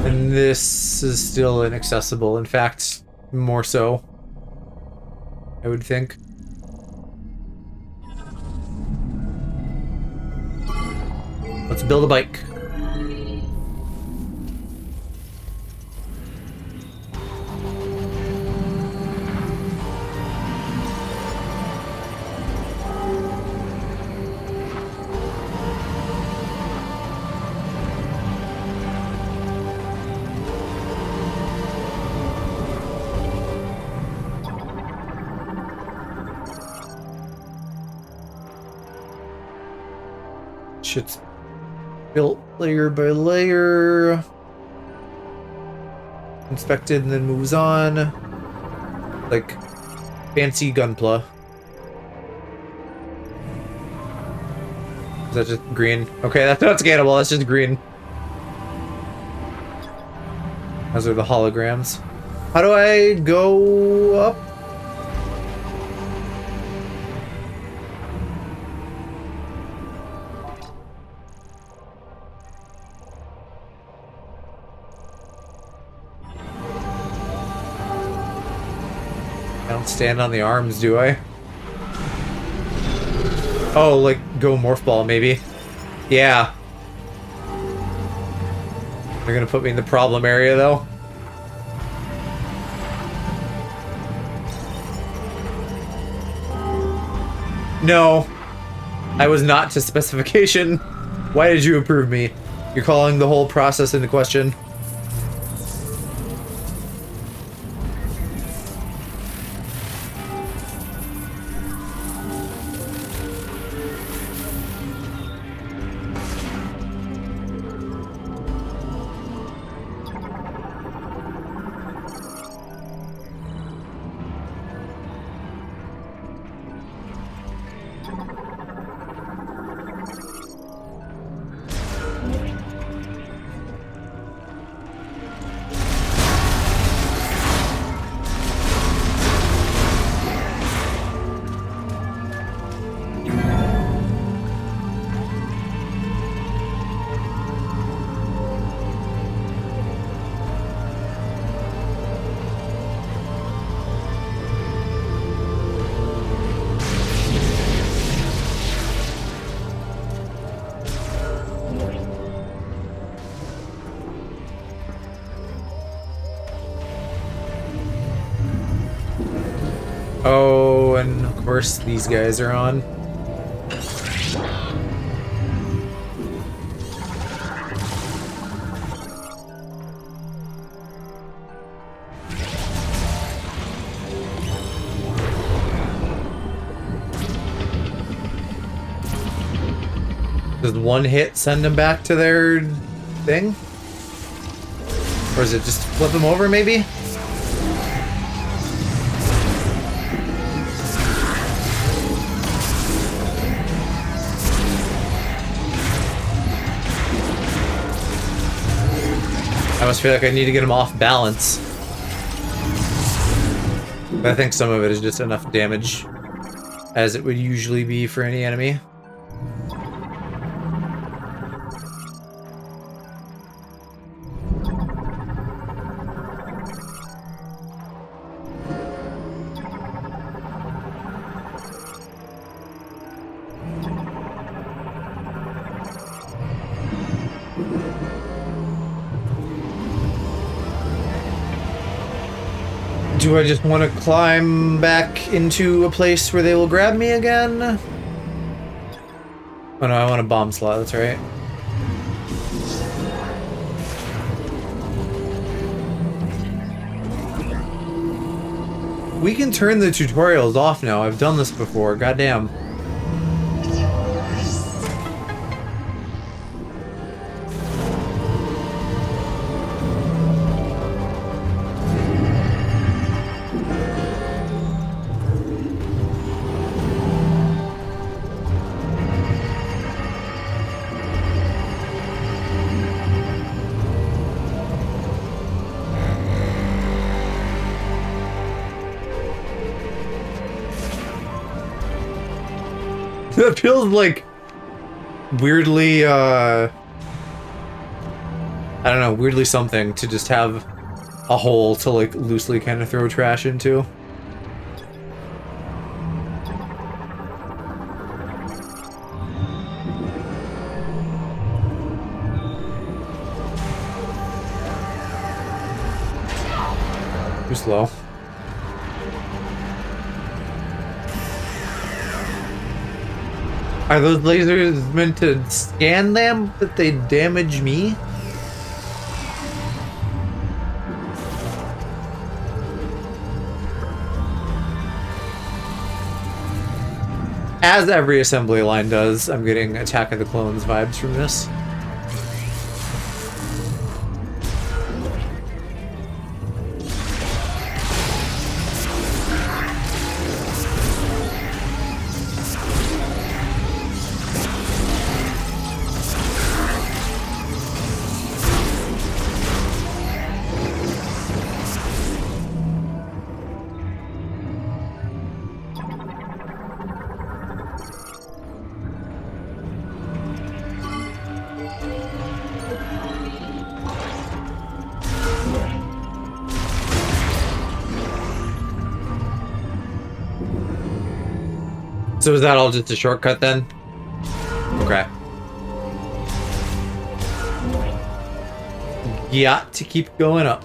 And this is still inaccessible. In fact, more so, I would think. Let's build a bike. Shit's built layer by layer. Inspected and then moves on. Like fancy gunpla. Is that just green? Okay, that's not scannable, that's just green. Those are the holograms. How do I go up? I don't stand on the arms, do I? Oh, like go morph ball, maybe. Yeah. They're gonna put me in the problem area, though. No. I was not to specification. Why did you approve me? You're calling the whole process into question. Oh, and of course these guys are on. Does one hit send them back to their thing? Or is it just flip them over, maybe? I almost feel like I need to get him off balance. But I think some of it is just enough damage as it would usually be for any enemy. Do I just want to climb back into a place where they will grab me again? Oh no, I want a bomb slot, that's right. We can turn the tutorials off now. I've done this before, goddamn. That feels like weirdly, I don't know, weirdly something to just have a hole to like loosely kind of throw trash into. Too slow. Are those lasers meant to scan them, that they damage me? As every assembly line does, I'm getting Attack of the Clones vibes from this. So is that all just a shortcut then? Okay. Got to keep going up.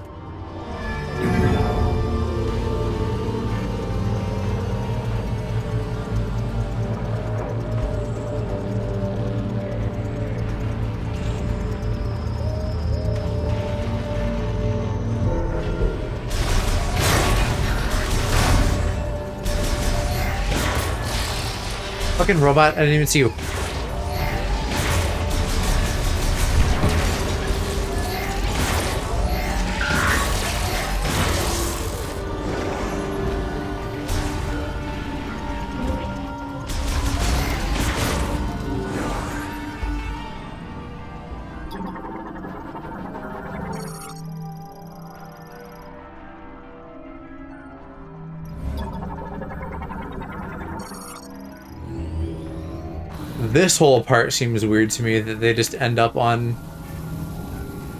Fucking robot, I didn't even see you. This whole part seems weird to me, that they just end up on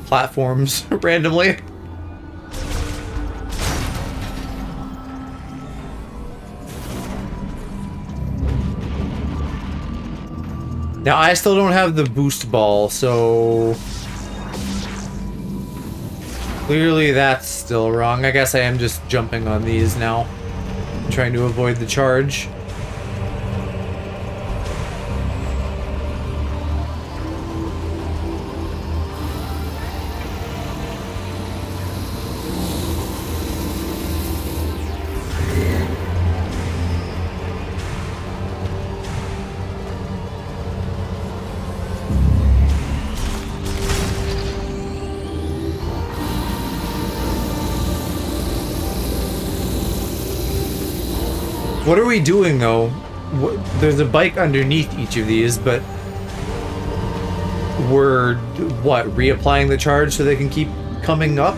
platforms randomly. Now, I still don't have the boost ball, so clearly that's still wrong. I guess I am just jumping on these now. trying to avoid the charge. What are we doing, though? There's a bike underneath each of these, but we're, what, reapplying the charge so they can keep coming up?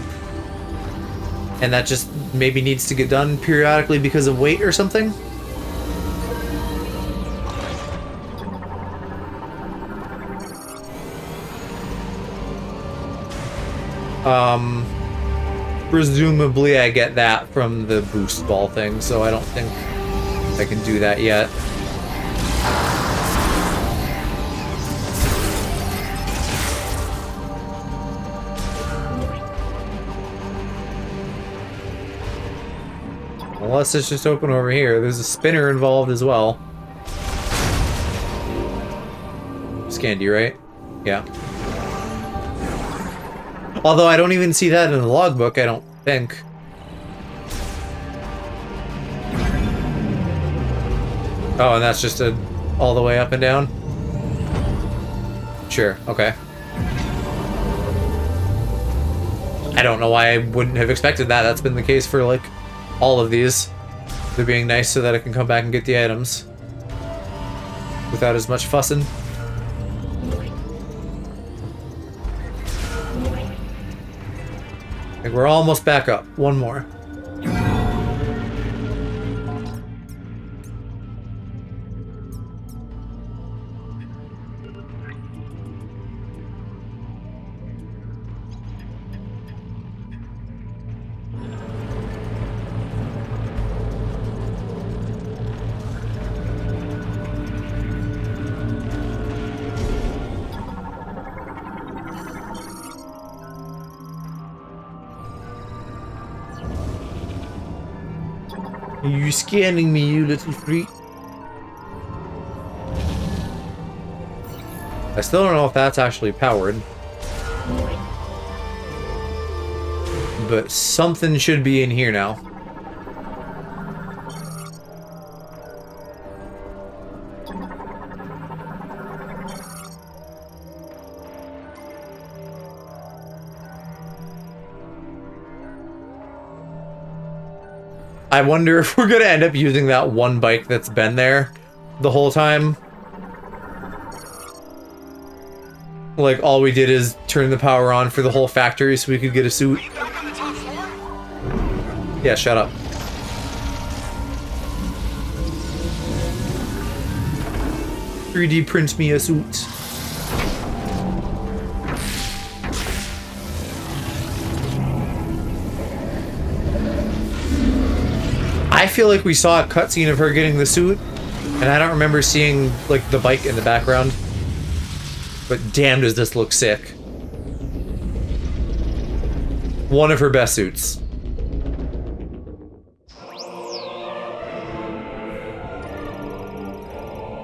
And that just maybe needs to get done periodically because of weight or something? Presumably I get that from the boost ball thing, so I don't think I can do that yet. Unless it's just open over here. There's a spinner involved as well. Scandy, right? Yeah. Although I don't even see that in the logbook, I don't think. Oh, and that's just all the way up and down? Sure, okay. I don't know why I wouldn't have expected that. That's been the case for, like, all of these. They're being nice so that I can come back and get the items. Without as much fussing. I think we're almost back up. One more. Are you scanning me, you little freak? I still don't know if that's actually powered. But something should be in here now. I wonder if we're gonna end up using that one bike that's been there the whole time. Like, all we did is turn the power on for the whole factory so we could get a suit. Back on the top floor? Yeah, shut up. "3D print me a suit." I feel like we saw a cutscene of her getting the suit, and I don't remember seeing, like, the bike in the background. But damn, does this look sick. One of her best suits.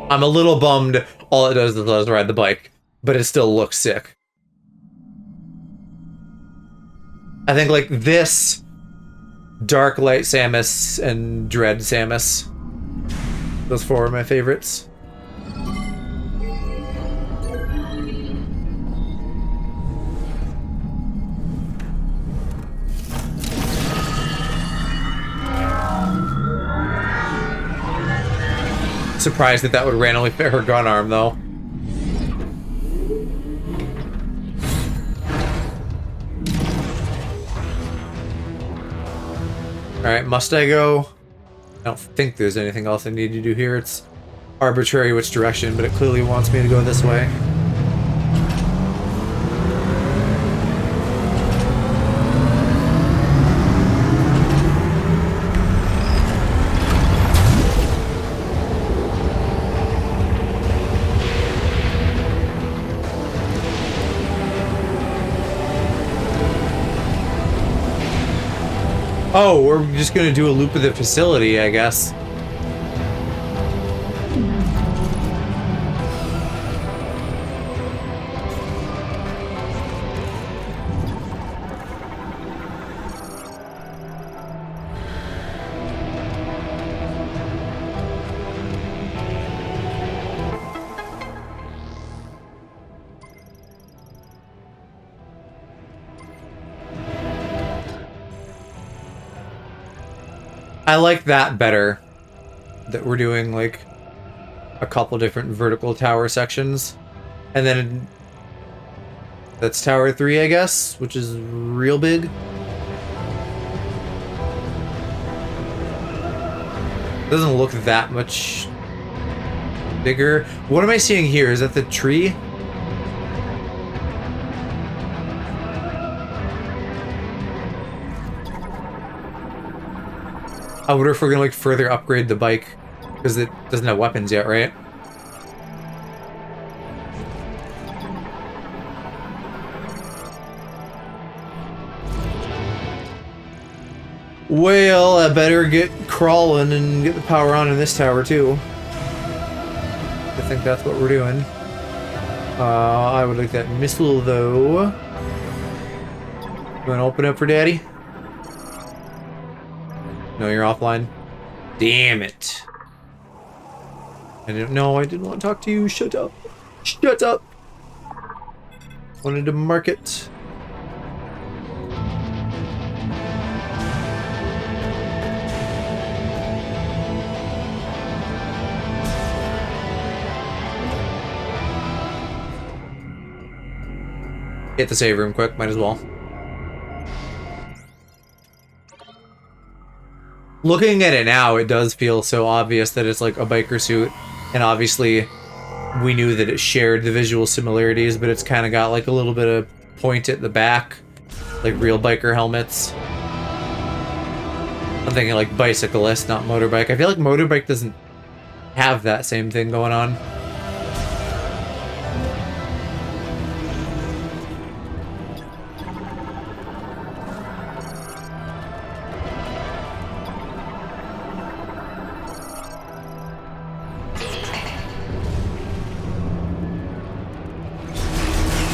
I'm a little bummed all it does is let us ride the bike, but it still looks sick. I think, like, this, Dark Light Samus, and Dread Samus. Those four are my favorites. Surprised that that would randomly fit her gun arm, though. Alright, must I go? I don't think there's anything else I need to do here. It's arbitrary which direction, but it clearly wants me to go this way. Oh, we're just gonna do a loop of the facility, I guess. I like that better. That we're doing like a couple different vertical tower sections. And then that's tower 3, I guess, which is real big. Doesn't look that much bigger. What am I seeing here? Is that the tree? I wonder if we're gonna like further upgrade the bike because it doesn't have weapons yet, right? Well, I better get crawling and get the power on in this tower too. I think that's what we're doing. I would like that missile though. You wanna open up for Daddy? No, you're offline. Damn it. I didn't know. I didn't want to talk to you. Shut up. Shut up. Wanted to mark it. Hit the save room quick. Might as well. Looking at it now, it does feel so obvious that it's like a biker suit, and obviously we knew that it shared the visual similarities, but it's kind of got like a little bit of point at the back, like real biker helmets. I'm thinking like bicyclist, not motorbike. I feel like motorbike doesn't have that same thing going on.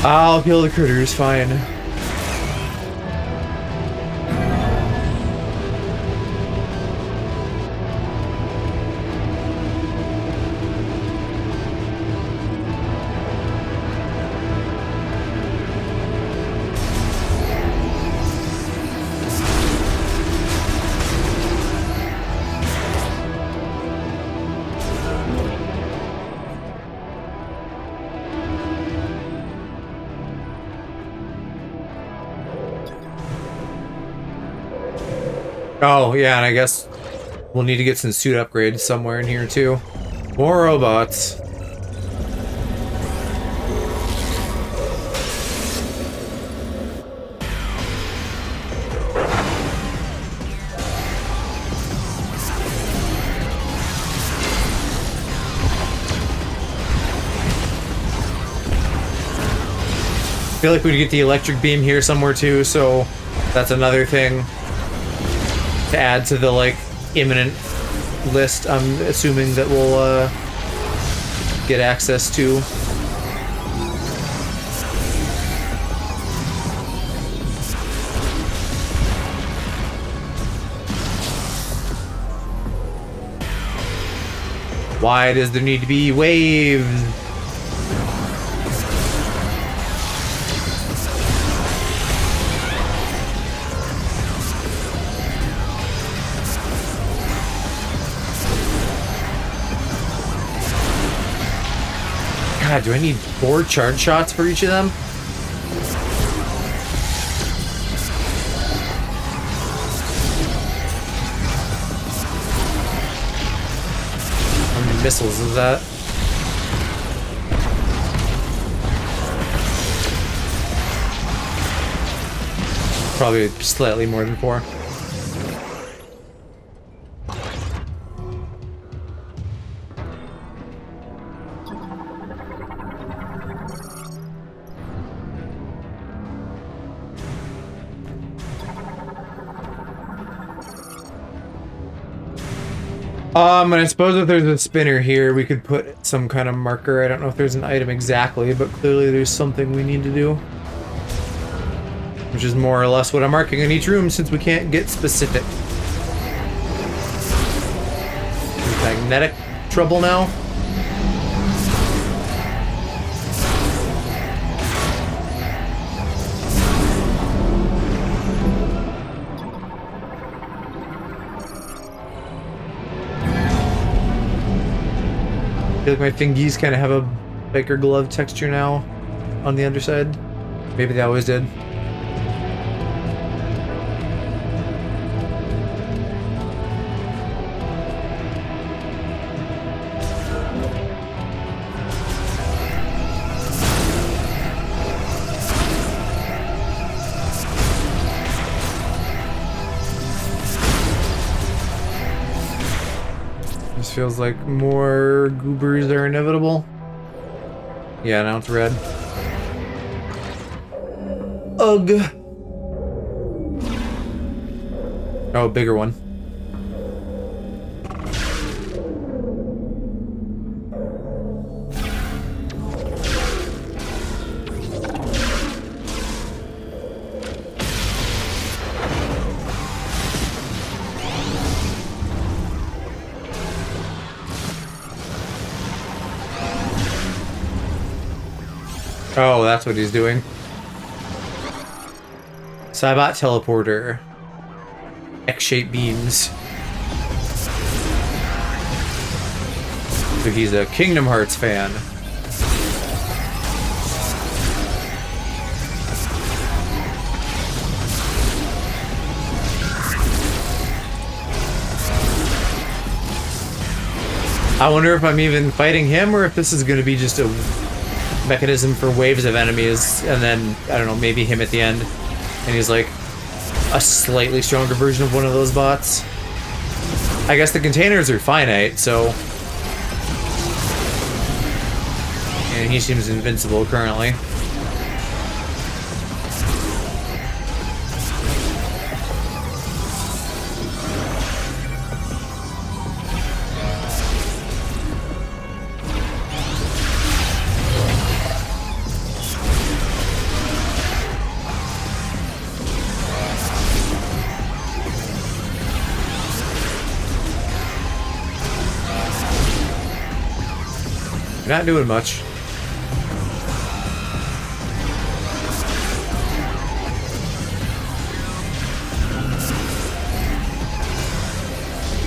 I'll kill the critters, fine. Oh, yeah, and I guess we'll need to get some suit upgrades somewhere in here, too. More robots. I feel like we'd get the electric beam here somewhere, too, so that's another thing to add to the like imminent list. I'm assuming that we'll get access to. Why does there need to be waves? God, do I need 4 charge shots for each of them? How many missiles is that? Probably slightly more than 4. And I suppose if there's a spinner here, we could put some kind of marker. I don't know if there's an item exactly, but clearly there's something we need to do. Which is more or less what I'm marking in each room since we can't get specific. Magnetic trouble now. I feel like my fingies kind of have a biker glove texture now on the underside. Maybe they always did. This feels like more goobers are inevitable. Yeah, now it's red. Ugh. Oh, bigger one. Oh, that's what he's doing. Cybot teleporter. X-shaped beams. So he's a Kingdom Hearts fan. I wonder if I'm even fighting him or if this is going to be just a mechanism for waves of enemies, and then, I don't know, maybe him at the end. And he's like a slightly stronger version of one of those bots. I guess the containers are finite, so... And he seems invincible currently. Not doing much.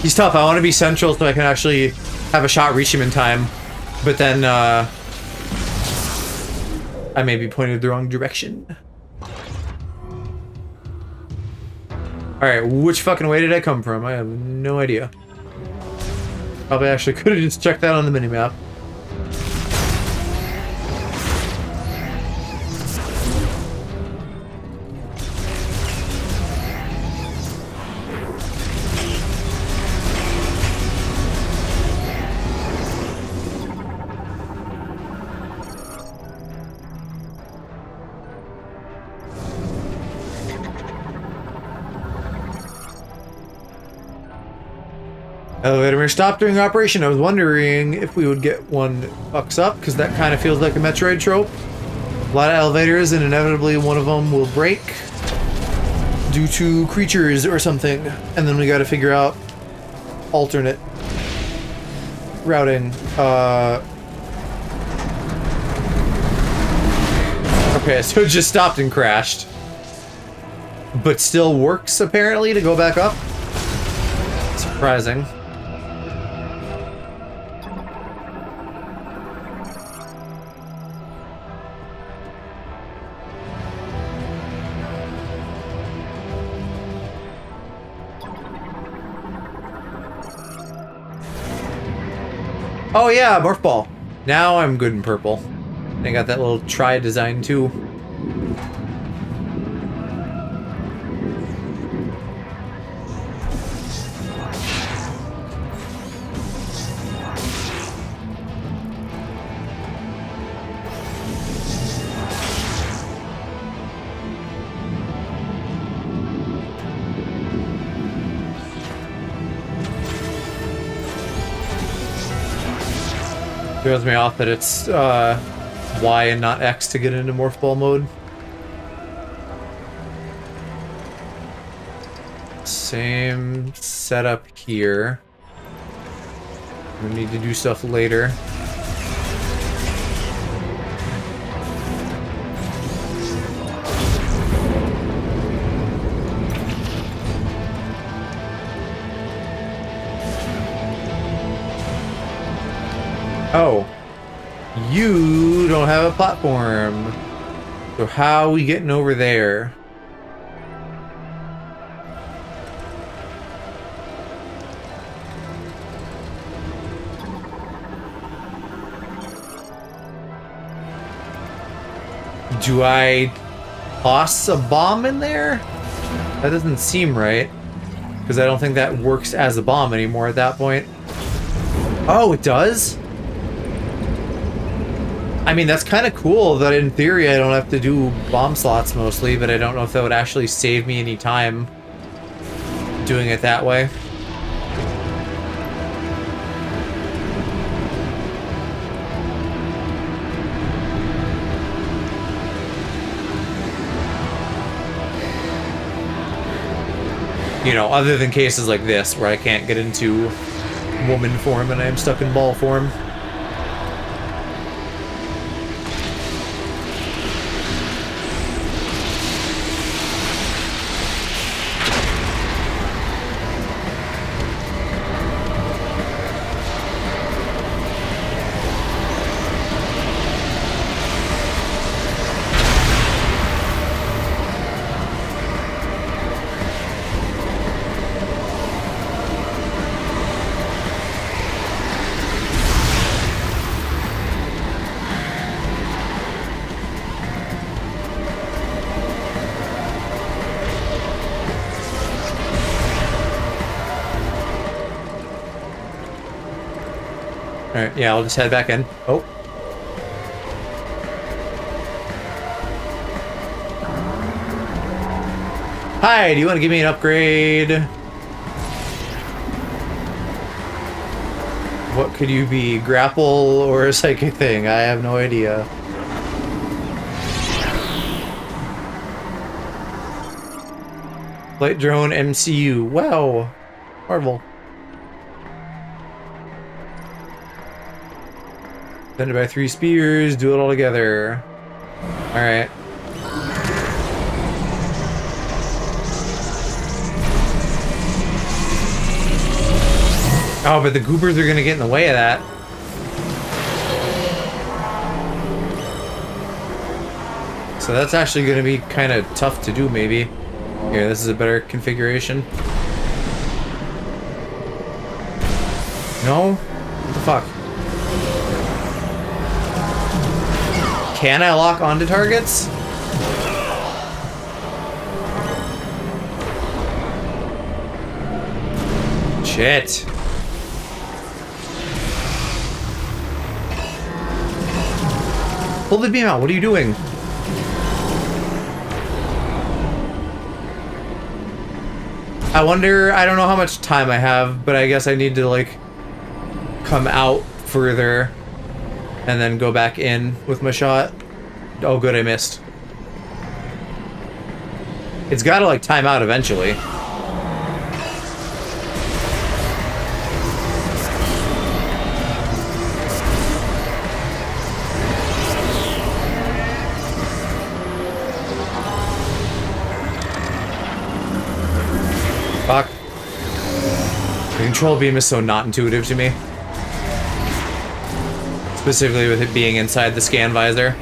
He's tough. I want to be central so I can actually have a shot reach him in time. But then, I may be pointed the wrong direction. Alright, which fucking way did I come from? I have no idea. Probably actually could have just checked that on the minimap. Elevator stopped during operation. I was wondering if we would get one that fucks up, because that kind of feels like a Metroid trope. A lot of elevators, and inevitably one of them will break due to creatures or something, and then we got to figure out alternate routing. Okay, so it just stopped and crashed, but still works apparently to go back up. Surprising. Oh yeah, morph ball. Now I'm good in purple. I got that little try design too. Throws me off that it's Y and not X to get into morph ball mode. Same setup here. We need to do stuff later. Oh, you don't have a platform. So how are we getting over there? Do I toss a bomb in there? That doesn't seem right. Because I don't think that works as a bomb anymore at that point. Oh, it does? I mean, that's kind of cool that in theory I don't have to do bomb slots mostly, but I don't know if that would actually save me any time doing it that way. You know, other than cases like this where I can't get into woman form and I am stuck in ball form. Alright, yeah, I'll just head back in. Oh. Hi, do you want to give me an upgrade? What could you be? Grapple or a psychic thing? I have no idea. Flight drone MCU. Wow. Marvel. Defended by 3 spears, do it all together. Alright. Oh, but the goobers are gonna get in the way of that. So that's actually gonna be kind of tough to do, maybe. Here, this is a better configuration. No? What the fuck? Can I lock onto targets? Shit. Pull the beam out. What are you doing? I wonder, I don't know how much time I have, but I guess I need to, like, come out further and then go back in with my shot. Oh, good, I missed. It's gotta, like, time out eventually. Fuck. The control beam is so not intuitive to me. Specifically with it being inside the scan visor.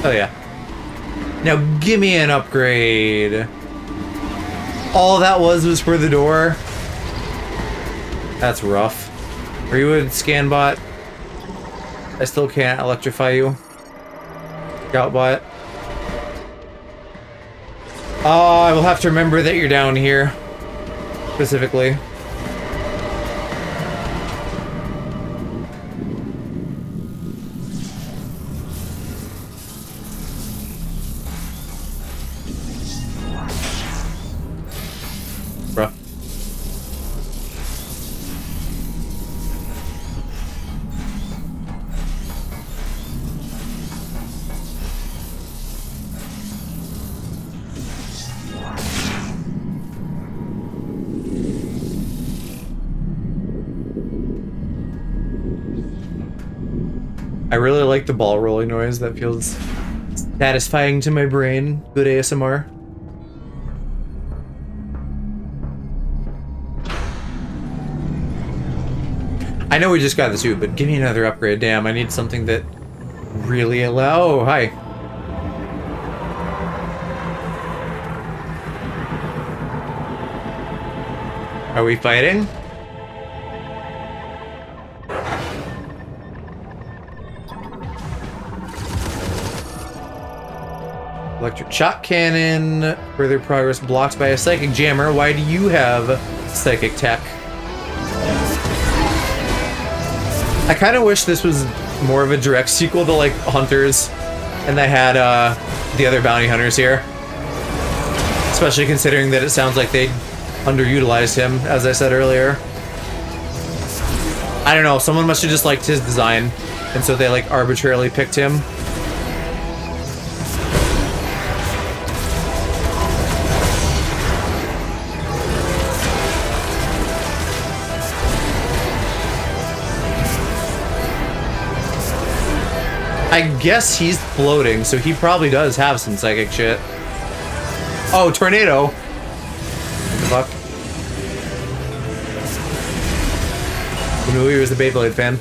Oh yeah. Now give me an upgrade. All that was for the door. That's rough. Are you a scan bot? I still can't electrify you. Scoutbot. Oh, I will have to remember that you're down here. Specifically. Bruh. I really like the ball rolling noise. That feels satisfying to my brain. Good ASMR. I know we just got the suit, but give me another upgrade. Damn, I need something that really allow. Oh, hi. Are we fighting? Electric shock cannon. Further progress blocked by a psychic jammer. Why do you have psychic tech? I kind of wish this was more of a direct sequel to like Hunters, and they had the other bounty hunters here. Especially considering that it sounds like they underutilized him, as I said earlier. I don't know, someone must have just liked his design, and so they like arbitrarily picked him. I guess he's floating, so he probably does have some psychic shit. Oh, tornado! What the fuck? Who knew he was a Beyblade fan?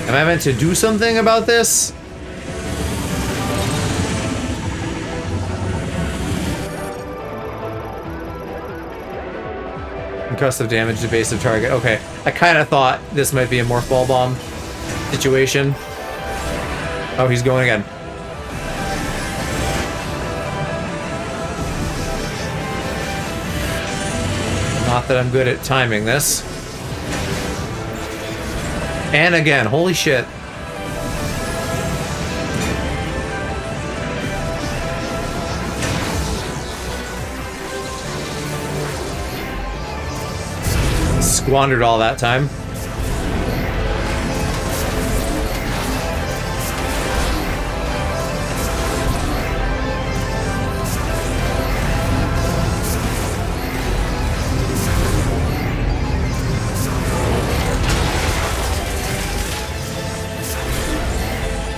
Am I meant to do something about this? Concussive damage to base of target. Okay, I kind of thought this might be a morph ball bomb situation. Oh, he's going again. Not that I'm good at timing this. And again, holy shit. Squandered all that time.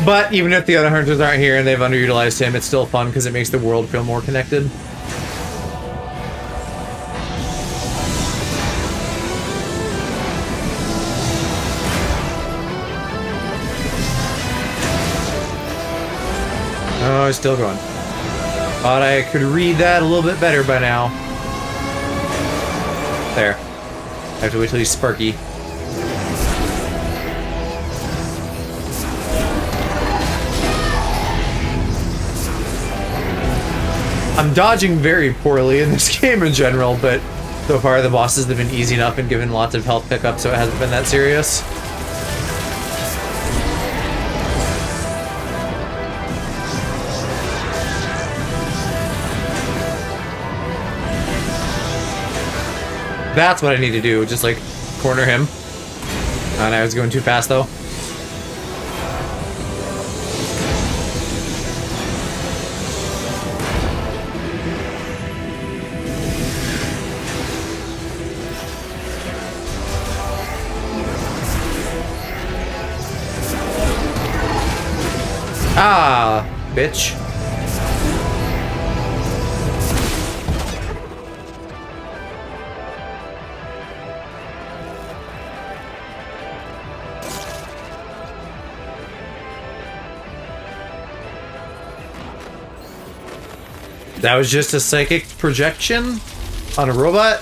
But even if the other hunters aren't here and they've underutilized him, it's still fun because it makes the world feel more connected. Oh, it's still going. Thought I could read that a little bit better by now. There. I have to wait till he's sparky. I'm dodging very poorly in this game in general, but so far the bosses have been easy enough and given lots of health pickup, so it hasn't been that serious. That's what I need to do, just like corner him. And I was going too fast though. Ah, bitch. That was just a psychic projection on a robot?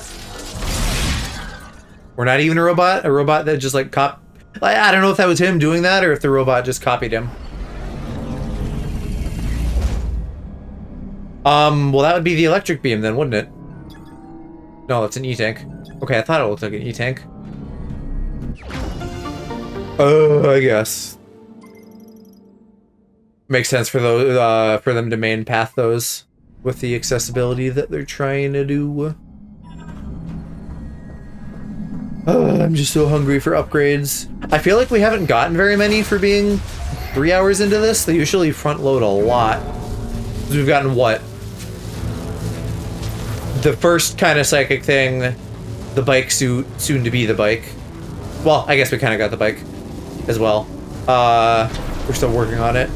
Or not even a robot? A robot that just like I don't know if that was him doing that or if the robot just copied him. Well, that would be the electric beam then, wouldn't it? No, that's an E-tank. Okay, I thought it looked like an E-tank. I guess. Makes sense for those, for them to main path those with the accessibility that they're trying to do. I'm just so hungry for upgrades. I feel like we haven't gotten very many for being 3 hours into this. They usually front load a lot. We've gotten what? The first kind of psychic thing, the bike suit, soon to be the bike. Well, I guess we kind of got the bike as well. We're still working on it.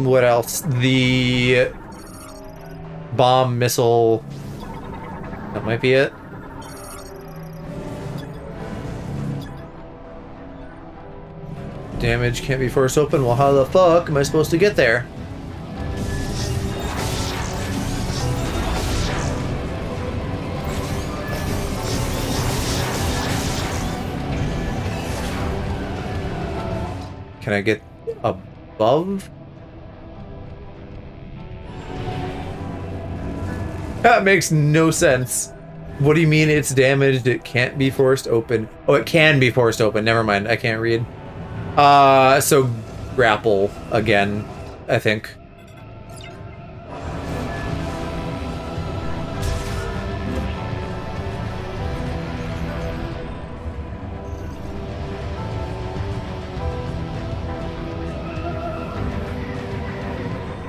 What else? The bomb missile. That might be it. Damage can't be forced open. Well, how the fuck am I supposed to get there? Can I get above? That makes no sense. What do you mean it's damaged? It can't be forced open. Oh, it can be forced open. Never mind. I can't read. So grapple again, I think.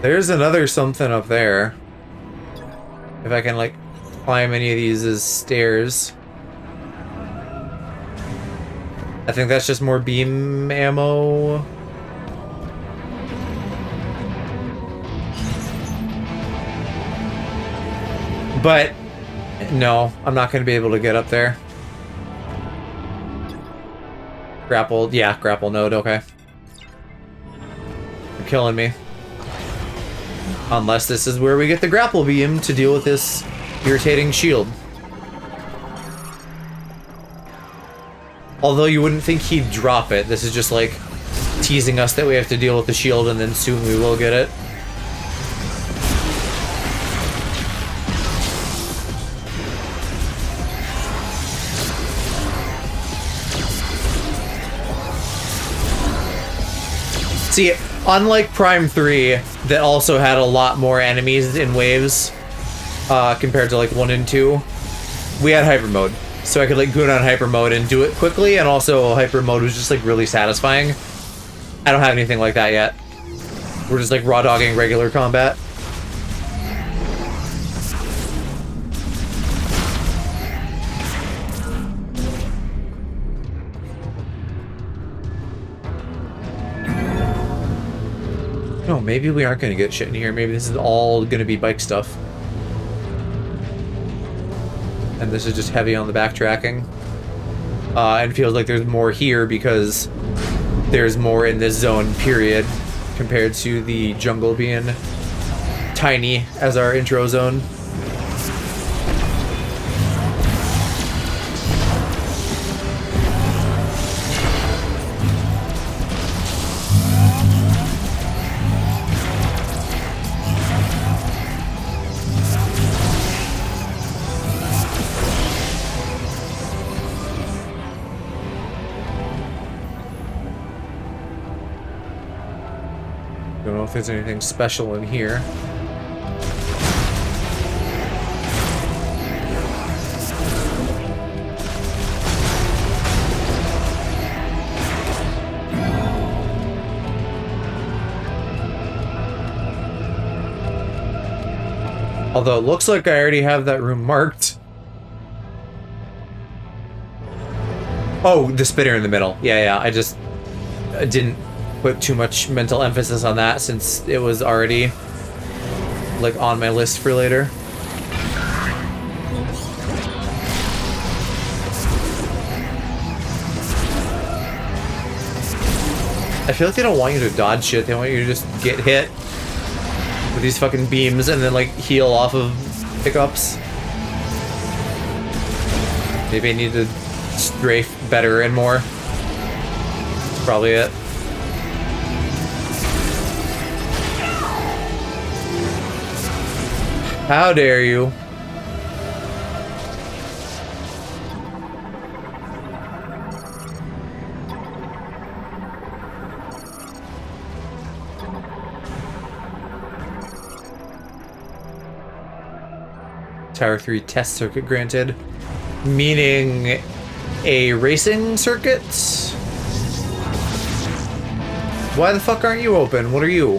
There's another something up there. If I can, like, climb any of these as stairs. I think that's just more beam ammo. But, no, I'm not going to be able to get up there. Grapple, yeah, grapple node, okay. You're killing me. Unless this is where we get the grapple beam to deal with this irritating shield. Although you wouldn't think he'd drop it. This is just like teasing us that we have to deal with the shield and then soon we will get it. See, unlike Prime 3, that also had a lot more enemies in waves, compared to like 1 and 2, we had hyper mode. So I could like go down hyper mode and do it quickly, and also hyper mode was just like really satisfying. I don't have anything like that yet. We're just like raw dogging regular combat. No, maybe we aren't going to get shit in here. Maybe this is all going to be bike stuff. And this is just heavy on the backtracking. And feels like there's more here because there's more in this zone, period, compared to the jungle being tiny as our intro zone. Don't know if there's anything special in here. Although it looks like I already have that room marked. Oh, the spitter in the middle. Yeah, I just didn't put too much mental emphasis on that since it was already like on my list for later. I feel like they don't want you to dodge shit, they want you to just get hit with these fucking beams and then like heal off of pickups. Maybe I need to strafe better and more. That's probably it. How dare you? Tower 3 test circuit granted. Meaning a racing circuit? Why the fuck aren't you open? What are you?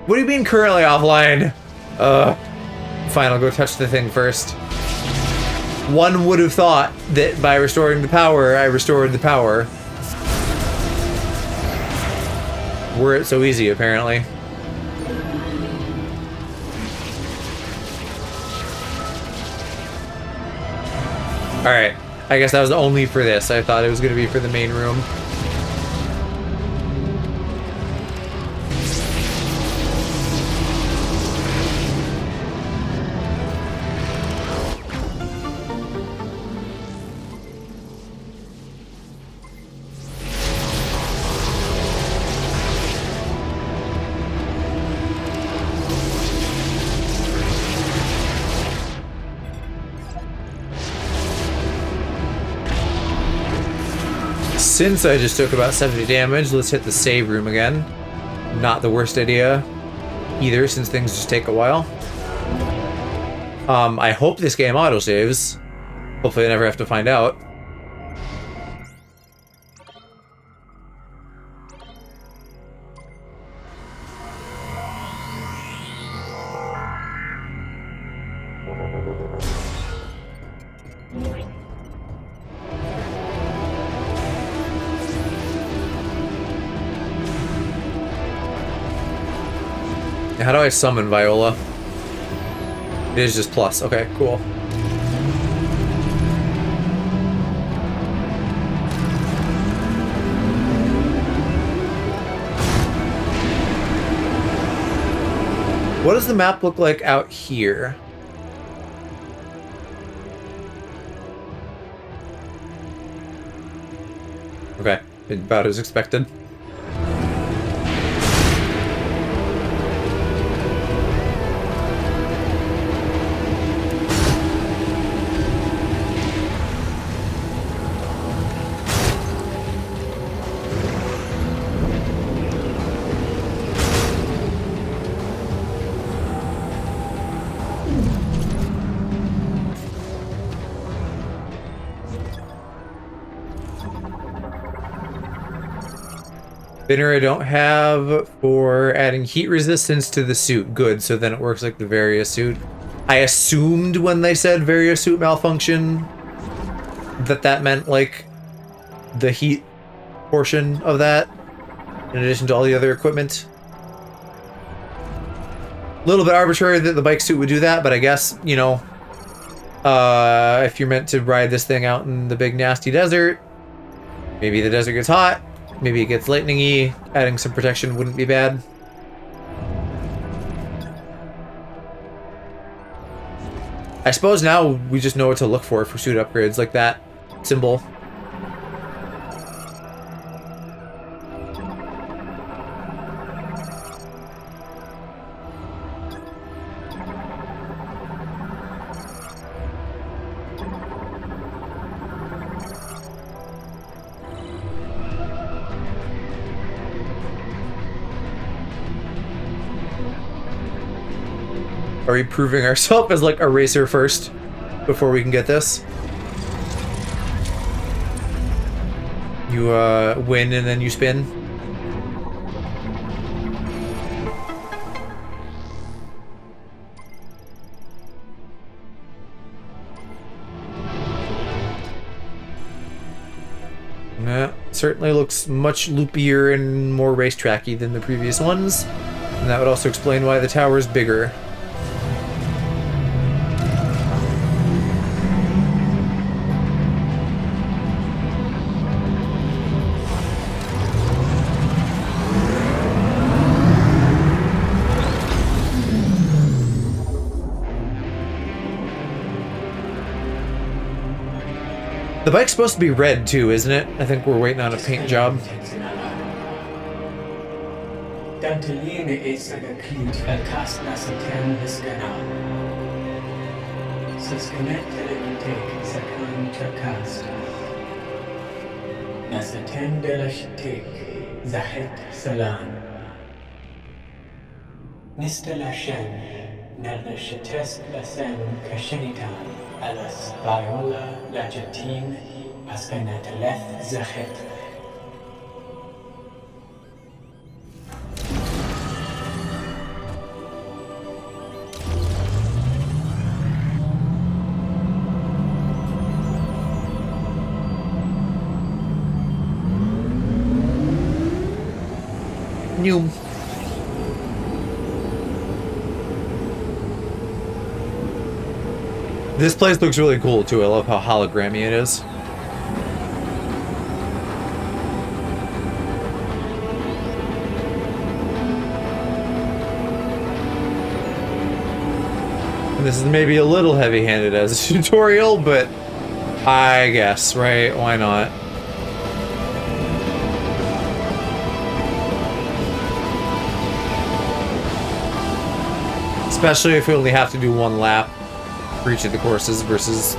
What do you mean currently offline? Fine, I'll go touch the thing first. One would have thought that by restoring the power, I restored the power. Were it so easy, apparently. Alright, I guess that was only for this. I thought it was going to be for the main room. Since I just took about 70 damage, let's hit the save room again. Not the worst idea either, since things just take a while. I hope this game autosaves. Hopefully I never have to find out. How do I summon Viola? It is just plus. Okay, cool. What does the map look like out here? Okay, about as expected. Spinner I don't have for adding heat resistance to the suit. Good, so then it works like the Varia suit. I assumed when they said Varia suit malfunction that meant like the heat portion of that in addition to all the other equipment. A little bit arbitrary that the bike suit would do that, but I guess, you know, if you're meant to ride this thing out in the big nasty desert, maybe the desert gets hot. Maybe it gets lightning-y. Adding some protection wouldn't be bad. I suppose now we just know what to look for suit upgrades, like that symbol. Are we proving ourselves as like a racer first before we can get this? You win and then you spin. Yeah, certainly looks much loopier and more racetracky than the previous ones. And that would also explain why the tower is bigger. The bike's supposed to be red too, isn't it? I think we're waiting on a paint job. Danteline is a cleat cast as a ten hiscanal. Susconnected take second to cast. As a ten delash take Zahet Salan. Mr. Lashen, Nelvish test Lasen Kashinitan, Alas Viola Lajatin, Askanat Zahet. New. This place looks really cool too. I love how hologrammy it is. And this is maybe a little heavy-handed as a tutorial, but I guess, right? Why not? Especially if we only have to do one lap for each of the courses versus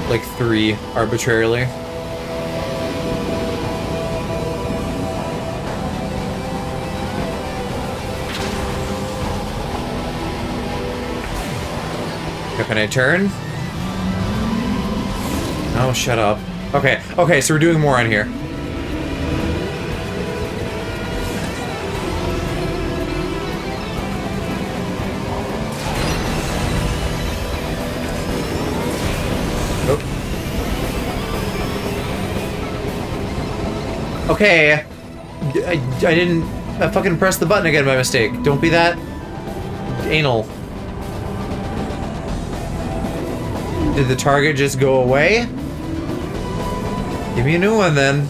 like 3 arbitrarily. Can I turn? Oh, shut up. Okay, okay, so we're doing more on here. Okay, I fucking pressed the button again by mistake. Don't be that anal. Did the target just go away? Give me a new one then.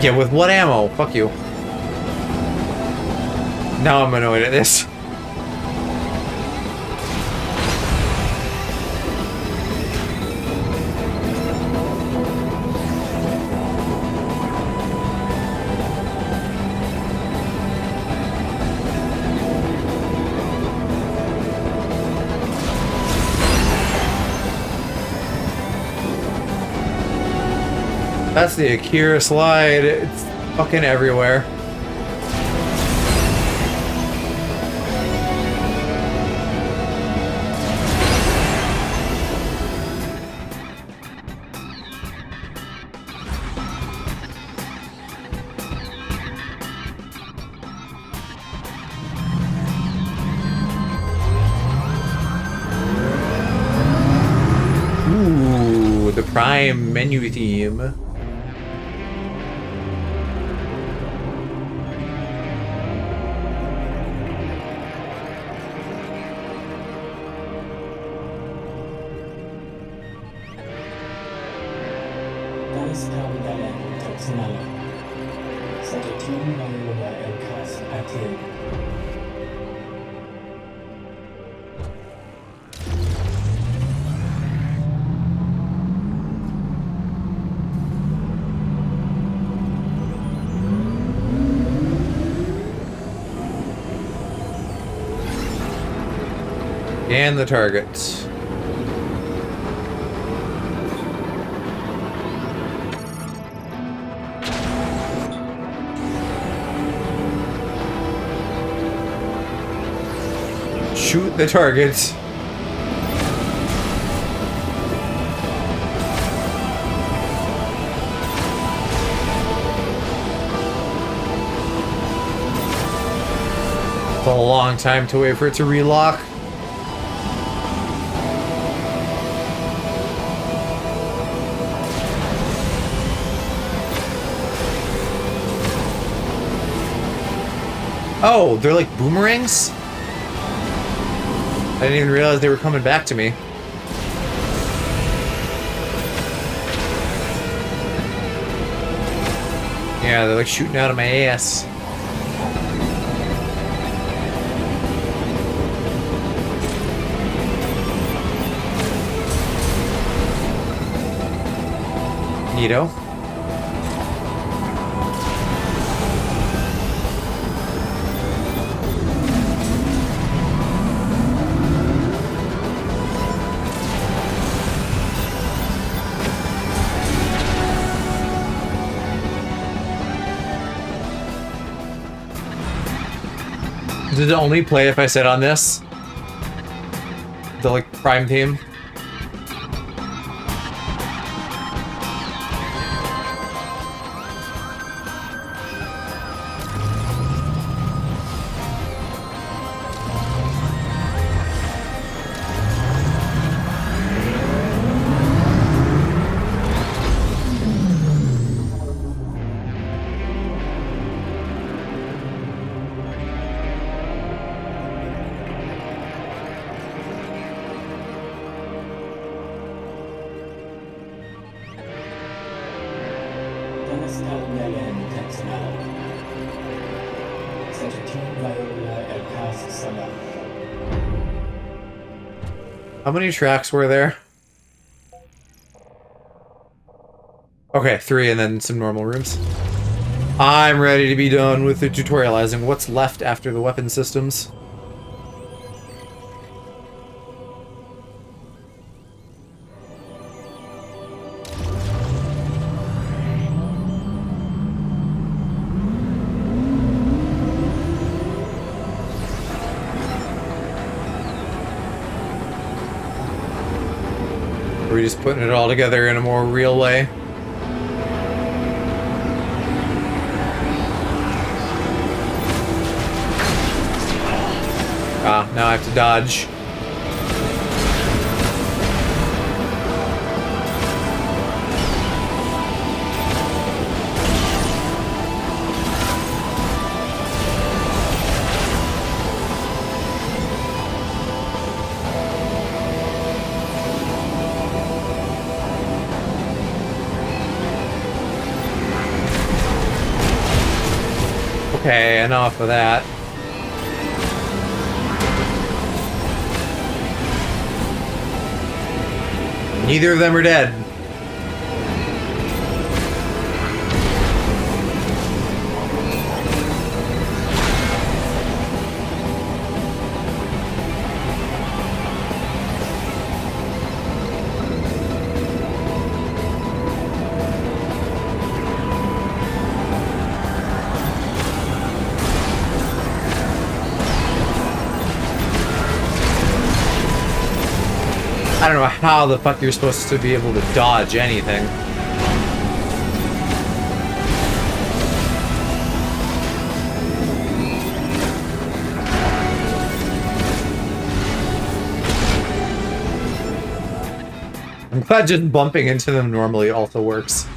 Yeah, with what ammo? Fuck you. Now I'm annoyed at this. That's the Akira slide. It's fucking everywhere. Ooh, the Prime menu theme. And the targets. Shoot the targets. It's a long time to wait for it to relock. Oh, they're like boomerangs? I didn't even realize they were coming back to me. Yeah, they're like shooting out of my ass. Neato. Did it only play if I sit on this? The like prime theme? How many tracks were there? Okay, 3 and then some normal rooms. I'm ready to be done with the tutorializing. What's left after the weapon systems? Are we just putting it all together in a more real way? Ah, now I have to dodge. Okay, enough of that. Neither of them are dead. I don't know how the fuck you're supposed to be able to dodge anything. I'm glad just bumping into them normally also works.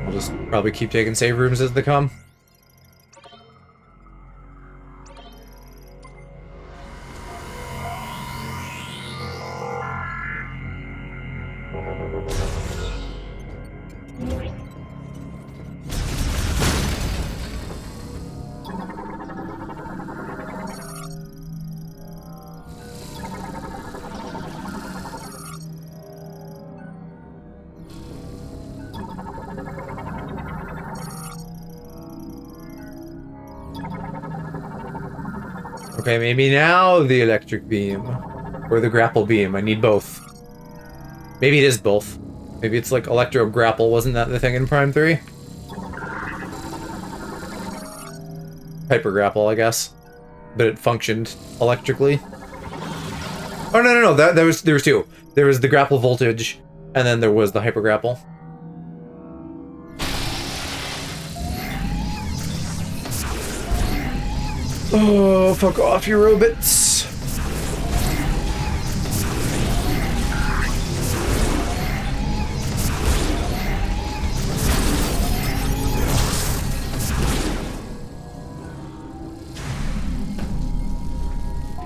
I'll just probably keep taking save rooms as they come. Okay, maybe now the electric beam. Or the grapple beam. I need both. Maybe it is both. Maybe it's like electro grapple. Wasn't that the thing in Prime 3? Hyper grapple, I guess. But it functioned electrically. Oh no. There was two. There was the grapple voltage, and then there was the hyper grapple. Oh, fuck off, you robots.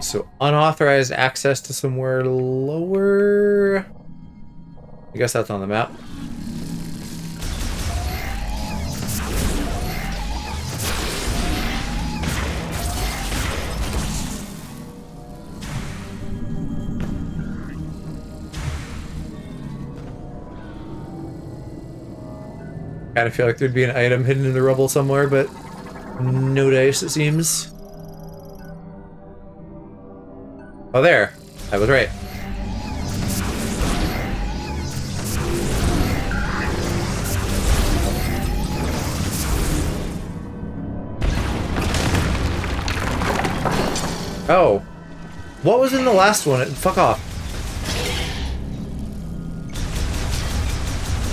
So unauthorized access to somewhere lower. I guess that's on the map. Kind of feel like there'd be an item hidden in the rubble somewhere, but no dice, it seems. Oh, there. I was right. Oh. What was in the last one? Fuck off.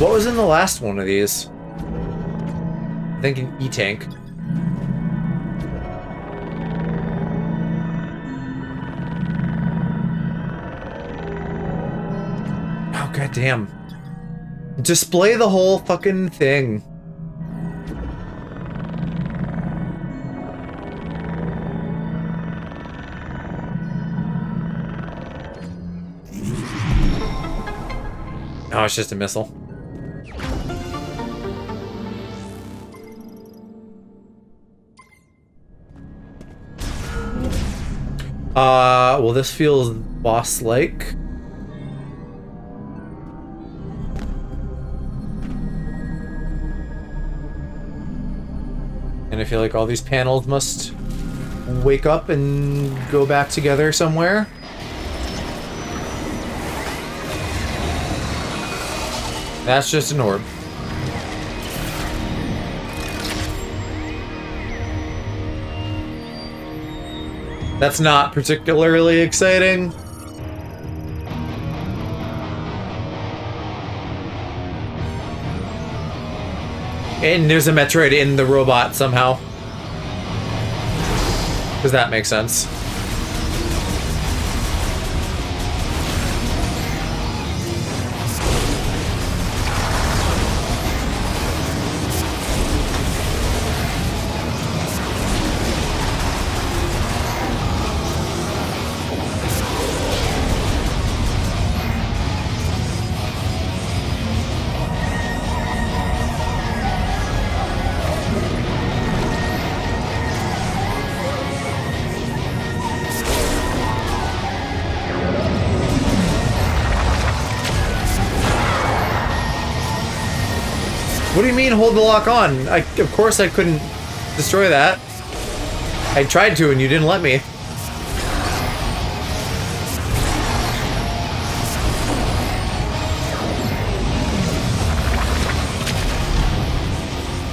What was in the last one of these? I think an E-tank. Oh, goddamn. Display the whole fucking thing. Oh, it's just a missile. Well, this feels boss-like. And I feel like all these panels must wake up and go back together somewhere. That's just an orb. That's not particularly exciting. And there's a Metroid in the robot somehow. Does that make sense? What do you mean hold the lock on? Of course I couldn't destroy that. I tried to and you didn't let me.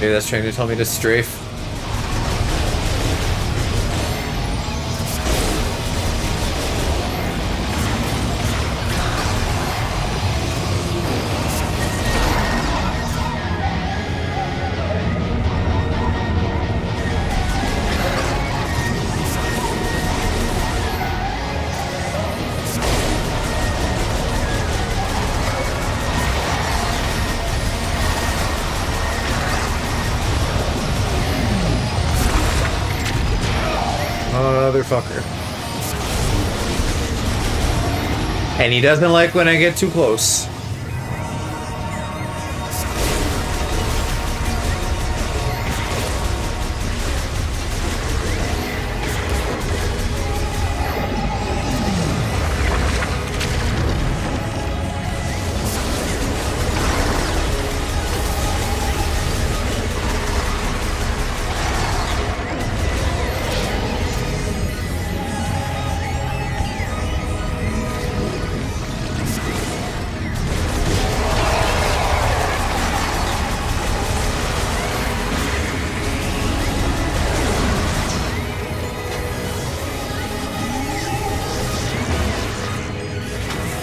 Maybe that's trying to tell me to strafe. Motherfucker. And he doesn't like when I get too close.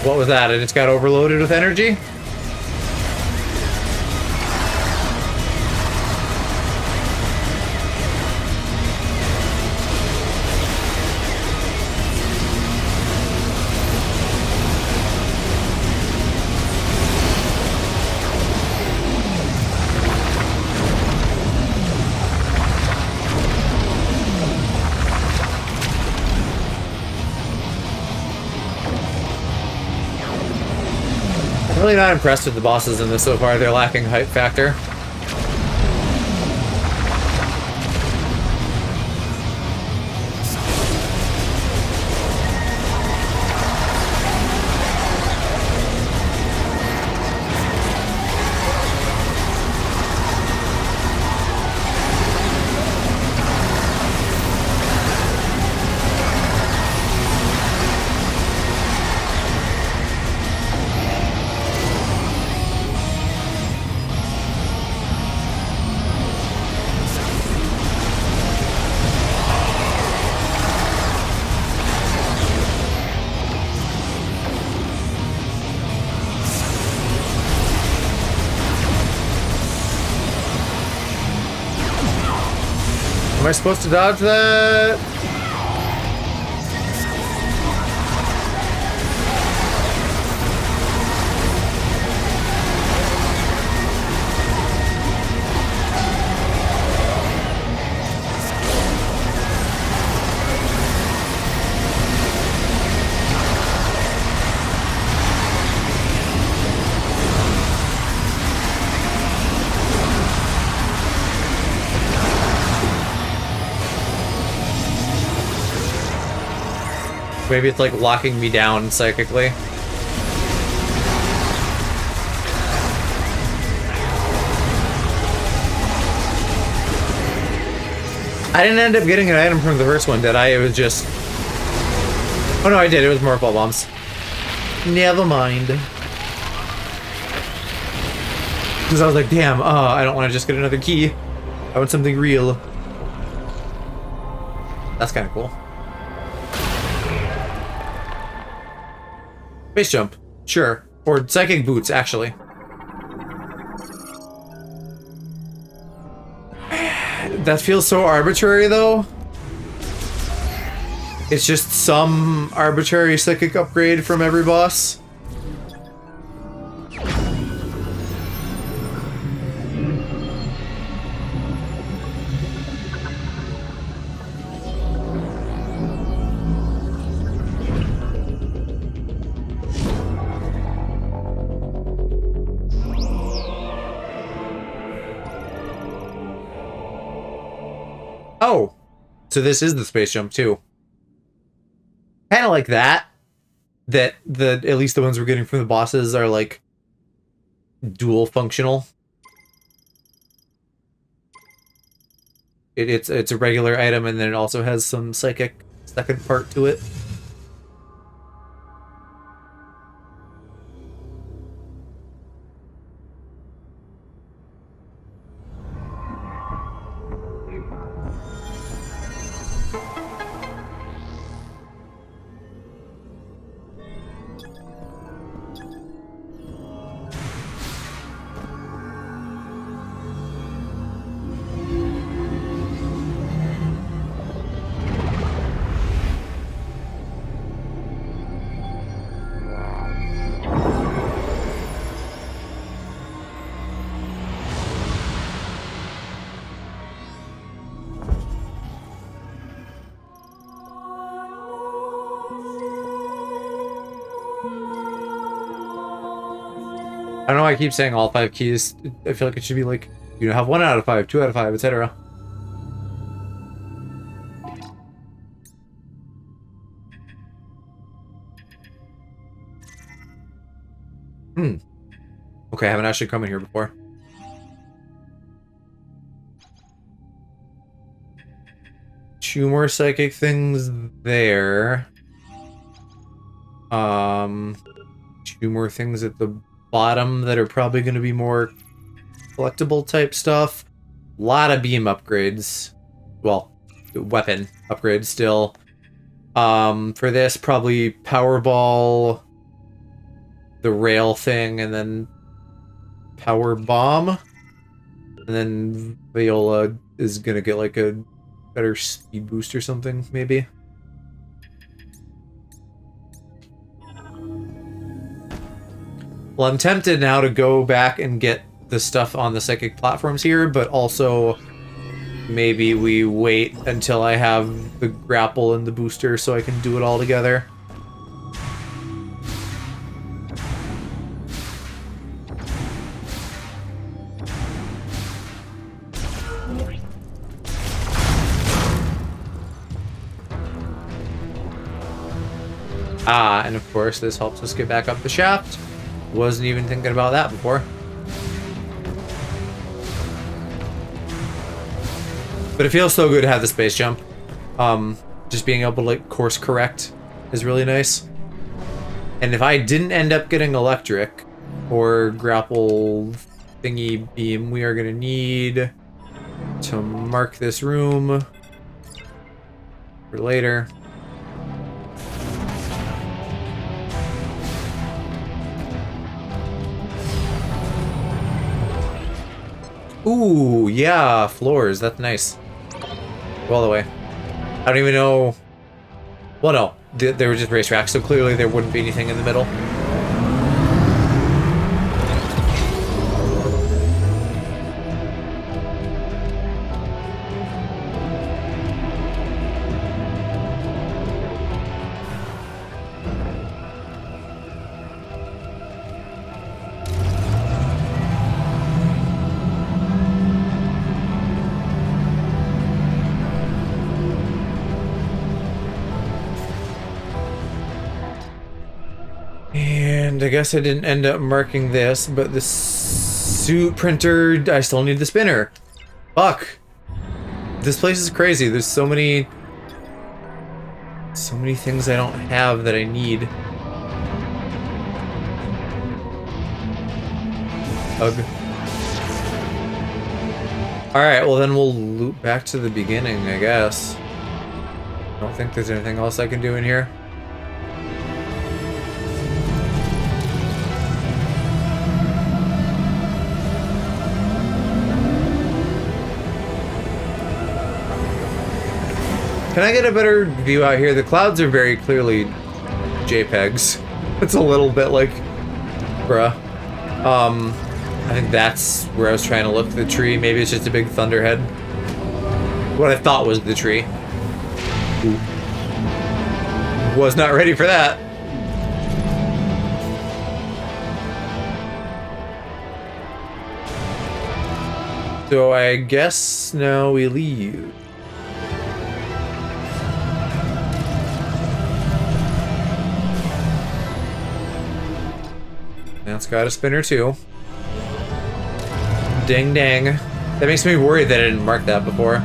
What was that? I just got overloaded with energy? I'm really not impressed with the bosses in this so far. They're lacking hype factor. Am I supposed to dodge that? Maybe it's like locking me down psychically. I didn't end up getting an item from the first one, did I? It was just... Oh no, I did. It was more ball bombs. Never mind. Because I was like, damn, I don't want to just get another key. I want something real. That's kind of cool. Space jump. Sure. Or psychic boots, actually. That feels so arbitrary, though. It's just some arbitrary psychic upgrade from every boss. Oh, so this is the space jump too. Kind of like that. That at least the ones we're getting from the bosses are like dual functional. It's a regular item and then it also has some psychic second part to it. I don't know why I keep saying all 5 keys. I feel like it should be like, you know, have 1 out of 5, 2 out of 5, etc. Okay, I haven't actually come in here before. Two more psychic things there. Two more things at the bottom that are probably going to be more collectible type stuff. A lot of beam upgrades. Well, weapon upgrades still. For this, probably Powerball, the rail thing, and then power bomb, and then Viola is gonna get like a better speed boost or something, maybe. Well, I'm tempted now to go back and get the stuff on the psychic platforms here, but also maybe we wait until I have the grapple and the booster so I can do it all together. Ah, and of course this helps us get back up the shaft. Wasn't even thinking about that before. But it feels so good to have the space jump. Just being able to like course correct is really nice. And if I didn't end up getting electric or grapple thingy beam, we are gonna need to mark this room for later. Ooh, yeah, floors. That's nice. Go all the way. I don't even know. Well, no. They were just racetracks, so clearly there wouldn't be anything in the middle. And I guess I didn't end up marking this, but the suit printer, I still need the spinner. Fuck. This place is crazy. There's so many things I don't have that I need. Ugh. Alright, well then we'll loop back to the beginning, I guess. I don't think there's anything else I can do in here. Can I get a better view out here? The clouds are very clearly JPEGs. It's a little bit like, bruh. I think that's where I was trying to look, the tree. Maybe it's just a big thunderhead. What I thought was the tree. Ooh. Was not ready for that. So I guess now we leave. Now it's got a spinner too. Ding dang. That makes me worried that I didn't mark that before.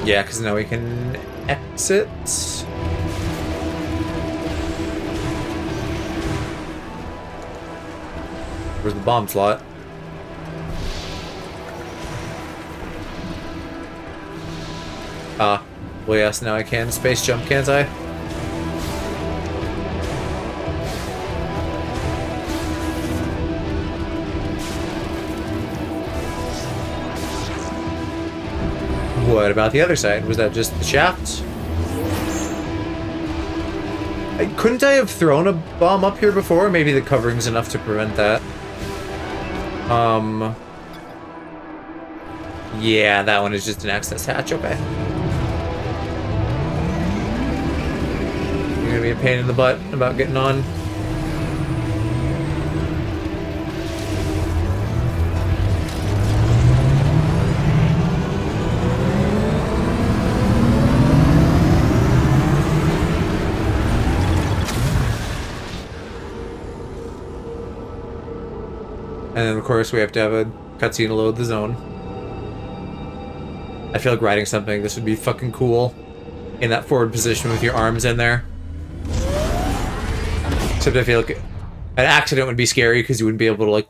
Yeah, because now we can exit. Where's the bomb slot? Ah, well yes, now I can space jump, can't I? What about the other side? Was that just the shaft? Couldn't I have thrown a bomb up here before? Maybe the covering's enough to prevent that. Yeah, that one is just an access hatch, okay. You're gonna be a pain in the butt about getting on. And then, of course, we have to have a cutscene to load the zone. I feel like riding something, this would be fucking cool. In that forward position with your arms in there. Except I feel like an accident would be scary because you wouldn't be able to, like,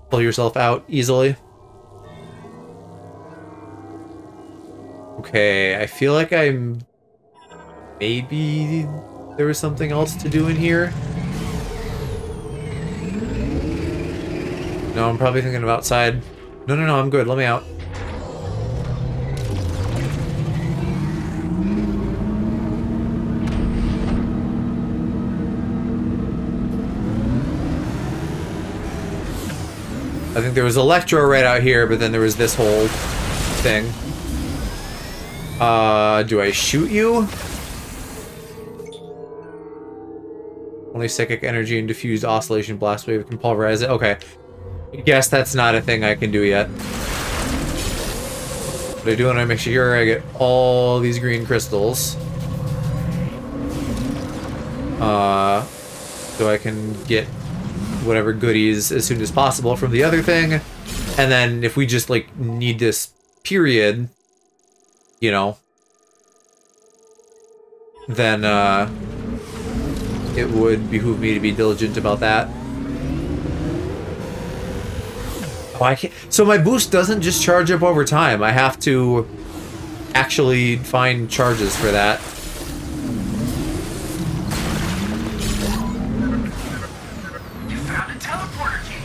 pull yourself out easily. Okay, I feel like I'm... Maybe there was something else to do in here? No, I'm probably thinking of outside. No, I'm good. Let me out. I think there was Electro right out here, but then there was this whole thing. Do I shoot you? Only psychic energy and diffused oscillation blast wave can pulverize it. Okay. I guess that's not a thing I can do yet. But I do want to make sure I get all these green crystals. So I can get whatever goodies as soon as possible from the other thing. And then if we just, like, need this period, you know, then, it would behoove me to be diligent about that. Oh, I can't... So my boost doesn't just charge up over time. I have to actually find charges for that. You found a teleporter key.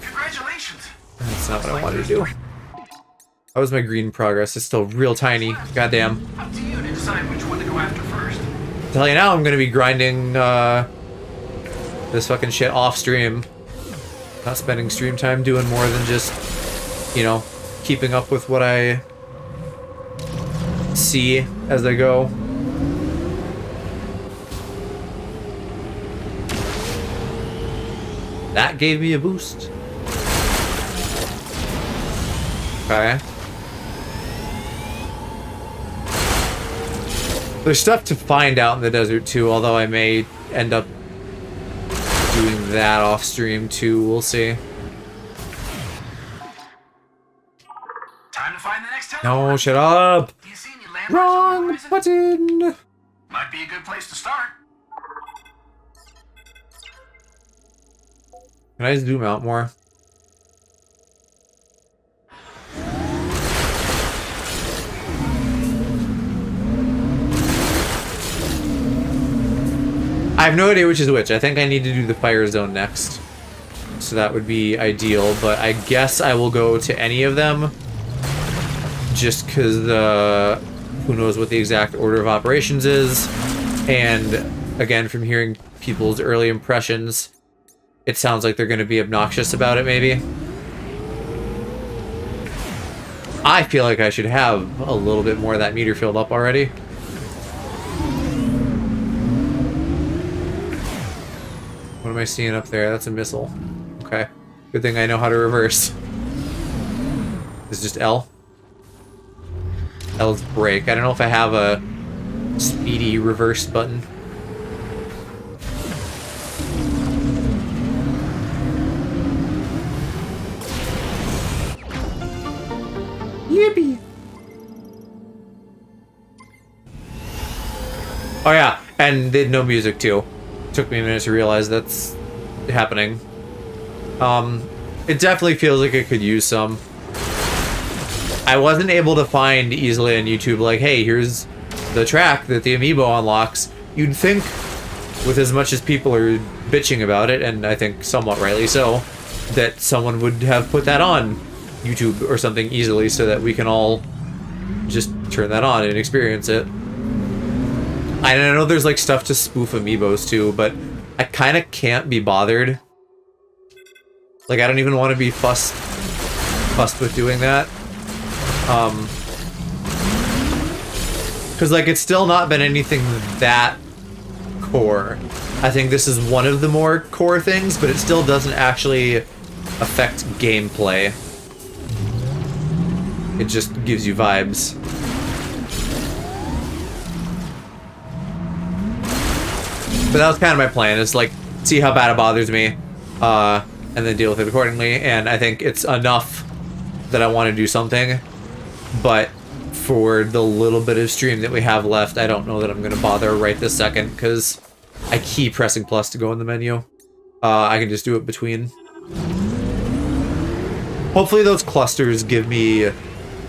Congratulations. That's not what I wanted to do. That was my green progress. It's still real tiny. Goddamn. Up to you to decide which one to go after first. Tell you now, I'm gonna be grinding this fucking shit off stream. Not spending stream time doing more than just, you know, keeping up with what I see as I go. That gave me a boost. Okay. There's stuff to find out in the desert too, although I may end up doing that off stream too. We'll see. Time to find the next teleporter. No, shut up! Do you see any landmarks on the Wrong horizon? button! Might be a good place to start. Can I zoom out more? I have no idea which is which. I think I need to do the fire zone next. So that would be ideal, but I guess I will go to any of them. Just because who knows what the exact order of operations is. And again, from hearing people's early impressions, it sounds like they're going to be obnoxious about it, maybe. I feel like I should have a little bit more of that meter filled up already. What am I seeing up there? That's a missile. Okay. Good thing I know how to reverse. It's just L. L's brake. I don't know if I have a speedy reverse button. Yippee! Oh yeah, and did no music too. Took me a minute to realize that's happening. It definitely feels like it could use some. I wasn't able to find easily on YouTube, like, hey, here's the track that the amiibo unlocks. You'd think, with as much as people are bitching about it, and I think somewhat rightly so, that someone would have put that on YouTube or something easily so that we can all just turn that on and experience it. I know there's like stuff to spoof amiibos too, but I kind of can't be bothered. Like, I don't even want to be fussed with doing that. Because like it's still not been anything that core. I think this is one of the more core things, but it still doesn't actually affect gameplay. It just gives you vibes. But that was kind of my plan, is like, see how bad it bothers me, and then deal with it accordingly. And I think it's enough that I want to do something, but for the little bit of stream that we have left, I don't know that I'm going to bother right this second, because I keep pressing plus to go in the menu. I can just do it between. Hopefully those clusters give me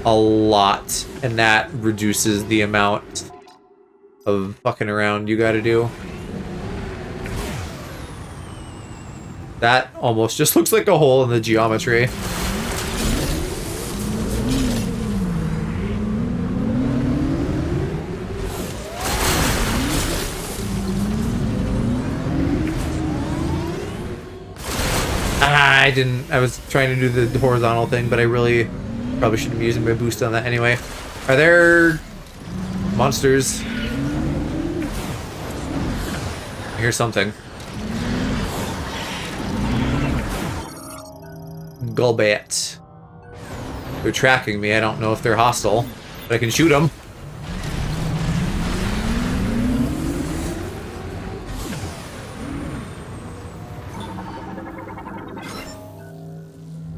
a lot, and that reduces the amount of fucking around you gotta do. That almost just looks like a hole in the geometry. I was trying to do the horizontal thing, but I really probably shouldn't be using my boost on that anyway. Are there monsters? I hear something. Golbat. They're tracking me. I don't know if they're hostile, but I can shoot them.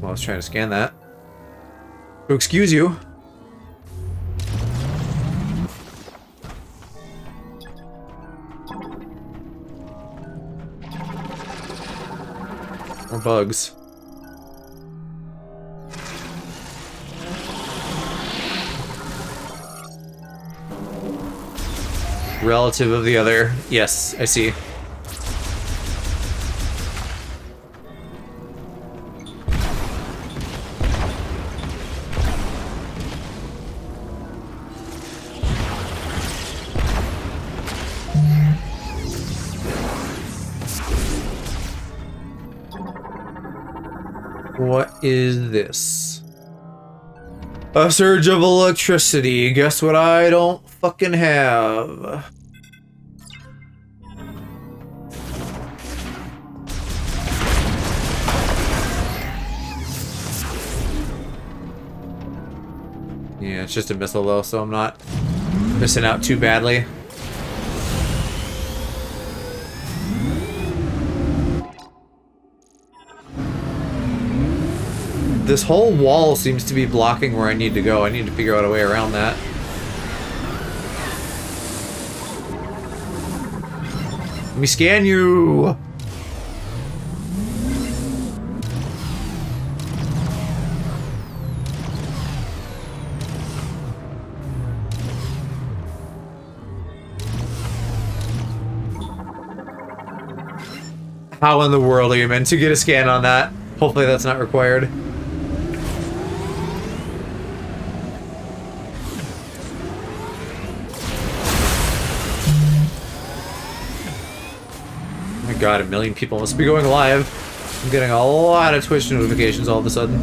Well, I was trying to scan that. So excuse you. More bugs. Relative of the other. Yes, I see. What is this? A surge of electricity. Guess what I don't fucking have? Yeah, it's just a missile though, so I'm not missing out too badly. This whole wall seems to be blocking where I need to go. I need to figure out a way around that. Let me scan you! How in the world are you meant to get a scan on that? Hopefully that's not required. God, 1 million people must be going live. I'm getting a lot of Twitch notifications all of a sudden.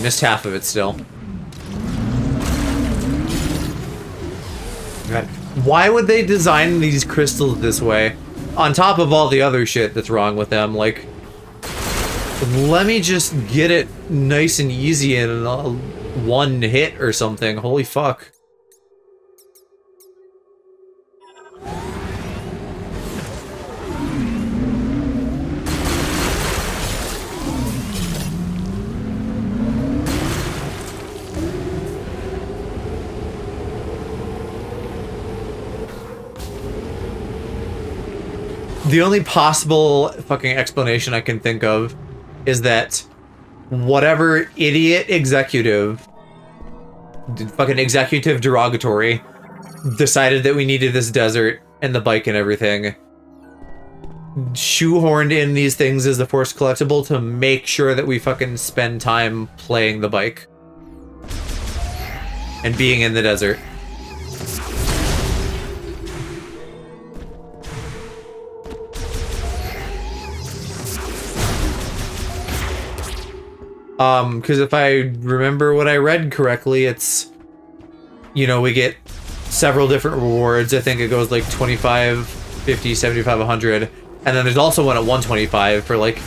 Missed half of it still. God, why would they design these crystals this way? On top of all the other shit that's wrong with them, like... Let me just get it nice and easy in one hit or something. Holy fuck. The only possible fucking explanation I can think of is that whatever idiot executive, fucking executive derogatory, decided that we needed this desert and the bike and everything, shoehorned in these things as the forced collectible to make sure that we fucking spend time playing the bike and being in the desert. Because if I remember what I read correctly, it's, you know, we get several different rewards. I think it goes like 25, 50, 75, 100. And then there's also one at 125 for like,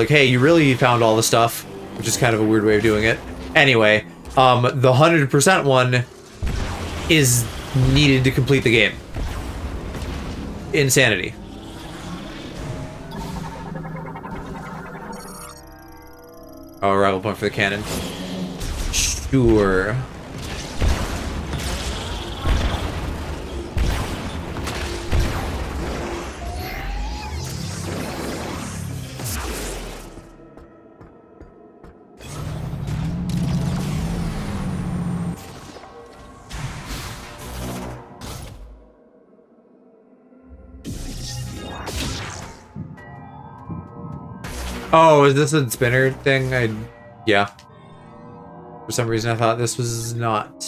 hey, you really found all the stuff, which is kind of a weird way of doing it. Anyway, the 100% one is needed to complete the game. Insanity. Oh, arrival point for the cannon. Sure. Oh, is this a spinner thing? Yeah. For some reason I thought this was not.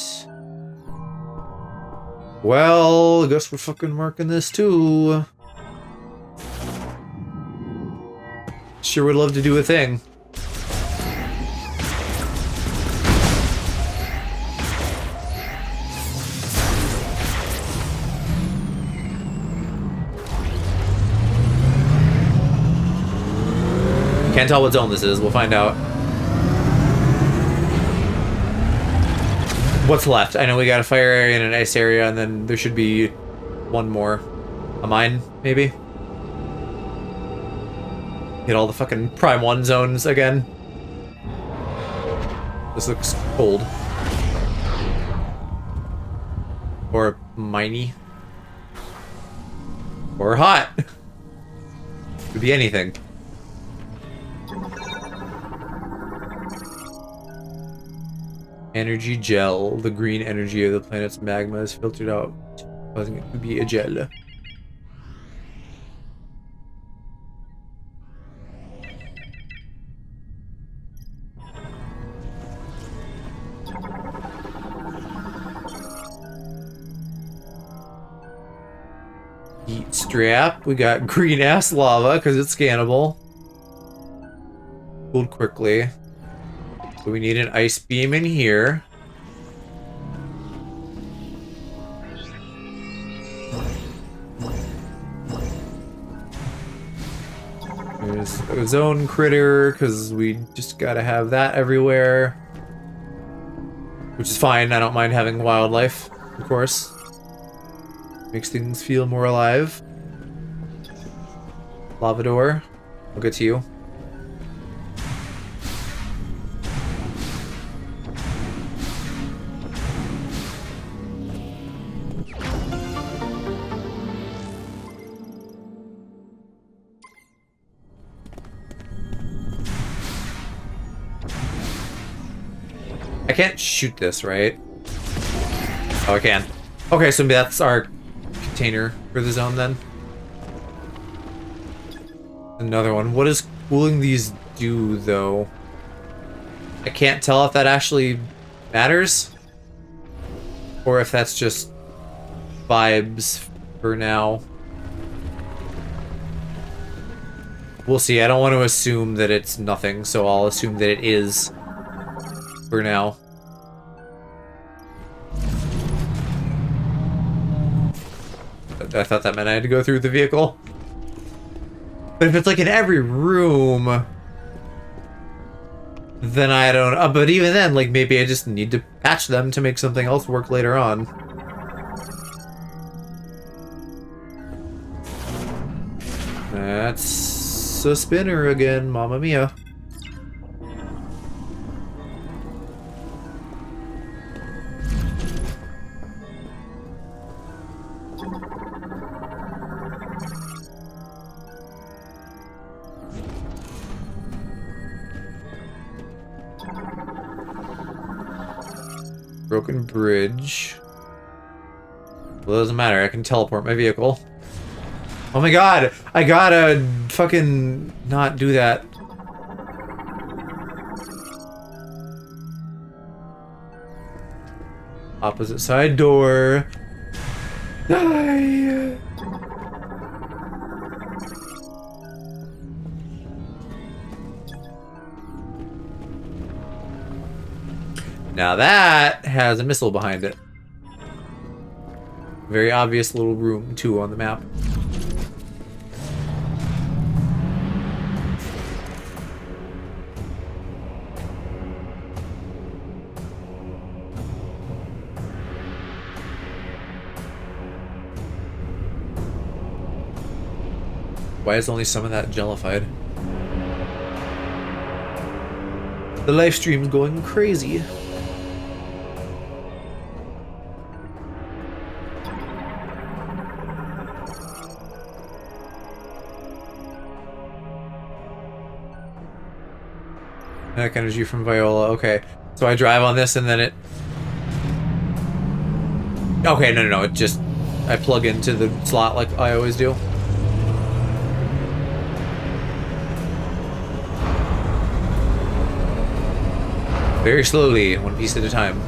Well, I guess we're fucking marking this too. Sure would love to do a thing. Can't tell what zone this is. We'll find out. What's left? I know we got a fire area and an ice area, and then there should be one more. A mine, maybe? Hit all the fucking Prime 1 zones again. This looks cold. Or miney. Or hot. Could be anything. Energy gel. The green energy of the planet's magma is filtered out, causing it to be a gel. Heat strap. We got green ass lava because it's scannable. Cooled quickly. So we need an ice beam in here. There's a zone critter, because we just gotta have that everywhere. Which is fine, I don't mind having wildlife, of course. Makes things feel more alive. Lavador, I'll get to you. I can't shoot this, right? Oh, I can. Okay, so maybe that's our container for the zone then. Another one. What does cooling these do, though? I can't tell if that actually matters. Or if that's just vibes for now. We'll see. I don't want to assume that it's nothing, so I'll assume that it is for now. I thought that meant I had to go through the vehicle. But if it's like in every room, then I don't... but even then, like, maybe I just need to patch them to make something else work later on. That's a spinner again, Mamma Mia. Broken bridge. Well, it doesn't matter. I can teleport my vehicle. Oh my god! I gotta fucking not do that. Opposite side door. Die! Now that has a missile behind it. Very obvious little room, too, on the map. Why is only some of that jellified? The live stream's going crazy. Kinetic energy from Viola. Okay, so I drive on this and then it... Okay, no. It just... I plug into the slot like I always do. Very slowly, one piece at a time.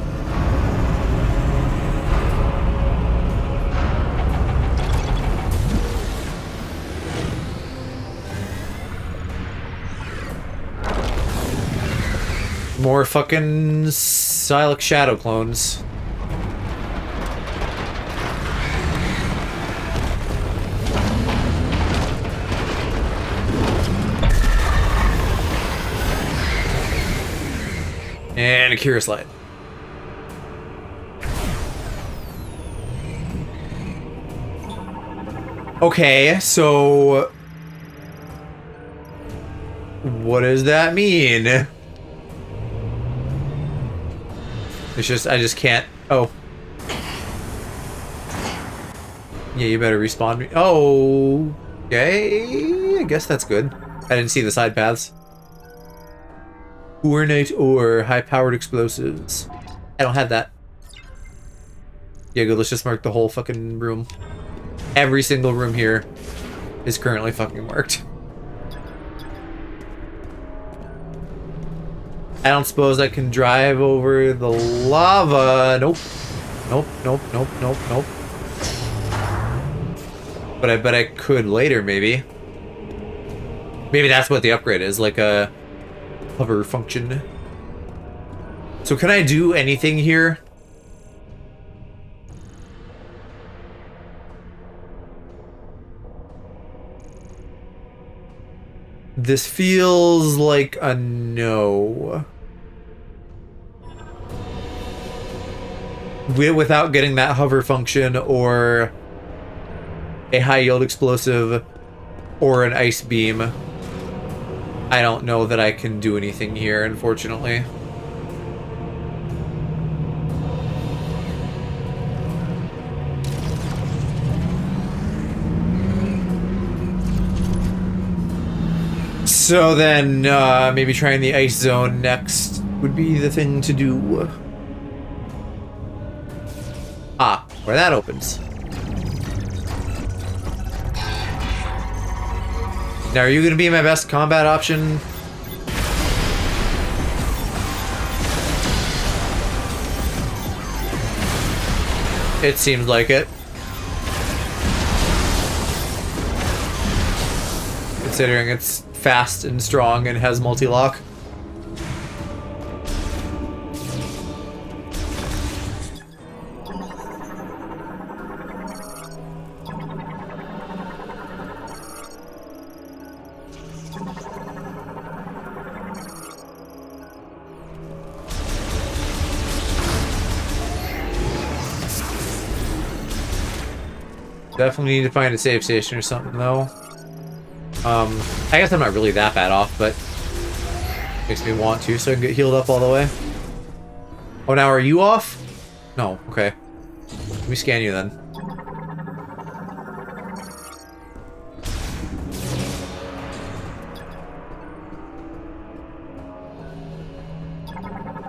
More fucking Silex Shadow clones. And a Curious Light. Okay, so what does that mean? It's just, I just can't. Oh. Yeah, you better respawn me. Oh. Okay. I guess that's good. I didn't see the side paths. Uranite ore, high-powered explosives. I don't have that. Yeah, good. Let's just mark the whole fucking room. Every single room here is currently fucking marked. I don't suppose I can drive over the lava. Nope. Nope, nope, nope, nope, nope. But I bet I could later, maybe. Maybe that's what the upgrade is, like a hover function. So can I do anything here? This feels like a no. Without getting that hover function or a high yield explosive or an ice beam, I don't know that I can do anything here, unfortunately. So then, maybe trying the ice zone next would be the thing to do. Ah, where that opens. Now, are you going to be my best combat option? It seems like it. Considering it's fast and strong and has multi-lock. Definitely need to find a save station or something, though. I guess I'm not really that bad off, but makes me want to, so I can get healed up all the way. Oh, now are you off? No, okay. Let me scan you then.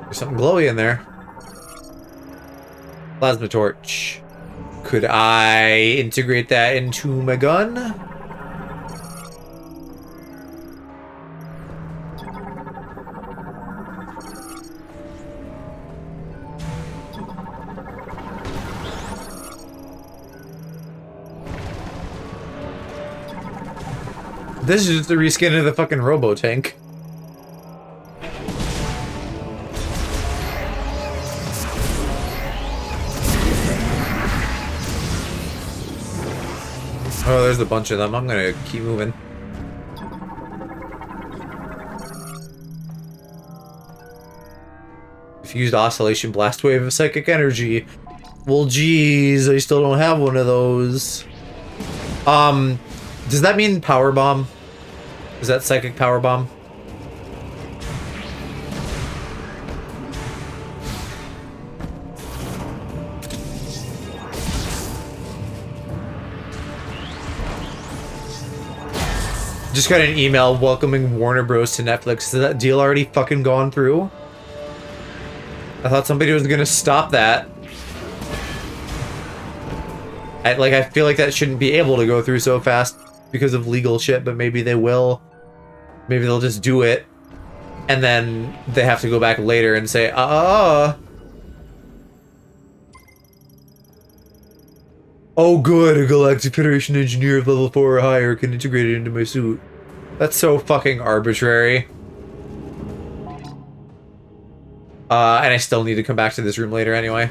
There's something glowy in there. Plasma torch. Could I integrate that into my gun? This is just the reskin of the fucking robo tank. Oh, there's a bunch of them. I'm gonna keep moving. Diffused oscillation blast wave of psychic energy. Well, geez, I still don't have one of those. Does that mean power bomb? Is that psychic power bomb? Just got an email welcoming Warner Bros. To Netflix. Is that deal already fucking gone through? I thought somebody was gonna stop that. I feel like that shouldn't be able to go through so fast because of legal shit, but maybe they will. Maybe they'll just do it And then they have to go back later and say, oh good, a Galactic Federation engineer of level 4 or higher can integrate it into my suit. That's so fucking arbitrary. And I still need to come back to this room later anyway.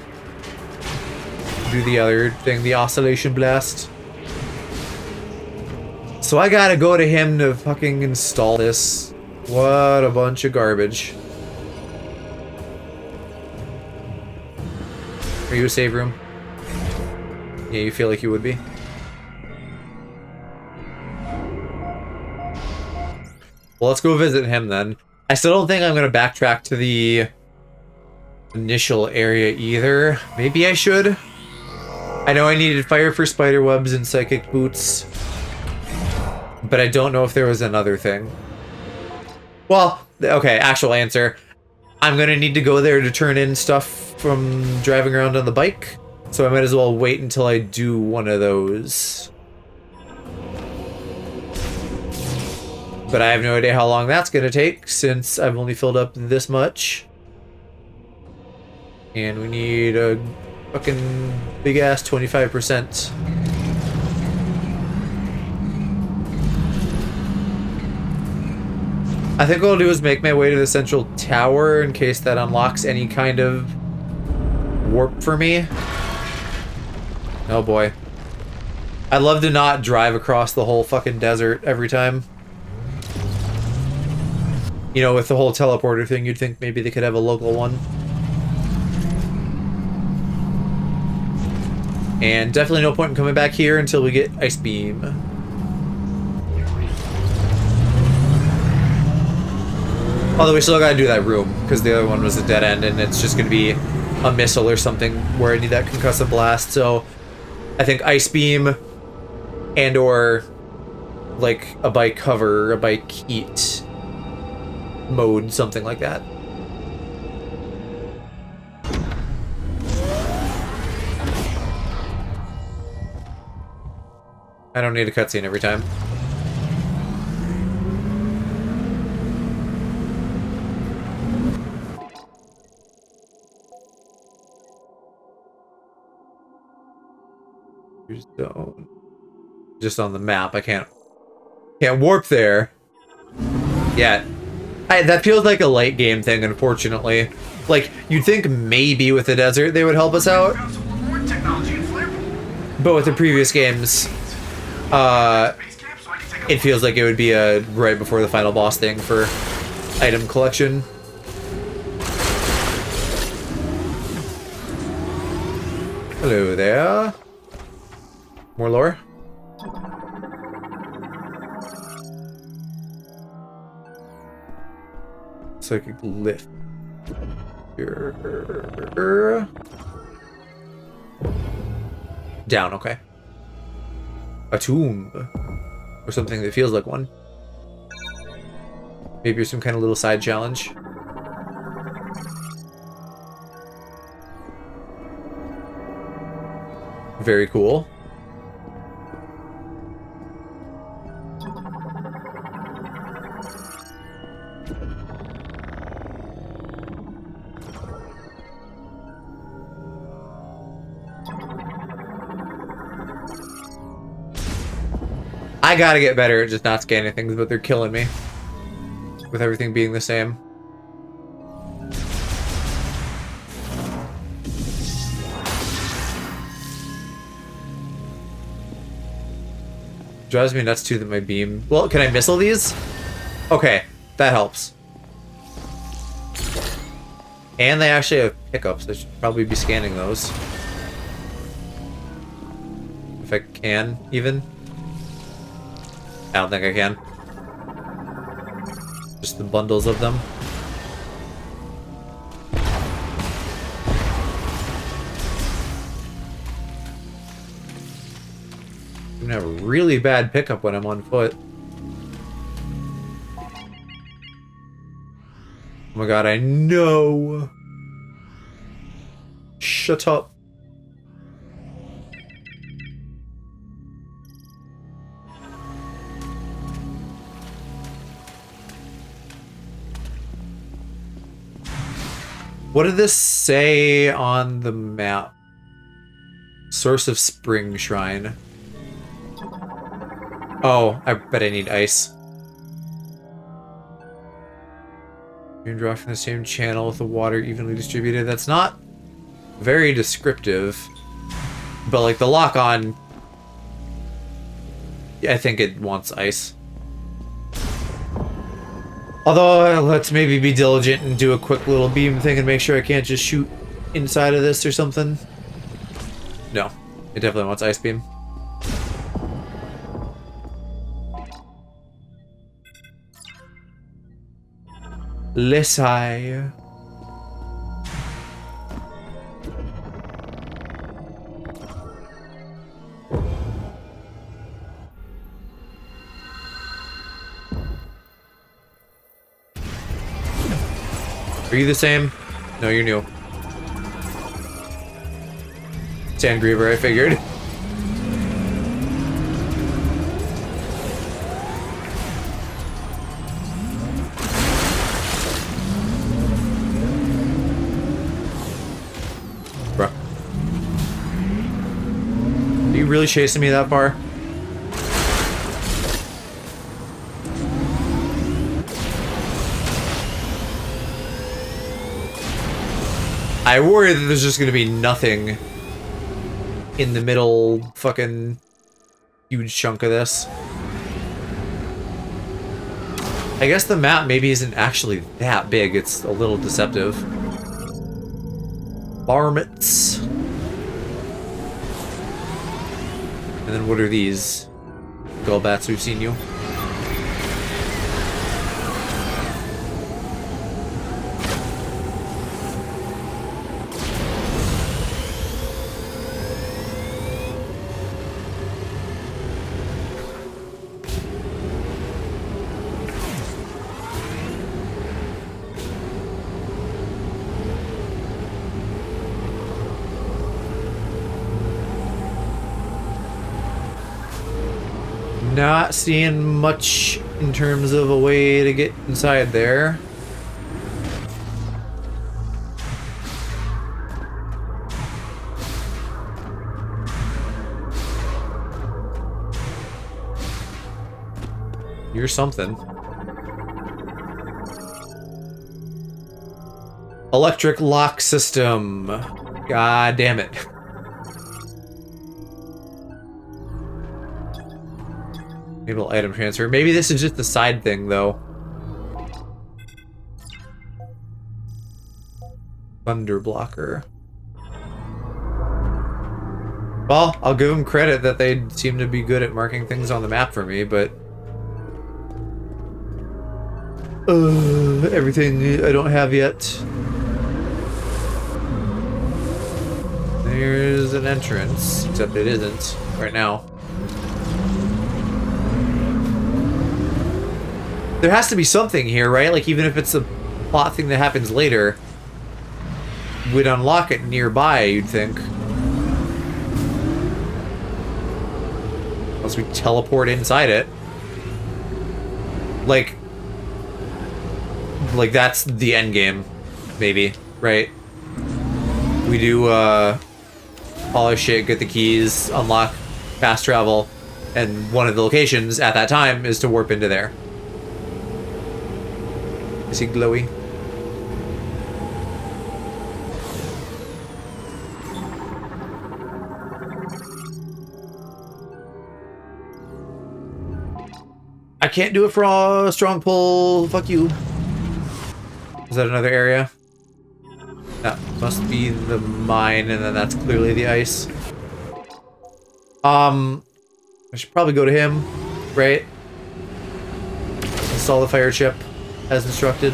Do the other thing, the oscillation blast. So I gotta go to him to fucking install this. What a bunch of garbage. Are you a save room? Yeah, you feel like you would be. Well, let's go visit him then. I still don't think I'm gonna backtrack to the initial area either. Maybe I should. I know I needed fire for spider webs and psychic boots, but I don't know if there was another thing. Well, okay, actual answer. I'm gonna need to go there to turn in stuff from driving around on the bike, so I might as well wait until I do one of those. But I have no idea how long that's gonna take, since I've only filled up this much. And we need a fucking big ass 25%. I think what I'll do is make my way to the central tower in case that unlocks any kind of warp for me. Oh boy. I'd love to not drive across the whole fucking desert every time. You know, with the whole teleporter thing, you'd think maybe they could have a local one. And definitely no point in coming back here until we get Ice Beam. Although we still gotta do that room, because the other one was a dead end, and it's just gonna be a missile or something where I need that concussive blast. So I think Ice Beam and or like a bike cover, a bike heat mode, something like that. I don't need a cutscene every time. Just on the map, I can't warp there yet. That feels like a late game thing, unfortunately. Like, you'd think maybe with the desert they would help us out, but with the previous games, it feels like it would be right before the final boss thing for item collection. Hello there. More lore? Psychic lift. Down, okay. A tomb. Or something that feels like one. Maybe some kind of little side challenge. Very cool. I gotta get better at just not scanning things, but they're killing me. With everything being the same. Drives me nuts too that my beam... Well, can I missile these? Okay, that helps. And they actually have pickups. I should probably be scanning those. If I can, even. I don't think I can. Just the bundles of them. I'm gonna have a really bad pickup when I'm on foot. Oh my god, I know! Shut up. What did this say on the map? Source of Spring Shrine. Oh, I bet I need ice. You can draw from the same channel with the water evenly distributed. That's not very descriptive. But like the lock-on, I think it wants ice. Although, let's maybe be diligent and do a quick little beam thing and make sure I can't just shoot inside of this or something. No, it definitely wants ice beam. Lesai. Are you the same? No, you're new. Sandgriever, I figured. Bruh. Are you really chasing me that far? I worry that there's just gonna be nothing in the middle fucking huge chunk of this. I guess the map maybe isn't actually that big, it's a little deceptive. Varmints. And then what are these? Gullbats, we've seen you. Not seeing much in terms of a way to get inside there. You're something. Electric lock system. God damn it. Enable item transfer. Maybe this is just the side thing, though. Thunder blocker. Well, I'll give them credit that they seem to be good at marking things on the map for me, but... everything I don't have yet. There's an entrance, except it isn't right now. There has to be something here, right? Like, even if it's a plot thing that happens later, we'd unlock it nearby, you'd think. Unless we teleport inside it. Like that's the end game, maybe, right? We do, all our shit, get the keys, unlock fast travel, and one of the locations at that time is to warp into there. Is he glowy? I can't do it for a strong pull. Fuck you. Is that another area? That must be the mine, and then that's clearly the ice. I should probably go to him, right? Install the fire chip. As instructed.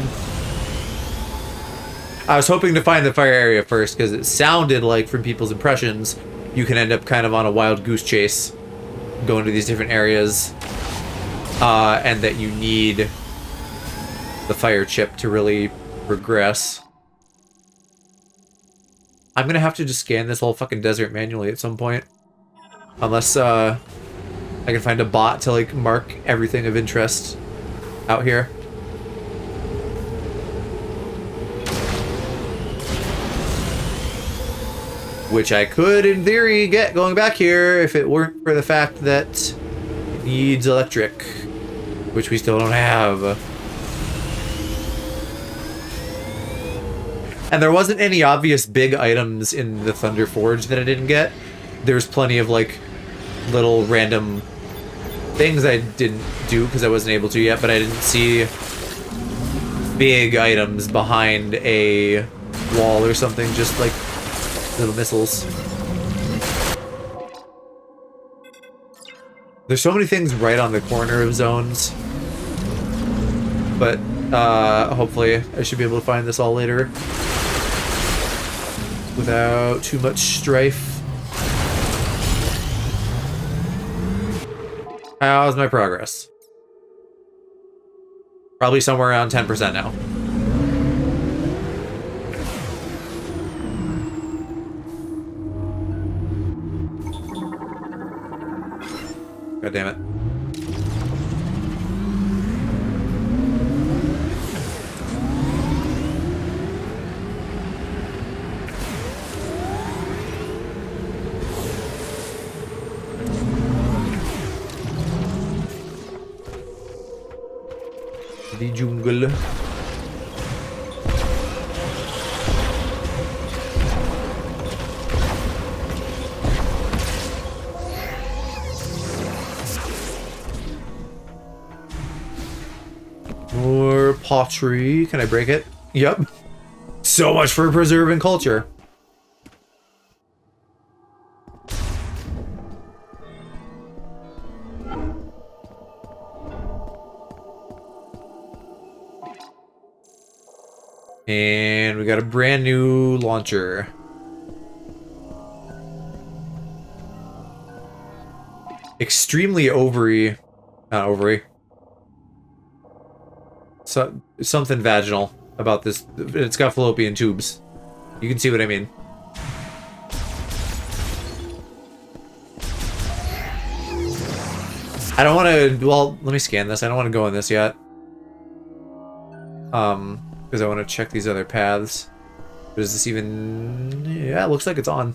I was hoping to find the fire area first because it sounded like, from people's impressions, you can end up kind of on a wild goose chase going to these different areas, and that you need the fire chip to really progress. I'm gonna have to just scan this whole fucking desert manually at some point, unless I can find a bot to like mark everything of interest out here. which I could, in theory, get going back here if it weren't for the fact that it needs electric, which we still don't have. And there wasn't any obvious big items in the Thunder Forge that I didn't get. There's plenty of, like, little random things I didn't do because I wasn't able to yet, but I didn't see big items behind a wall or something, just, like, little missiles. There's so many things right on the corner of zones. But, hopefully I should be able to find this all later. Without too much strife. How's my progress? Probably somewhere around 10% now. God damn it. The jungle. More pottery. Can I break it? Yep. So much for preserving culture. And we got a brand new launcher. Extremely ovary. Not ovary. So, something vaginal about this. It's got fallopian tubes. You can see what I mean. I don't want to... Well, let me scan this. I don't want to go in this yet. Because I want to check these other paths. But is this even... Yeah, it looks like it's on.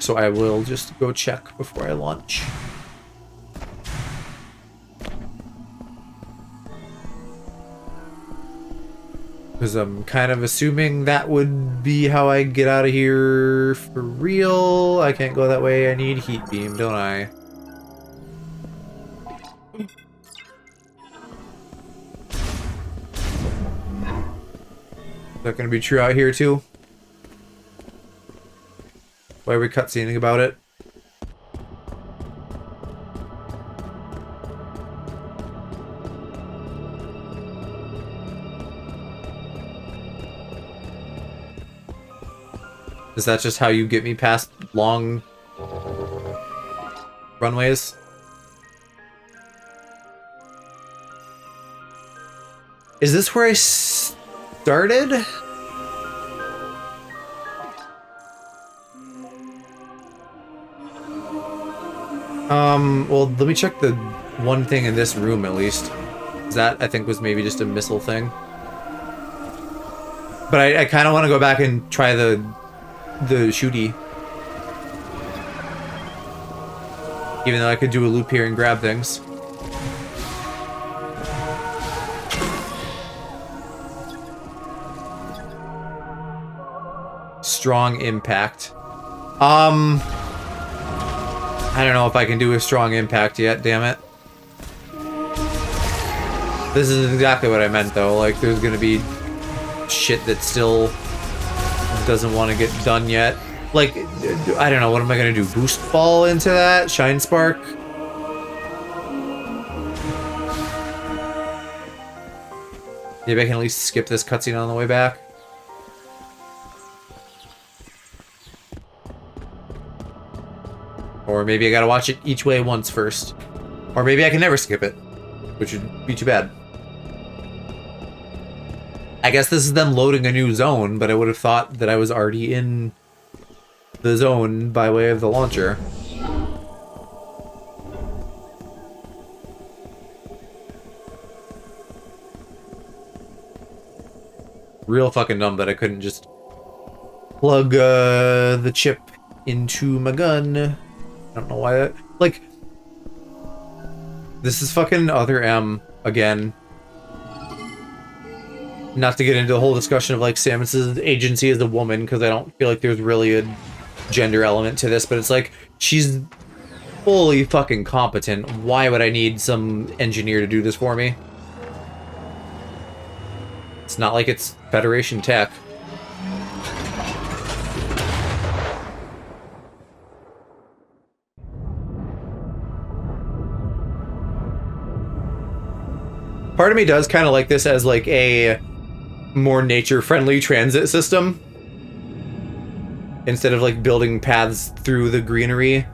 So I will just go check before I launch. Because I'm kind of assuming that would be how I get out of here for real. I can't go that way. I need heat beam, don't I? Is that going to be true out here too? Why are we cutscening about it? Is that just how you get me past long runways? Is this where I started? Well, let me check the one thing in this room at least. That, I think, was maybe just a missile thing. But I kind of want to go back and try the shooty. Even though I could do a loop here and grab things. Strong impact. I don't know if I can do a strong impact yet, damn it. This is exactly what I meant though, like there's gonna be shit that still doesn't want to get done yet. Like, I don't know, what am I gonna do? Boost ball into that? Shine spark? Maybe I can at least skip this cutscene on the way back. Or maybe I gotta watch it each way once first. Or maybe I can never skip it, which would be too bad. I guess this is them loading a new zone, but I would have thought that I was already in the zone by way of the launcher. real fucking dumb that I couldn't just plug the chip into my gun. I don't know why that... Like, this is fucking Other M again. Not to get into the whole discussion of, like, Samus's agency as a woman, because I don't feel like there's really a gender element to this, but it's like, she's fully fucking competent. Why would I need some engineer to do this for me? It's not like it's Federation tech. Part of me does kind of like this as like a more nature-friendly transit system. Instead of like building paths through the greenery,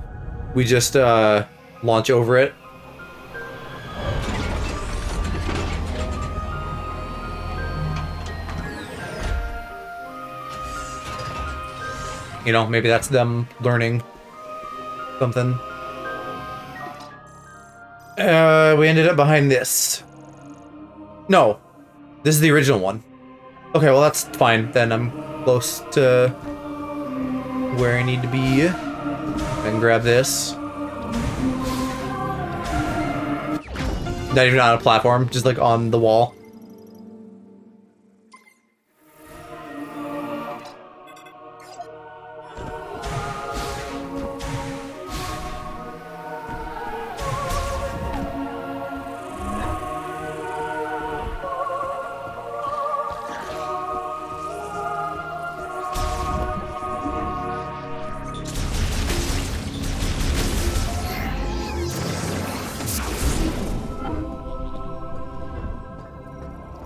we just launch over it. You know, maybe that's them learning something. We ended up behind this. No, this is the original one. Okay, well that's fine. Then I'm close to where I need to be. And grab this. Not even on a platform, just like on the wall.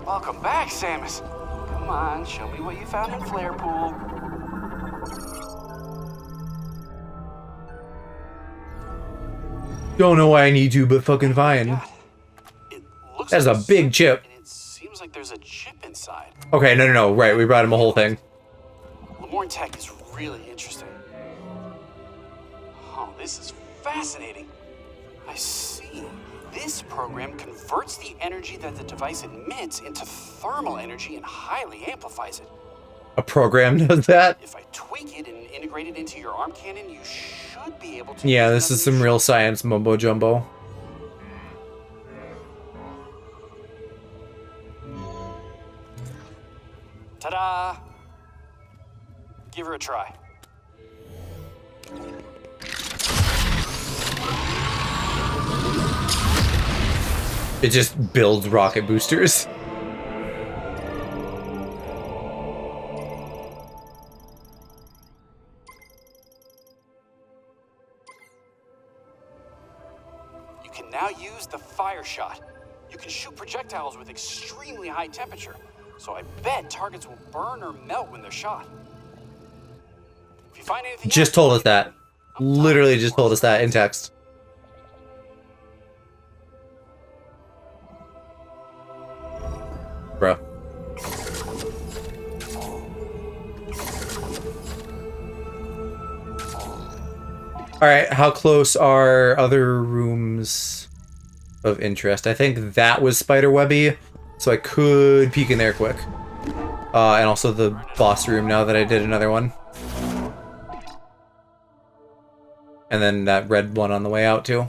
Welcome back, Samus. Come on, show me what you found in Flare Pool. Don't know why I need to, but fucking fine. That's a big chip. It seems like there's a chip inside. Okay, no. Right, we brought him a whole thing. Lemoyne Tech is really interesting. Oh, this is fascinating. I see. This program converts the energy that the device emits into thermal energy and highly amplifies it. A program does that? If I tweak it and integrate it into your arm cannon, you should be able to... Yeah, this is some real science mumbo jumbo. Ta-da! Give her a try. It just builds rocket boosters. You can now use the fire shot. You can shoot projectiles with extremely high temperature, so I bet targets will burn or melt when they're shot. If you find anything Just told us that. Literally just told us that in text. Bro. Alright, how close are other rooms of interest? I think that was spiderwebby, so I could peek in there quick. And also the boss room now that I did another one. And then that red one on the way out too.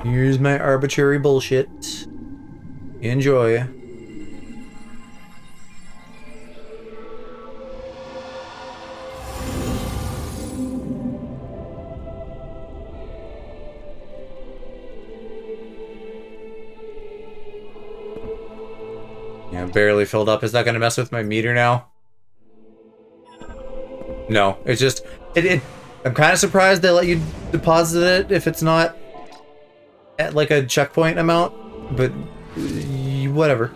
Here's my arbitrary bullshit. Enjoy. Yeah, barely filled up. Is that gonna mess with my meter now? No, it's just I'm kind of surprised they let you deposit it if it's not at like a checkpoint amount, but whatever.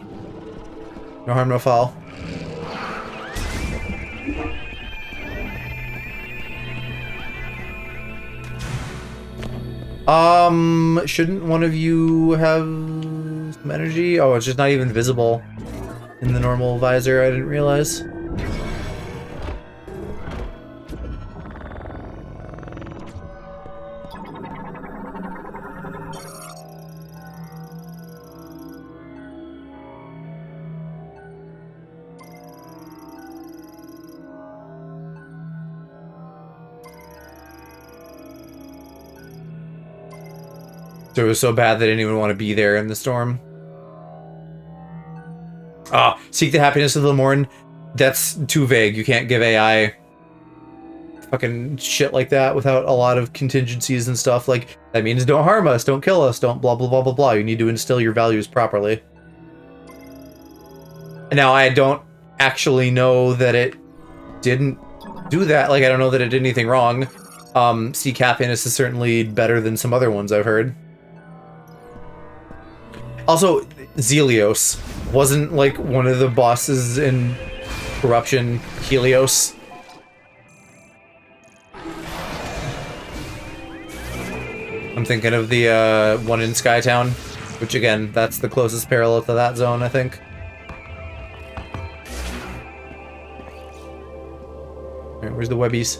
No harm, no foul. Shouldn't one of you have some energy? Oh, it's just not even visible in the normal visor. I didn't realize. So it was so bad they didn't even want to be there in the storm. Ah, seek the happiness of the morn. That's too vague. You can't give AI fucking shit like that without a lot of contingencies and stuff. Like, that means don't harm us, don't kill us, don't blah blah blah blah blah. You need to instill your values properly. Now, I don't actually know that it didn't do that. Like, I don't know that it did anything wrong. Seek happiness is certainly better than some other ones I've heard. Also, Zelios wasn't like one of the bosses in Corruption, Helios. I'm thinking of the one in Skytown, which again, that's the closest parallel to that zone, I think. Alright, where's the webbies?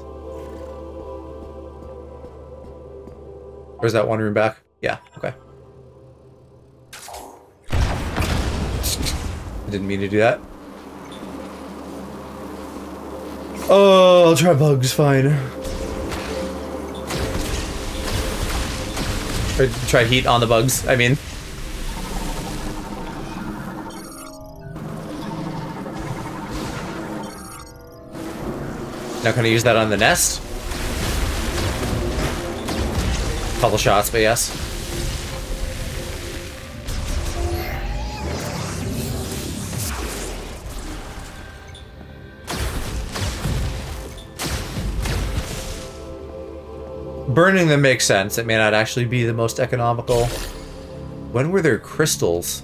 Where's that one room back? Yeah, okay. I didn't mean to do that. Oh, I'll try bugs, fine. Or try heat on the bugs, I mean. Not gonna use that on the nest. Couple shots, but yes. Burning them makes sense. It may not actually be the most economical. When were there crystals?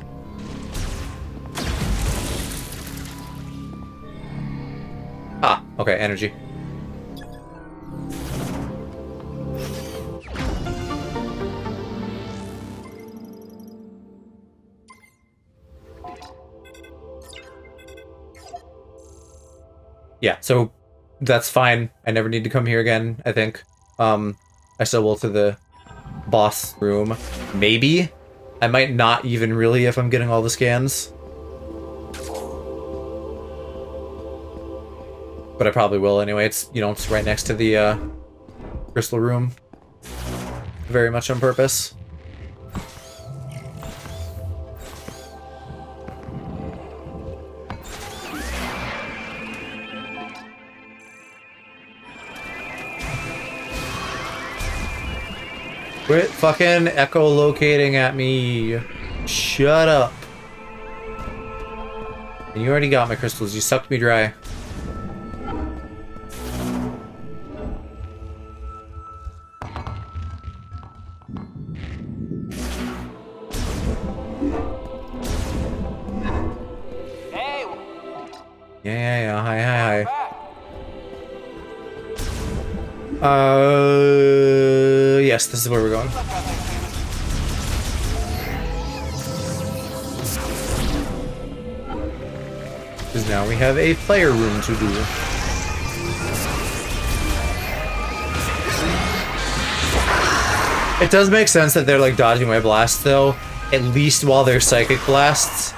Ah, okay, energy. Yeah, so that's fine. I never need to come here again, I think. I still will to the boss room. Maybe? I might not even really if I'm getting all the scans. But I probably will anyway. It's, you know, it's right next to the crystal room. Very much on purpose. Quit fucking echolocating at me. Shut up. And you already got my crystals. You sucked me dry. Hey, Yeah. Hi. Yes, this is where we're going. Because now we have a player room to do. It does make sense that they're like dodging my blast though, at least while they're psychic blasts,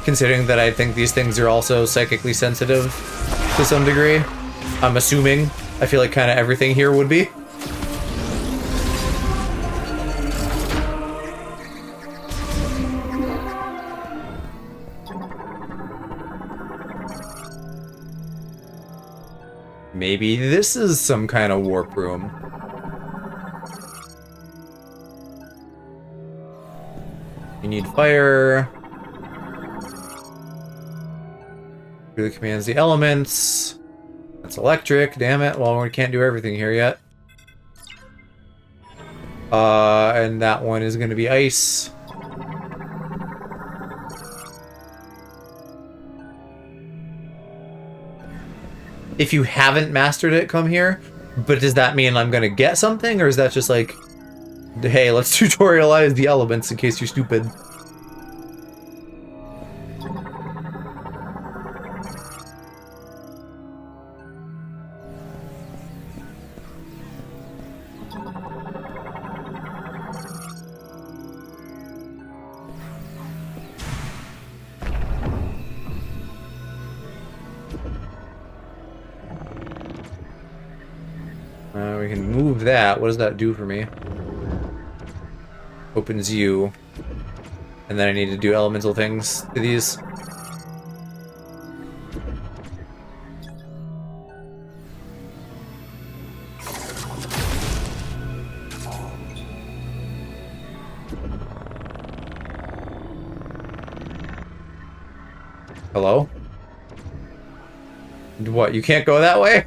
considering that I think these things are also psychically sensitive to some degree. I'm assuming. I feel like kind of everything here would be. Maybe this is some kind of warp room. You need fire. Really commands the elements. That's electric, damn it. Well, we can't do everything here yet. And that one is going to be ice. If you haven't mastered it, come here. But does that mean I'm going to get something? Or is that just like Hey, let's tutorialize the elements in case you're stupid. We can move that. What does that do for me? Opens you. And then I need to do elemental things to these. Hello? What, you can't go that way?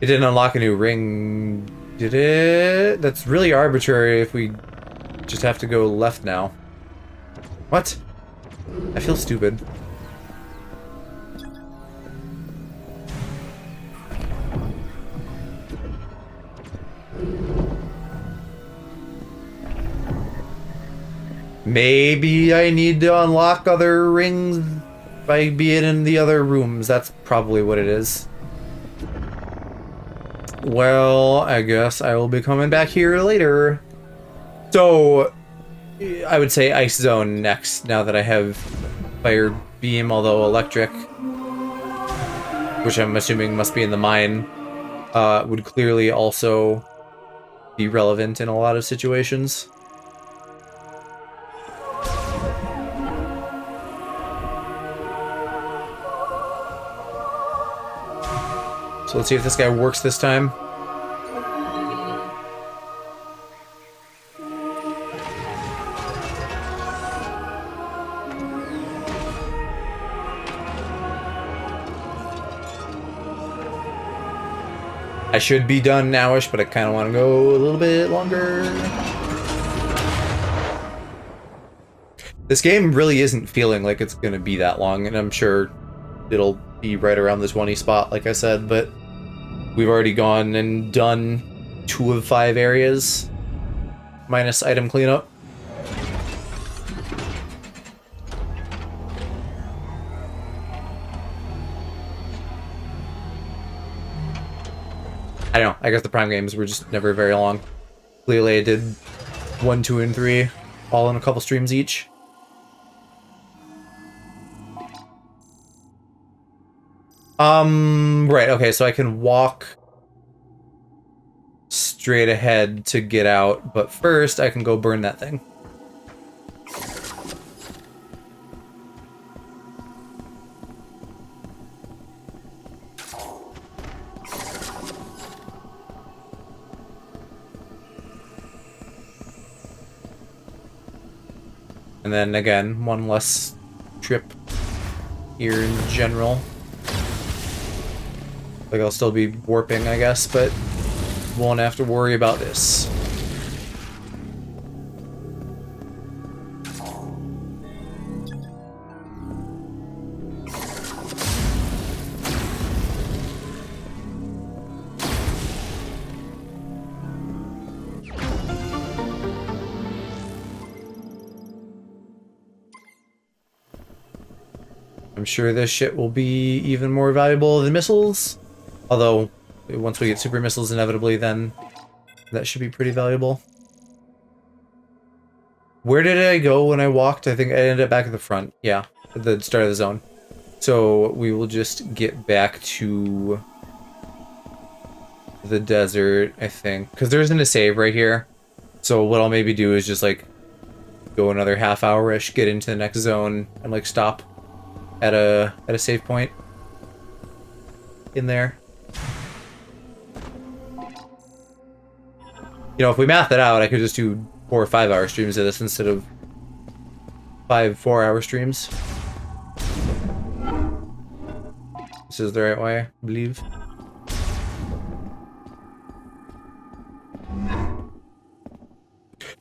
It didn't unlock a new ring, did it? That's really arbitrary if we just have to go left now. What? I feel stupid. Maybe I need to unlock other rings by being in the other rooms. That's probably what it is. Well, I guess I will be coming back here later. So, I would say Ice Zone next, now that I have Fire Beam, although Electric, which I'm assuming must be in the mine, would clearly also be relevant in a lot of situations. So let's see if this guy works this time. I should be done nowish, but I kind of want to go a little bit longer. This game really isn't feeling like it's going to be that long, and I'm sure it'll be right around the 20 spot, like I said, but we've already gone and done 2 of 5 areas, minus item cleanup. I don't know, I guess the Prime games were just never very long. Clearly I did 1, 2, and 3, all in a couple streams each. Right, okay, so I can walk straight ahead to get out, but first I can go burn that thing. And then again, one less trip here in general. Like, I'll still be warping, I guess, but won't have to worry about this. I'm sure this shit will be even more valuable than missiles. Although, once we get super missiles inevitably, then that should be pretty valuable. Where did I go when I walked? I think I ended up back at the front. Yeah, at the start of the zone. So we will just get back to the desert, I think. Because there isn't a save right here. So what I'll maybe do is just, like, go another half hour-ish, get into the next zone, and, like, stop at a save point in there. You know, if we math it out, I could just do 4 or 5 hour streams of this instead of 5 4-hour streams. This is the right way, I believe.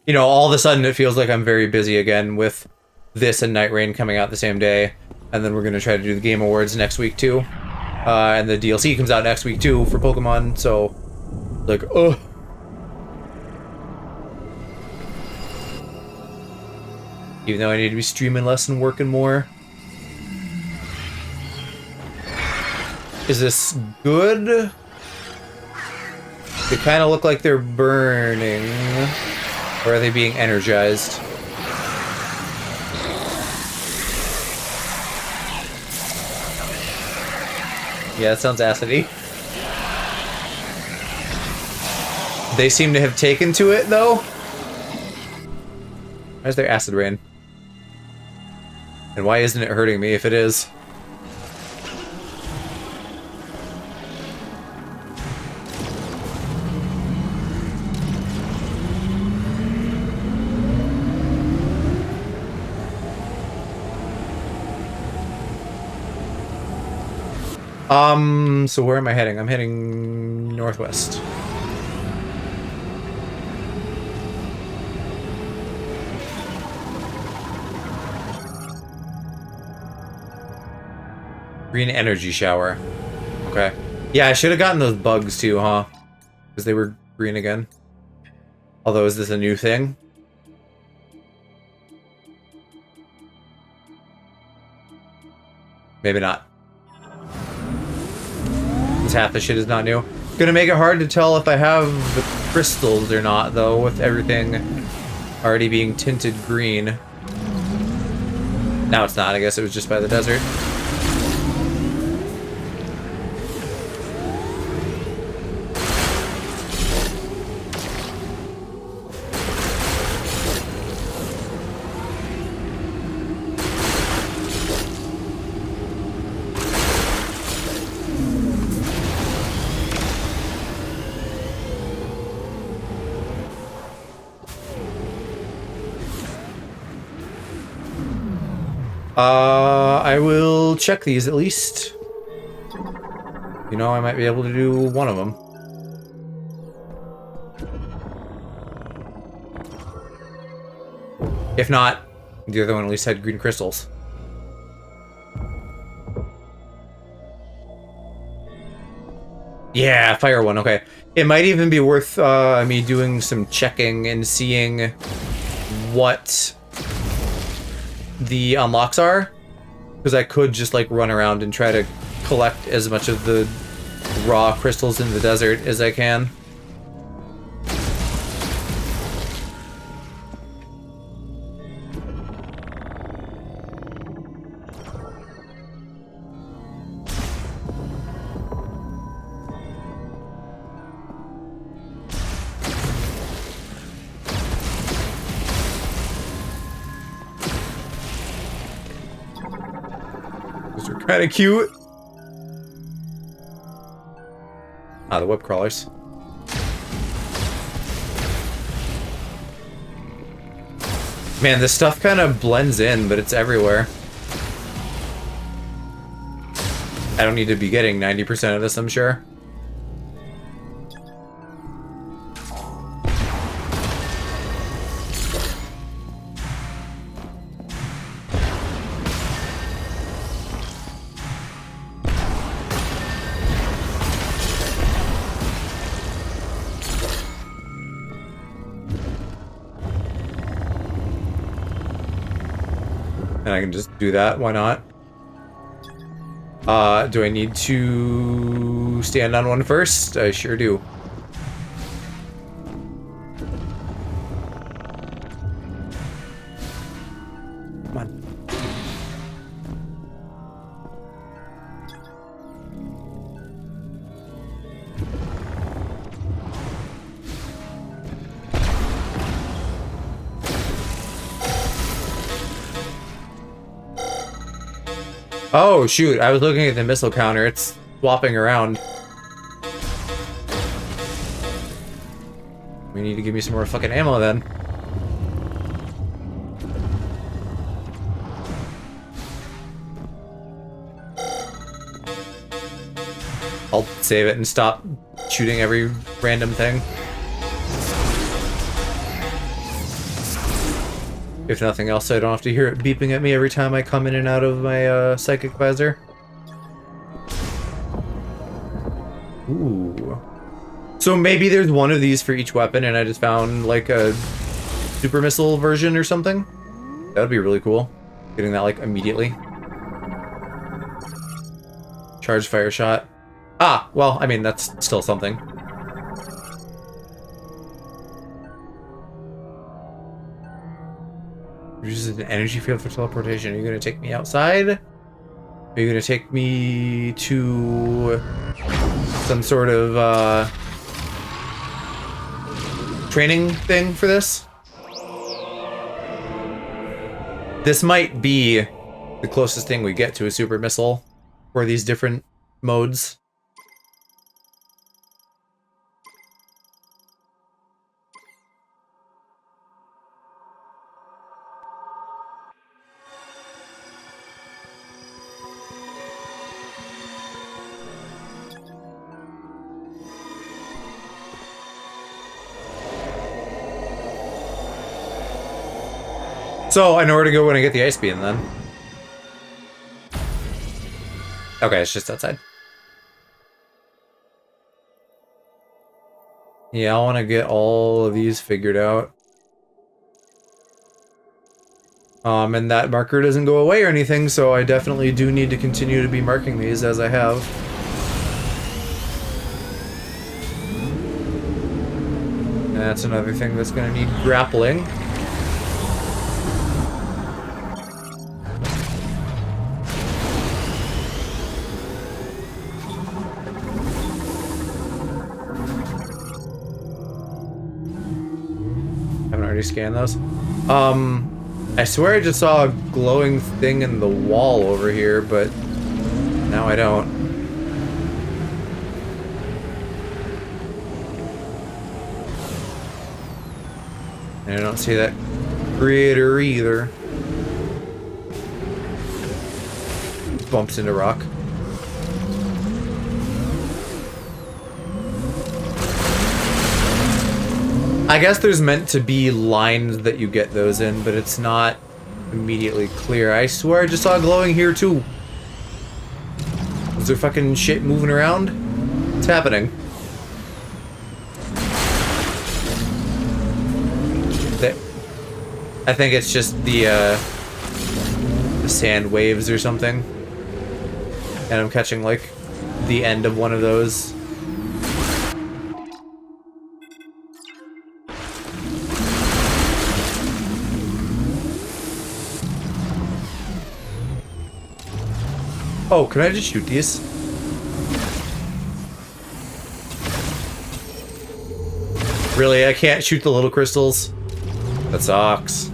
You know, all of a sudden it feels like I'm very busy again with this and Night Rain coming out the same day. And then we're going to try to do the Game Awards next week too. And the DLC comes out next week too for Pokemon, so Like, oh. Even though I need to be streaming less and working more. Is this good? They kind of look like they're burning. Or are they being energized? Yeah, that sounds acidy. They seem to have taken to it, though. Where's their acid rain? And why isn't it hurting me if it is? So where am I heading? I'm heading northwest. Green energy shower. Okay. Yeah, I should have gotten those bugs too, huh? Because they were green again. Although, is this a new thing? Maybe not. Half the shit is not new. Gonna make it hard to tell if I have the crystals or not, though, with everything already being tinted green. Now it's not. I guess it was just by the desert. I will check these at least. You know, I might be able to do one of them. If not, the other one at least had green crystals. Yeah, fire one, okay. It might even be worth me doing some checking and seeing what the unlocks are, because I could just like run around and try to collect as much of the raw crystals in the desert as I can. Kind of cute. Ah, the web crawlers. Man, this stuff kind of blends in, but it's everywhere. I don't need to be getting 90% of this, I'm sure. And I can just do that, why not? Do I need to stand on one first? I sure do. Come on. Oh, shoot. I was looking at the missile counter. It's swapping around. We need to give me some more fucking ammo then. I'll save it and stop shooting every random thing. If nothing else, I don't have to hear it beeping at me every time I come in and out of my psychic visor. Ooh. So maybe there's one of these for each weapon, and I just found like a super missile version or something. That would be really cool. Getting that like immediately. Charge fire shot. Ah, well, I mean, that's still something. Uses an energy field for teleportation. Are you going to take me outside? Are you going to take me to some sort of training thing for this? This might be the closest thing we get to a super missile for these different modes. So, I know where to go when I get the ice beam, then. Okay, it's just outside. Yeah, I want to get all of these figured out. And that marker doesn't go away or anything, so I definitely do need to continue to be marking these as I have. And that's another thing that's going to need grappling. Scan those. I swear I just saw a glowing thing in the wall over here, but now I don't. And I don't see that critter either. Bumps into rock. I guess there's meant to be lines that you get those in, but it's not immediately clear. I swear I just saw glowing here too. Is there fucking shit moving around? What's happening? I think it's just the sand waves or something. And I'm catching like the end of one of those. Oh, can I just shoot these? Really? I can't shoot the little crystals? That sucks.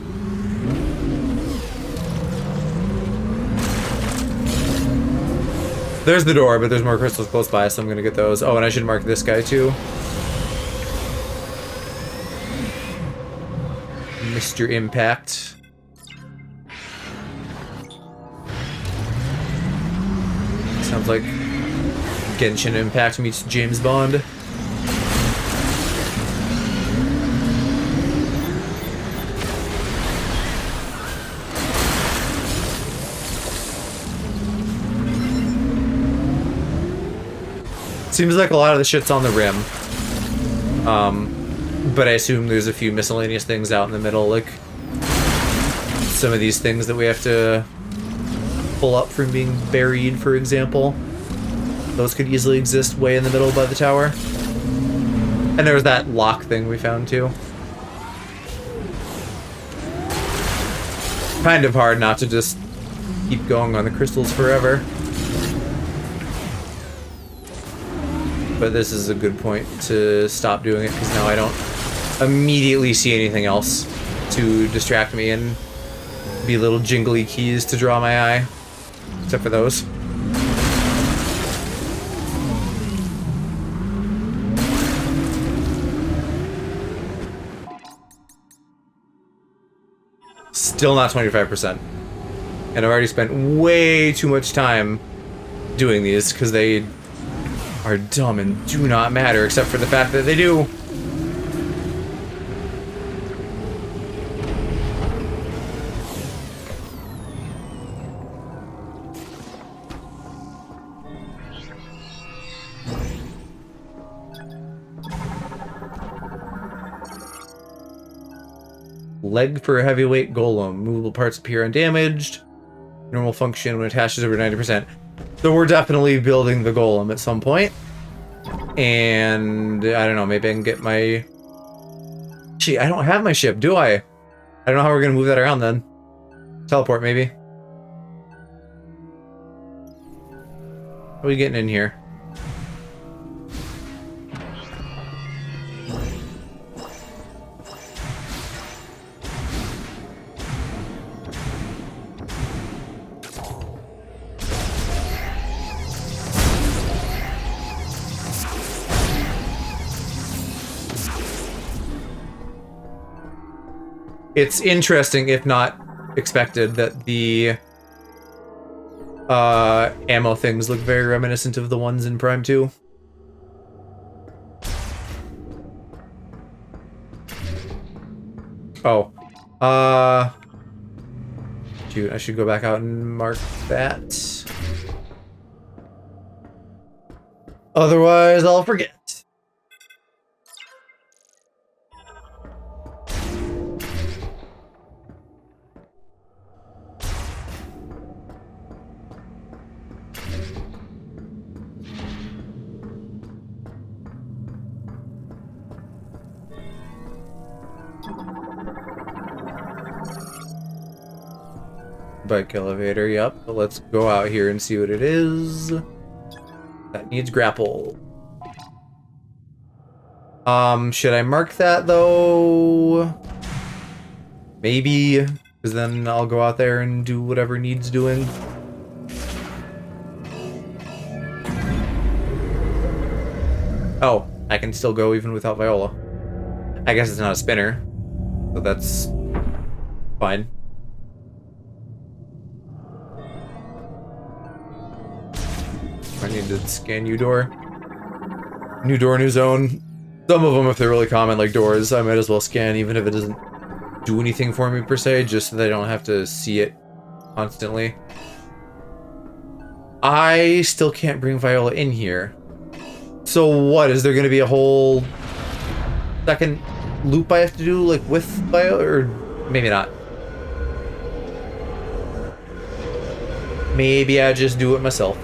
There's the door, but there's more crystals close by, so I'm gonna get those. Oh, and I should mark this guy too. Mr. Impact. Sounds like Genshin Impact meets James Bond. Seems like a lot of the shit's on the rim. But I assume there's a few miscellaneous things out in the middle, like some of these things that we have to pull up from being buried, for example. Those could easily exist way in the middle by the tower. And there was that lock thing we found too. Kind of hard not to just keep going on the crystals forever. But this is a good point to stop doing it, because now I don't immediately see anything else to distract me and be little jingly keys to draw my eye. Except for those. Still not 25%. And I've already spent way too much time doing these, because they are dumb and do not matter, except for the fact that they do. Leg for a heavyweight golem. Movable parts appear undamaged. Normal function when attached is over 90%. So we're definitely building the golem at some point. And I don't know, maybe I can get my... Gee, I don't have my ship, do I? I don't know how we're gonna move that around then. Teleport, maybe. How are we getting in here? It's interesting, if not expected, that the ammo things look very reminiscent of the ones in Prime 2. Oh. Shoot, I should go back out and mark that. Otherwise, I'll forget. Bike elevator, yep. But let's go out here and see what it is. That needs grapple. Should I mark that though? Maybe, because then I'll go out there and do whatever needs doing. Oh, I can still go even without Viola. I guess it's not a spinner, so that's fine. I need to scan new door. New door, new zone. Some of them, if they're really common, like doors, I might as well scan, even if it doesn't do anything for me per se, just so that I don't have to see it constantly. I still can't bring Viola in here. So what, is there going to be a whole second loop I have to do, like, with Viola, or maybe not? Maybe I just do it myself.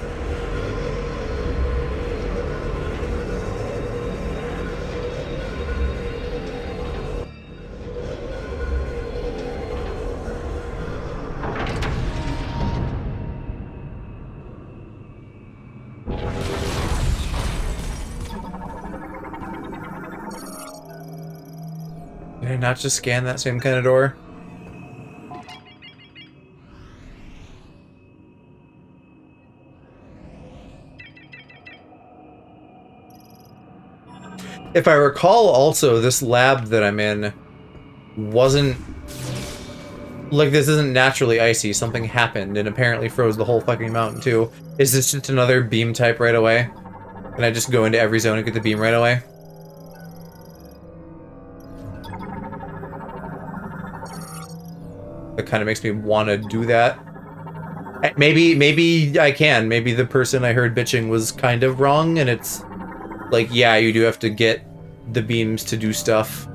Did I not just scan that same kind of door? If I recall, also, this lab that I'm in wasn't... Like, this isn't naturally icy. Something happened and apparently froze the whole fucking mountain, too. Is this just another beam type right away? Can I just go into every zone and get the beam right away? That kind of makes me want to do that. Maybe I can. Maybe the person I heard bitching was kind of wrong, and it's like, yeah, you do have to get the beams to do stuff.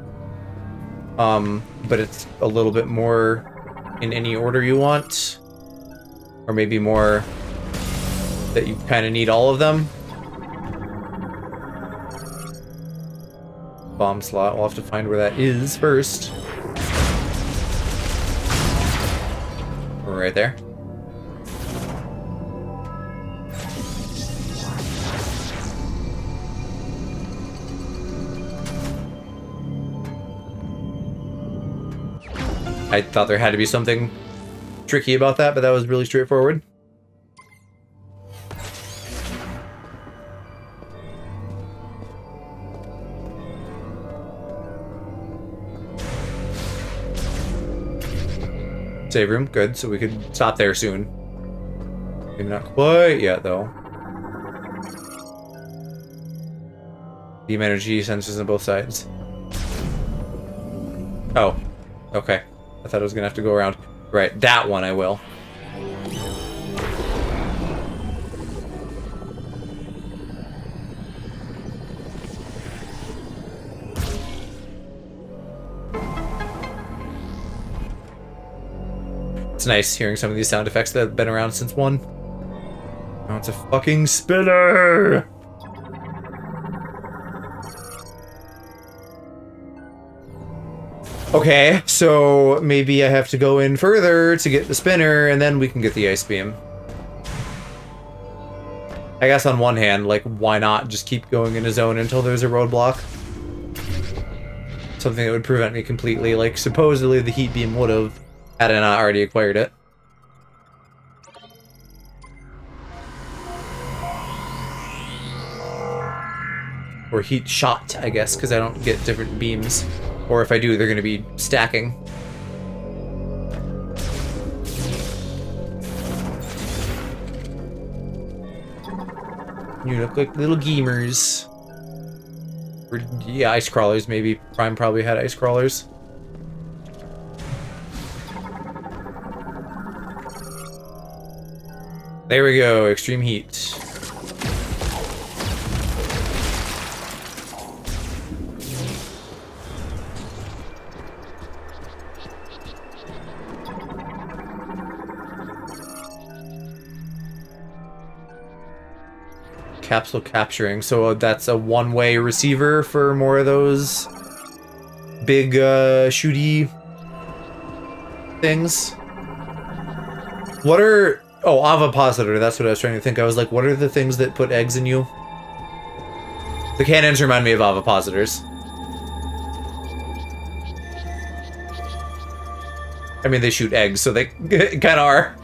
But it's a little bit more in any order you want. Or maybe more that you kind of need all of them. Bomb slot. We'll have to find where that is first. Right there. I thought there had to be something tricky about that, but that was really straightforward. Save room, good, so we could stop there soon. Maybe not quite yet, though. Beam energy sensors on both sides. Oh, okay. I thought I was gonna have to go around. Right, that one I will. It's nice hearing some of these sound effects that have been around since 1. Oh, it's a fucking spinner! Okay, so maybe I have to go in further to get the spinner, and then we can get the ice beam. I guess on one hand, like, why not just keep going in a zone until there's a roadblock? Something that would prevent me completely. Like, supposedly the heat beam would have, had I not already acquired it. Or heat shot, I guess, because I don't get different beams. Or if I do, they're going to be stacking. You look like little gamers. Or, yeah, ice crawlers, maybe. Prime probably had ice crawlers. There we go, extreme heat. Capsule capturing, so that's a one-way receiver for more of those big shooty things. What are... Oh, ovipositor, that's what I was trying to think. I was like, what are the things that put eggs in you? The cannons remind me of ovipositors. I mean, they shoot eggs, so they kind of are,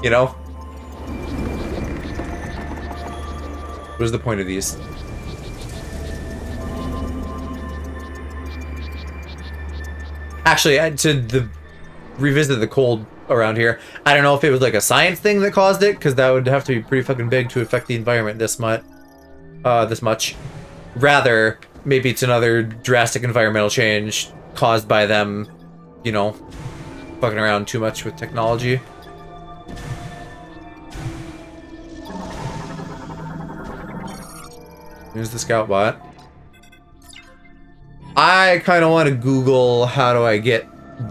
you know? What is the point of these? Actually, to revisit the cold around here, I don't know if it was like a science thing that caused it, because that would have to be pretty fucking big to affect the environment this much. Rather, maybe it's another drastic environmental change caused by them, you know, fucking around too much with technology. Here's the scout bot. I kind of want to Google how do I get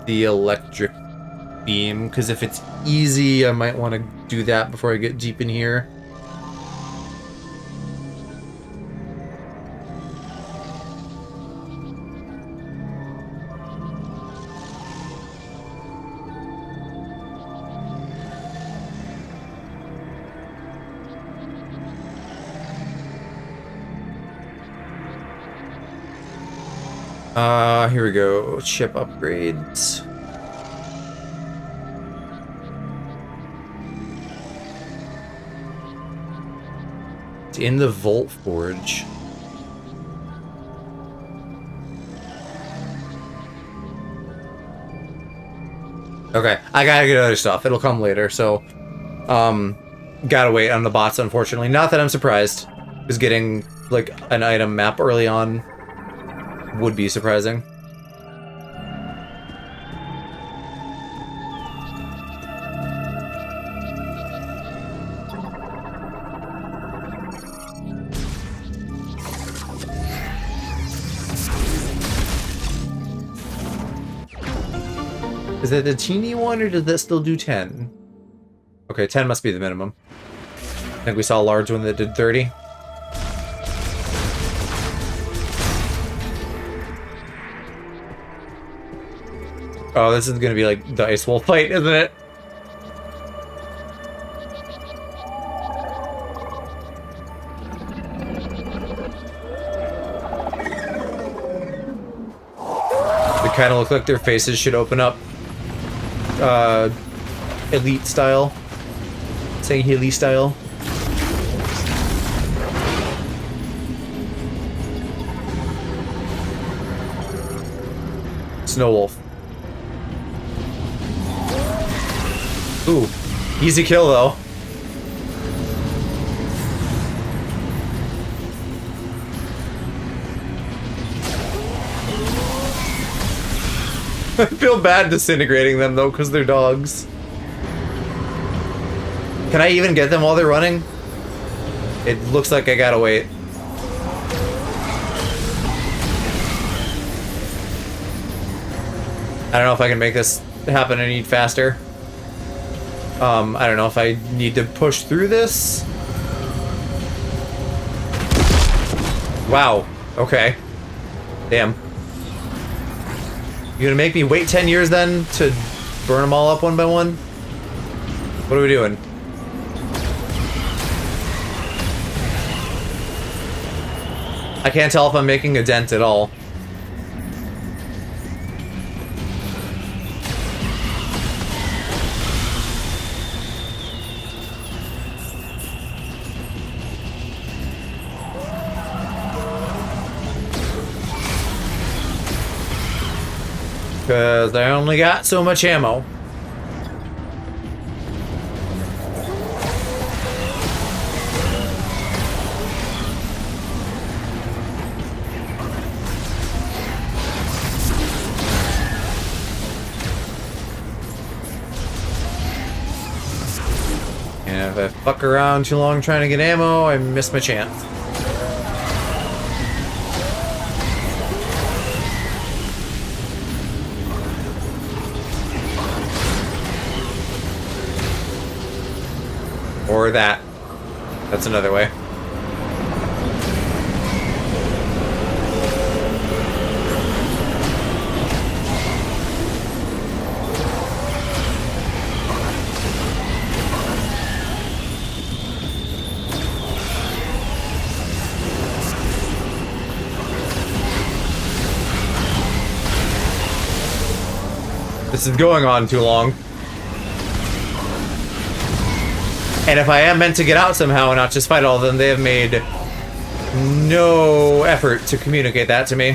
the electric beam, because if it's easy, I might want to do that before I get deep in here. Here we go. Ship upgrades. It's in the Volt Forge. Okay, I gotta get other stuff. It'll come later, so gotta wait on the bots, unfortunately. Not that I'm surprised, because getting like an item map early on would be surprising. Is it the teeny one, or does that still do 10? Okay, 10 must be the minimum. I think we saw a large one that did 30. Oh, this is gonna be like the Ice Wolf fight, isn't it? They kind of look like their faces should open up. Elite style. Saying Healy style. Snow Wolf. Ooh, easy kill though. I feel bad disintegrating them though, because they're dogs. Can I even get them while they're running? It looks like I gotta wait. I don't know if I can make this happen any faster. I don't know if I need to push through this. Wow. Okay. Damn. You gonna make me wait 10 years then to burn them all up one by one? What are we doing? I can't tell if I'm making a dent at all. Because I only got so much ammo. And if I fuck around too long trying to get ammo, I miss my chance. Or that. That's another way. This is going on too long. And if I am meant to get out somehow and not just fight all of them, they have made no effort to communicate that to me.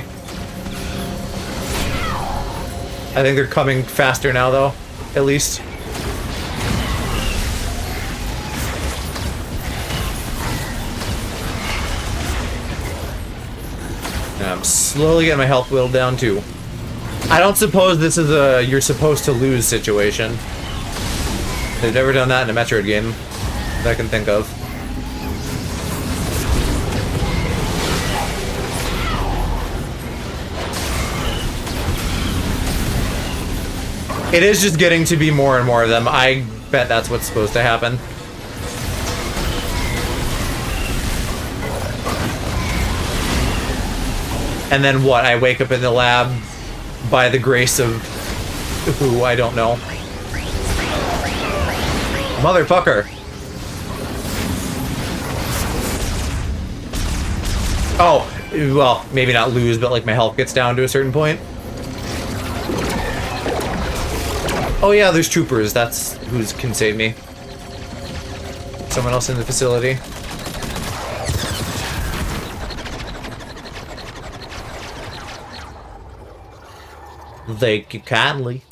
I think they're coming faster now, though, at least. And I'm slowly getting my health whittled down, too. I don't suppose this is a you're supposed to lose situation. They've never done that in a Metroid game that I can think of. It is just getting to be more and more of them. I bet that's what's supposed to happen. And then what? I wake up in the lab by the grace of who I don't know. Motherfucker. Oh, well, maybe not lose, but like my health gets down to a certain point. Oh yeah, there's troopers. That's who can save me. Someone else in the facility. Thank you kindly.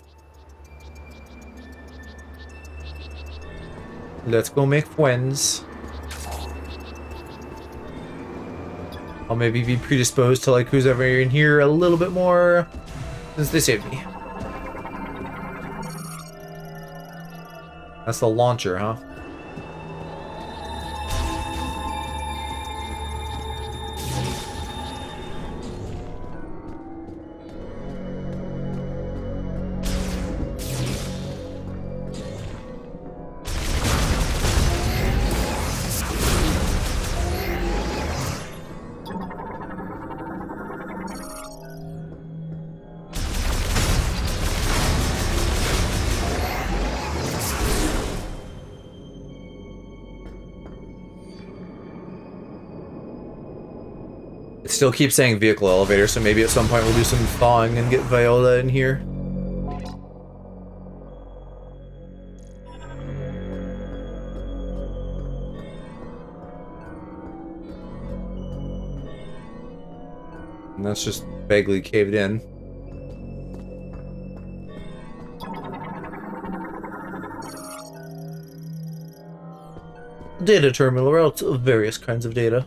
Let's go make friends. I'll maybe be predisposed to like who's ever in here a little bit more since they saved me. That's the launcher, huh? Still keep saying vehicle elevator, so maybe at some point we'll do some thawing and get Viola in here. And that's just vaguely caved in. Data terminal routes of various kinds of data.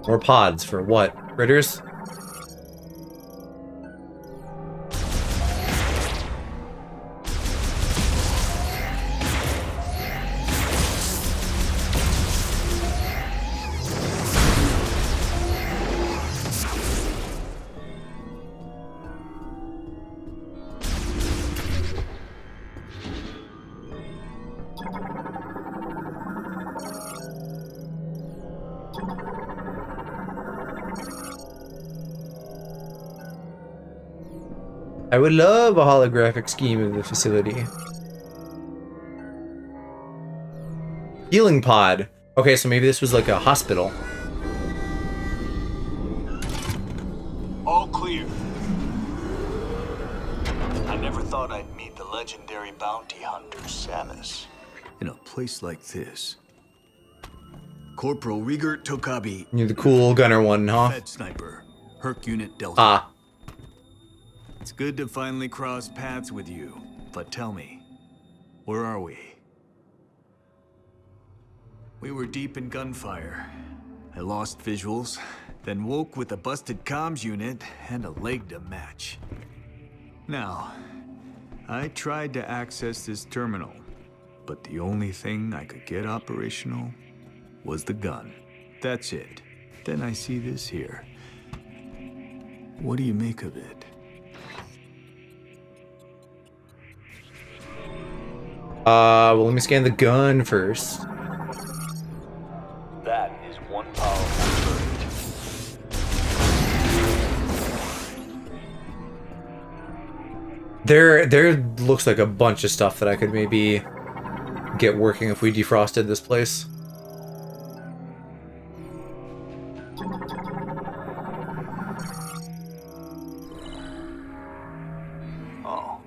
More pods for what? Critters? I would love a holographic scheme of the facility. Healing pod. Okay, so maybe this was like a hospital. All clear. I never thought I'd meet the legendary bounty hunter, Samus. In a place like this. Corporal Rieger Tokabi. You're the cool gunner one, huh? Fed sniper. Herc Unit Delta. Ah. It's good to finally cross paths with you. But tell me, where are we? We were deep in gunfire. I lost visuals, then woke with a busted comms unit and a leg to match. Now, I tried to access this terminal, but the only thing I could get operational was the gun. That's it. Then I see this here. What do you make of it? Well, let me scan the gun first. That is one powerful bird. There looks like a bunch of stuff that I could maybe get working if we defrosted this place. Oh,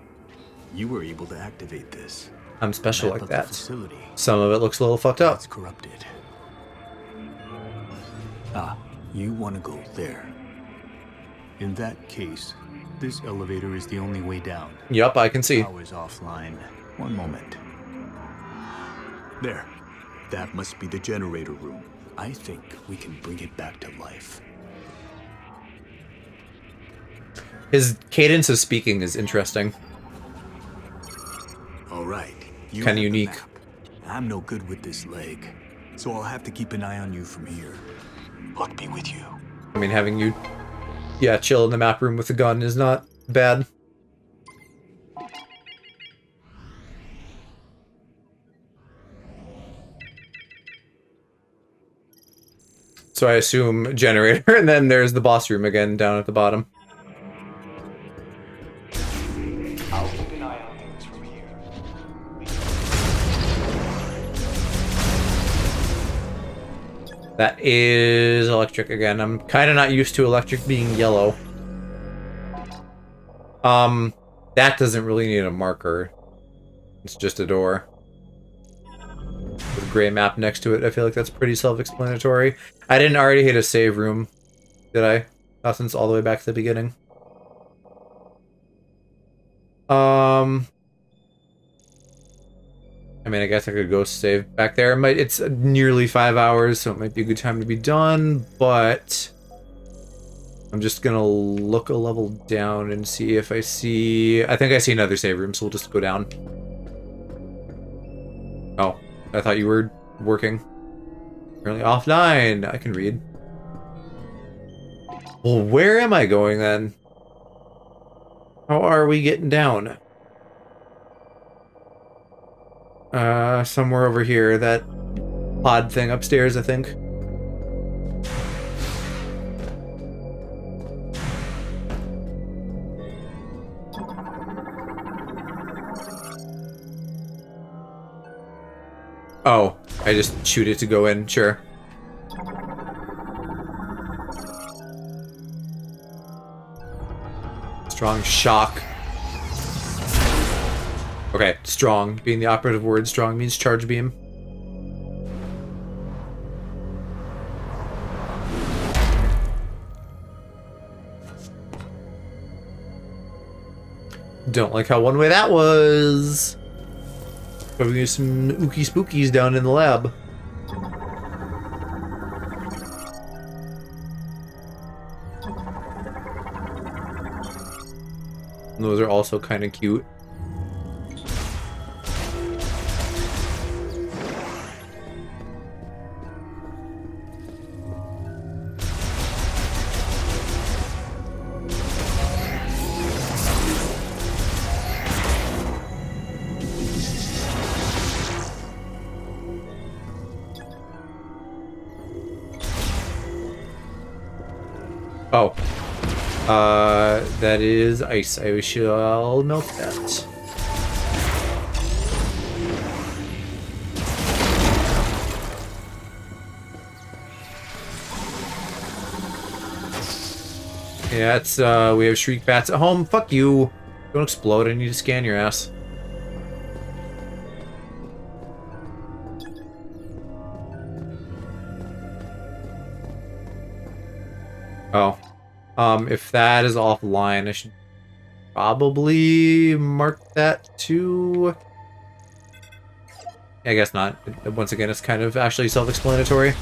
you were able to activate this. I'm special Map like of the that. facility. Some of it looks a little fucked up. It's corrupted. Ah, you want to go there. In that case, this elevator is the only way down. Yup, I can see. Power's offline. One moment. There. That must be the generator room. I think we can bring it back to life. His cadence of speaking is interesting. All right. You Kinda have the unique. map. I'm no good with this leg, so I'll have to keep an eye on you from here. Luck be with you. I mean, having you, yeah, chill in the map room with a gun is not bad. So I assume generator, and then there's the boss room again down at the bottom. I'll keep an eye on things from here. That is electric again. I'm kind of not used to electric being yellow. That doesn't really need a marker. It's just a door. With a gray map next to it. I feel like that's pretty self-explanatory. I didn't already hit a save room, did I? Not since all the way back to the beginning. I mean, I guess I could go save back there. It's nearly 5 hours, so it might be a good time to be done, but I'm just gonna look a level down and see if I see... I think I see another save room, so we'll just go down. Oh, I thought you were working. Currently offline. I can read. Well, where am I going then? How are we getting down? Somewhere over here. That pod thing upstairs, I think. Oh, I just shoot it to go in, sure. Strong shock. Okay, strong being the operative word. Strong means charge beam. Don't like how one way that was. Probably need some ookie spookies down in the lab. And those are also kind of cute. Oh. That is ice. I shall melt that. Yeah, it's, we have shriek bats at home. Fuck you. Don't explode. I need to scan your ass. Oh. If that is offline, I should probably mark that too. I guess not. Once again, it's kind of actually self-explanatory.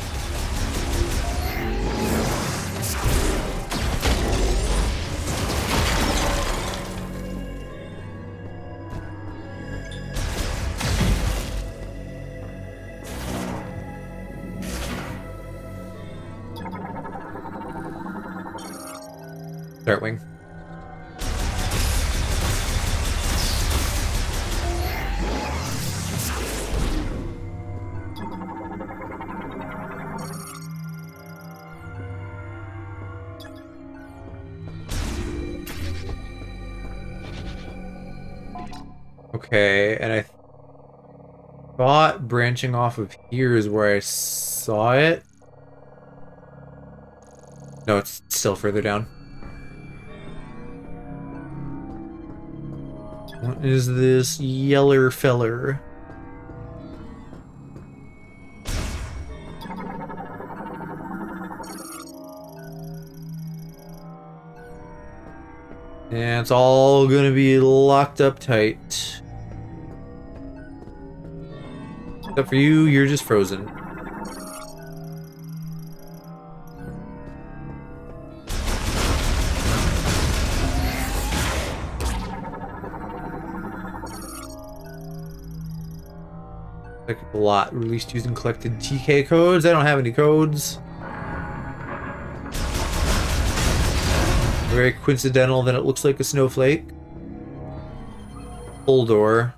Dartwing. Okay, and I thought branching off of here is where I saw it. No, it's still further down. What is this yeller feller? And it's all gonna be locked up tight. Except for you, you're just frozen. A lot released using collected TK codes. I don't have any codes. Very coincidental that it looks like a snowflake. Full door.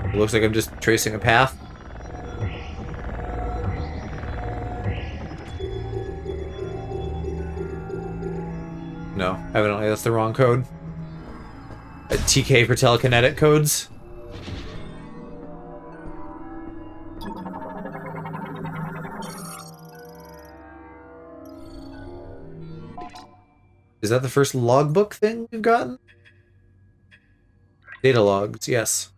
It looks like I'm just tracing a path. No, evidently that's the wrong code. TK for telekinetic codes. Is that the first logbook thing we've gotten? Data logs, yes.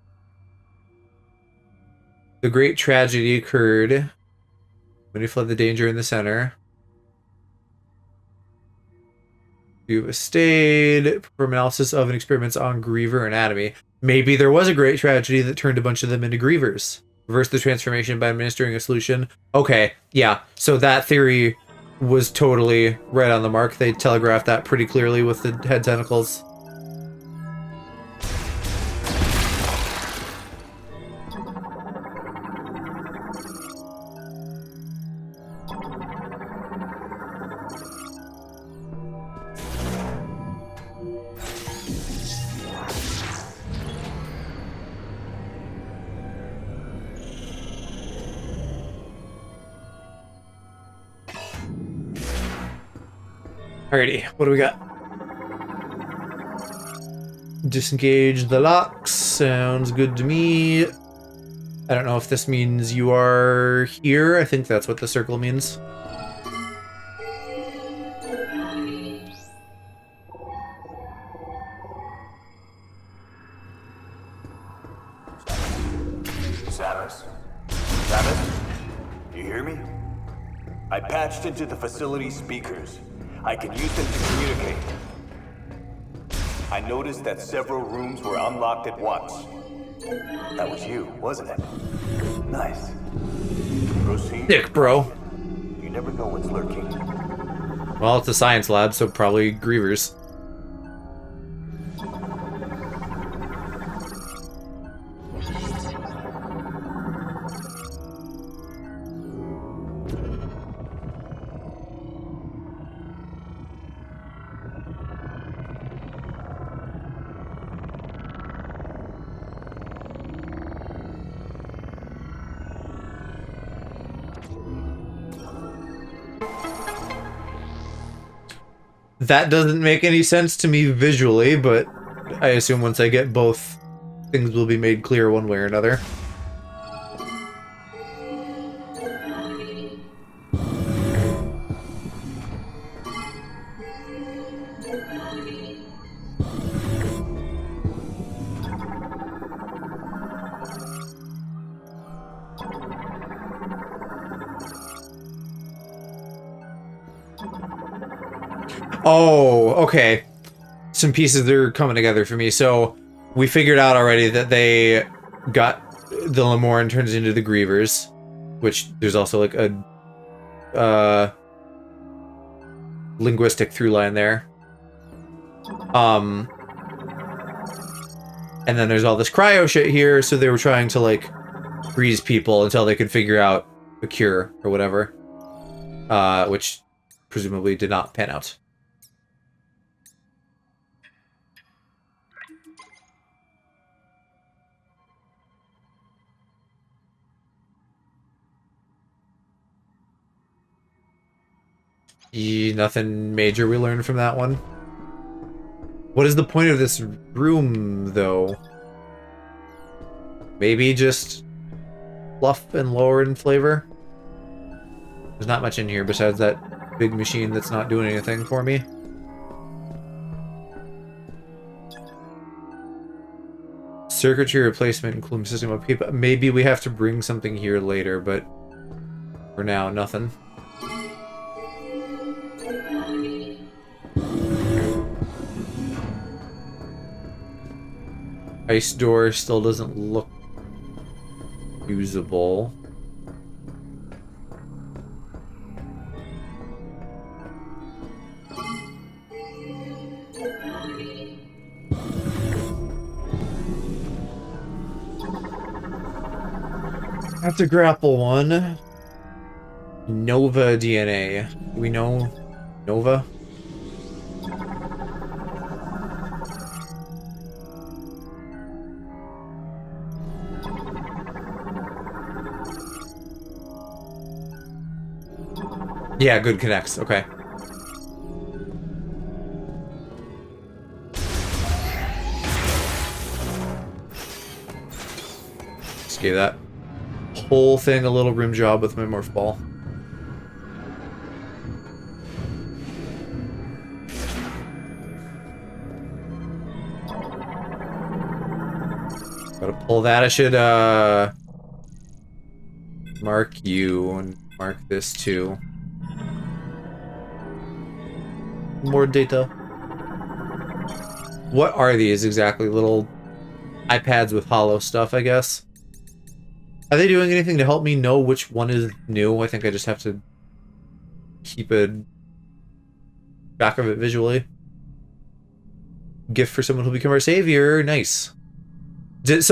The great tragedy occurred when he fled the danger in the center. You stayed for analysis of and experiments on Griever anatomy. Maybe there was a great tragedy that turned a bunch of them into Grievers. Reverse the transformation by administering a solution. Okay, yeah. So that theory was totally right on the mark. They telegraphed that pretty clearly with the head tentacles. Alrighty, what do we got? Disengage the locks. Sounds good to me. I don't know if this means you are here. I think that's what the circle means. Samus? Samus? You hear me? I patched into the facility speakers. I can use them to communicate. I noticed that several rooms were unlocked at once. That was you, wasn't it? Nice. Proceed. Dick, bro. You never know what's lurking. Well, it's a science lab, so probably Grievers. That doesn't make any sense to me visually, but I assume once I get both, things will be made clear one way or another. Oh, okay. Some pieces are coming together for me. So we figured out already that they got the Lemoran turns into the Grievers, which there's also like a linguistic through line there. And then there's all this cryo shit here, so they were trying to like freeze people until they could figure out a cure or whatever, which presumably did not pan out. Nothing major we learned from that one. What is the point of this room, though? Maybe just fluff and lower in flavor? There's not much in here besides that big machine that's not doing anything for me. Circuitry replacement and cooling system upkeep. Maybe we have to bring something here later, but for now, nothing. Ice door still doesn't look usable. Have to grapple one. Nova DNA. Do we know Nova? Yeah, good connects. Okay. Just gave that whole thing a little rim job with my morph ball. Gotta pull that. I should mark you and mark this too. More data. What are these exactly? Little iPads with hollow stuff, I guess. Are they doing anything to help me know which one is new? I think I just have to keep a track of it visually. Gift for someone who'll become our savior. Nice. Did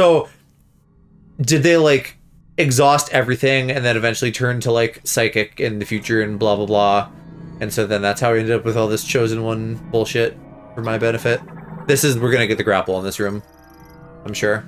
they like exhaust everything and then eventually turn to like psychic in the future and blah blah blah? And so then that's how we ended up with all this chosen one bullshit for my benefit. We're gonna get the grapple in this room, I'm sure.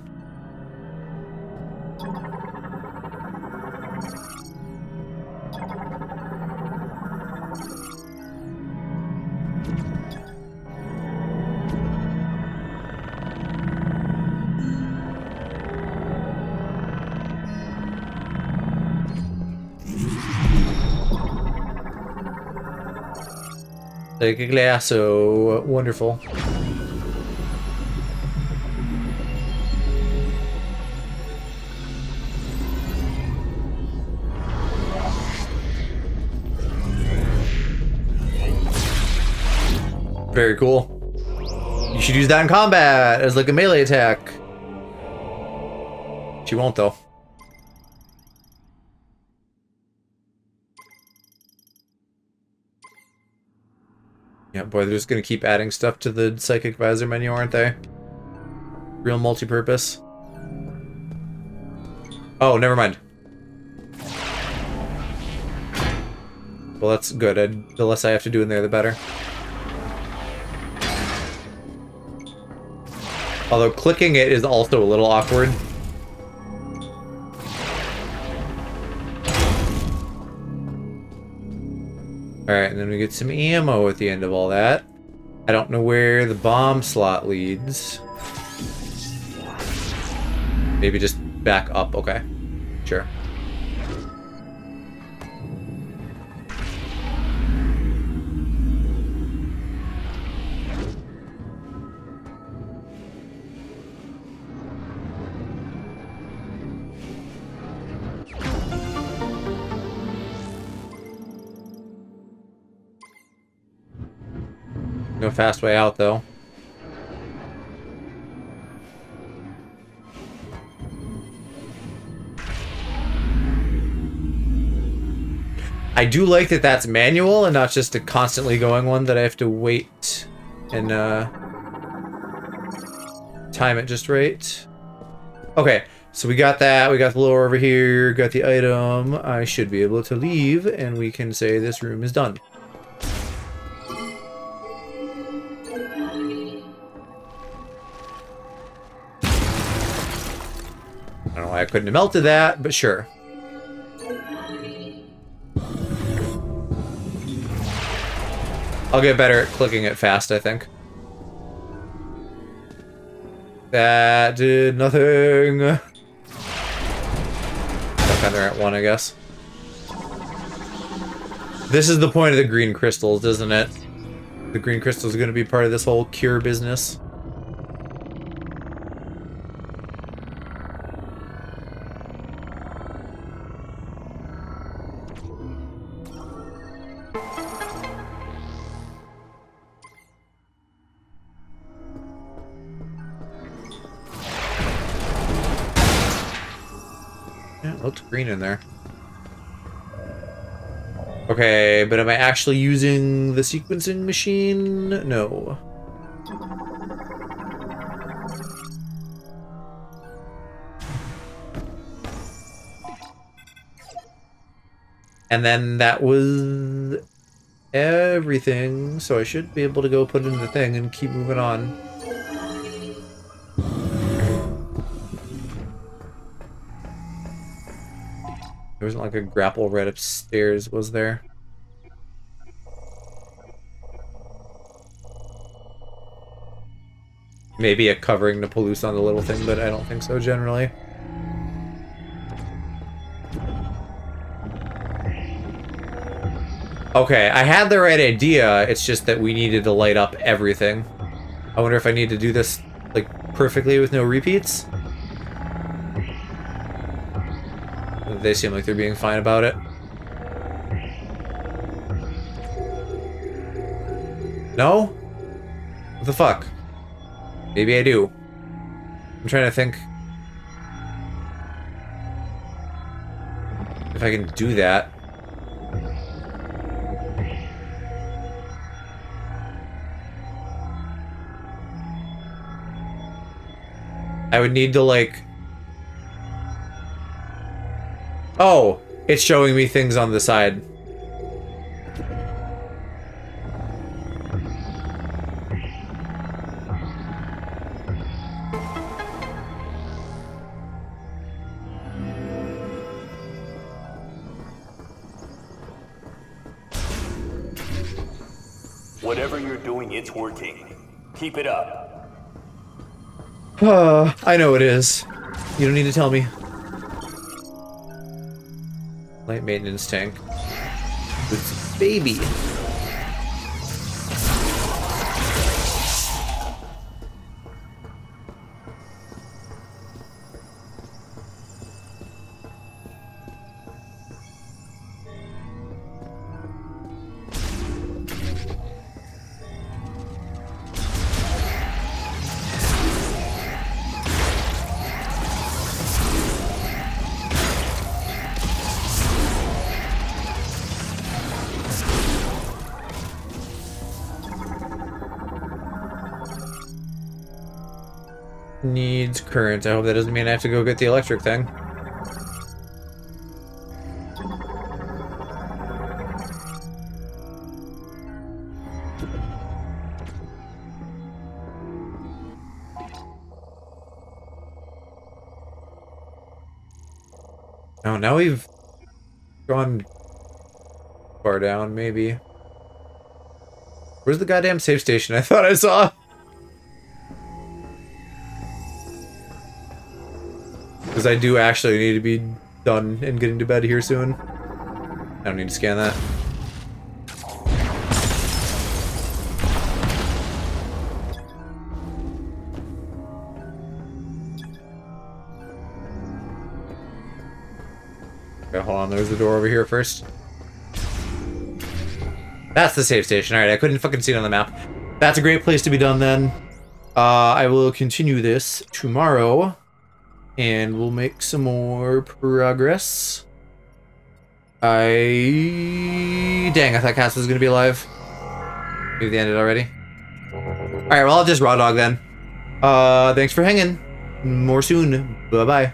Like a glasso, wonderful. Very cool. You should use that in combat as like a melee attack. She won't though. Yeah, boy, they're just gonna keep adding stuff to the Psychic Visor menu, aren't they? Real multi-purpose. Oh, never mind. Well, that's good. The less I have to do in there, the better. Although clicking it is also a little awkward. Alright, and then we get some ammo at the end of all that. I don't know where the bomb slot leads. Maybe just back up. Okay. Sure. No fast way out, though. I do like that that's manual and not just a constantly going one that I have to wait and time it just right. Okay, so we got that. We got the lure over here. Got the item. I should be able to leave, and we can say this room is done. I don't know why I couldn't have melted that, but sure. I'll get better at clicking it fast, I think. That did nothing. Stuck under at 1, I guess. This is the point of the green crystals, isn't it? The green crystals are going to be part of this whole cure business. Yeah, it looks green in there. Okay, but am I actually using the sequencing machine? No. And then that was everything, so I should be able to go put in the thing and keep moving on. There wasn't like a grapple right upstairs, was there? Maybe a covering to Palouse on the little thing, but I don't think so generally. Okay, I had the right idea, it's just that we needed to light up everything. I wonder if I need to do this, like, perfectly with no repeats? They seem like they're being fine about it. No? What the fuck? Maybe I do. I'm trying to think if I can do that. I would need to, like... Oh! It's showing me things on the side. Whatever you're doing, it's working. Keep it up. I know it is. You don't need to tell me. Light maintenance tank. It's a baby. Needs current. I hope that doesn't mean I have to go get the electric thing. Oh, now we've gone far down, maybe. Where's the goddamn safe station I thought I saw? Because I do actually need to be done and getting to bed here soon. I don't need to scan that. Okay, hold on. There's the door over here first. That's the safe station. Alright, I couldn't fucking see it on the map. That's a great place to be done then. I will continue this tomorrow. And we'll make some more progress. Dang, I thought Cass was gonna be alive. Maybe they ended already. Alright, well, I'll just raw dog then. Thanks for hanging. More soon. Bye-bye.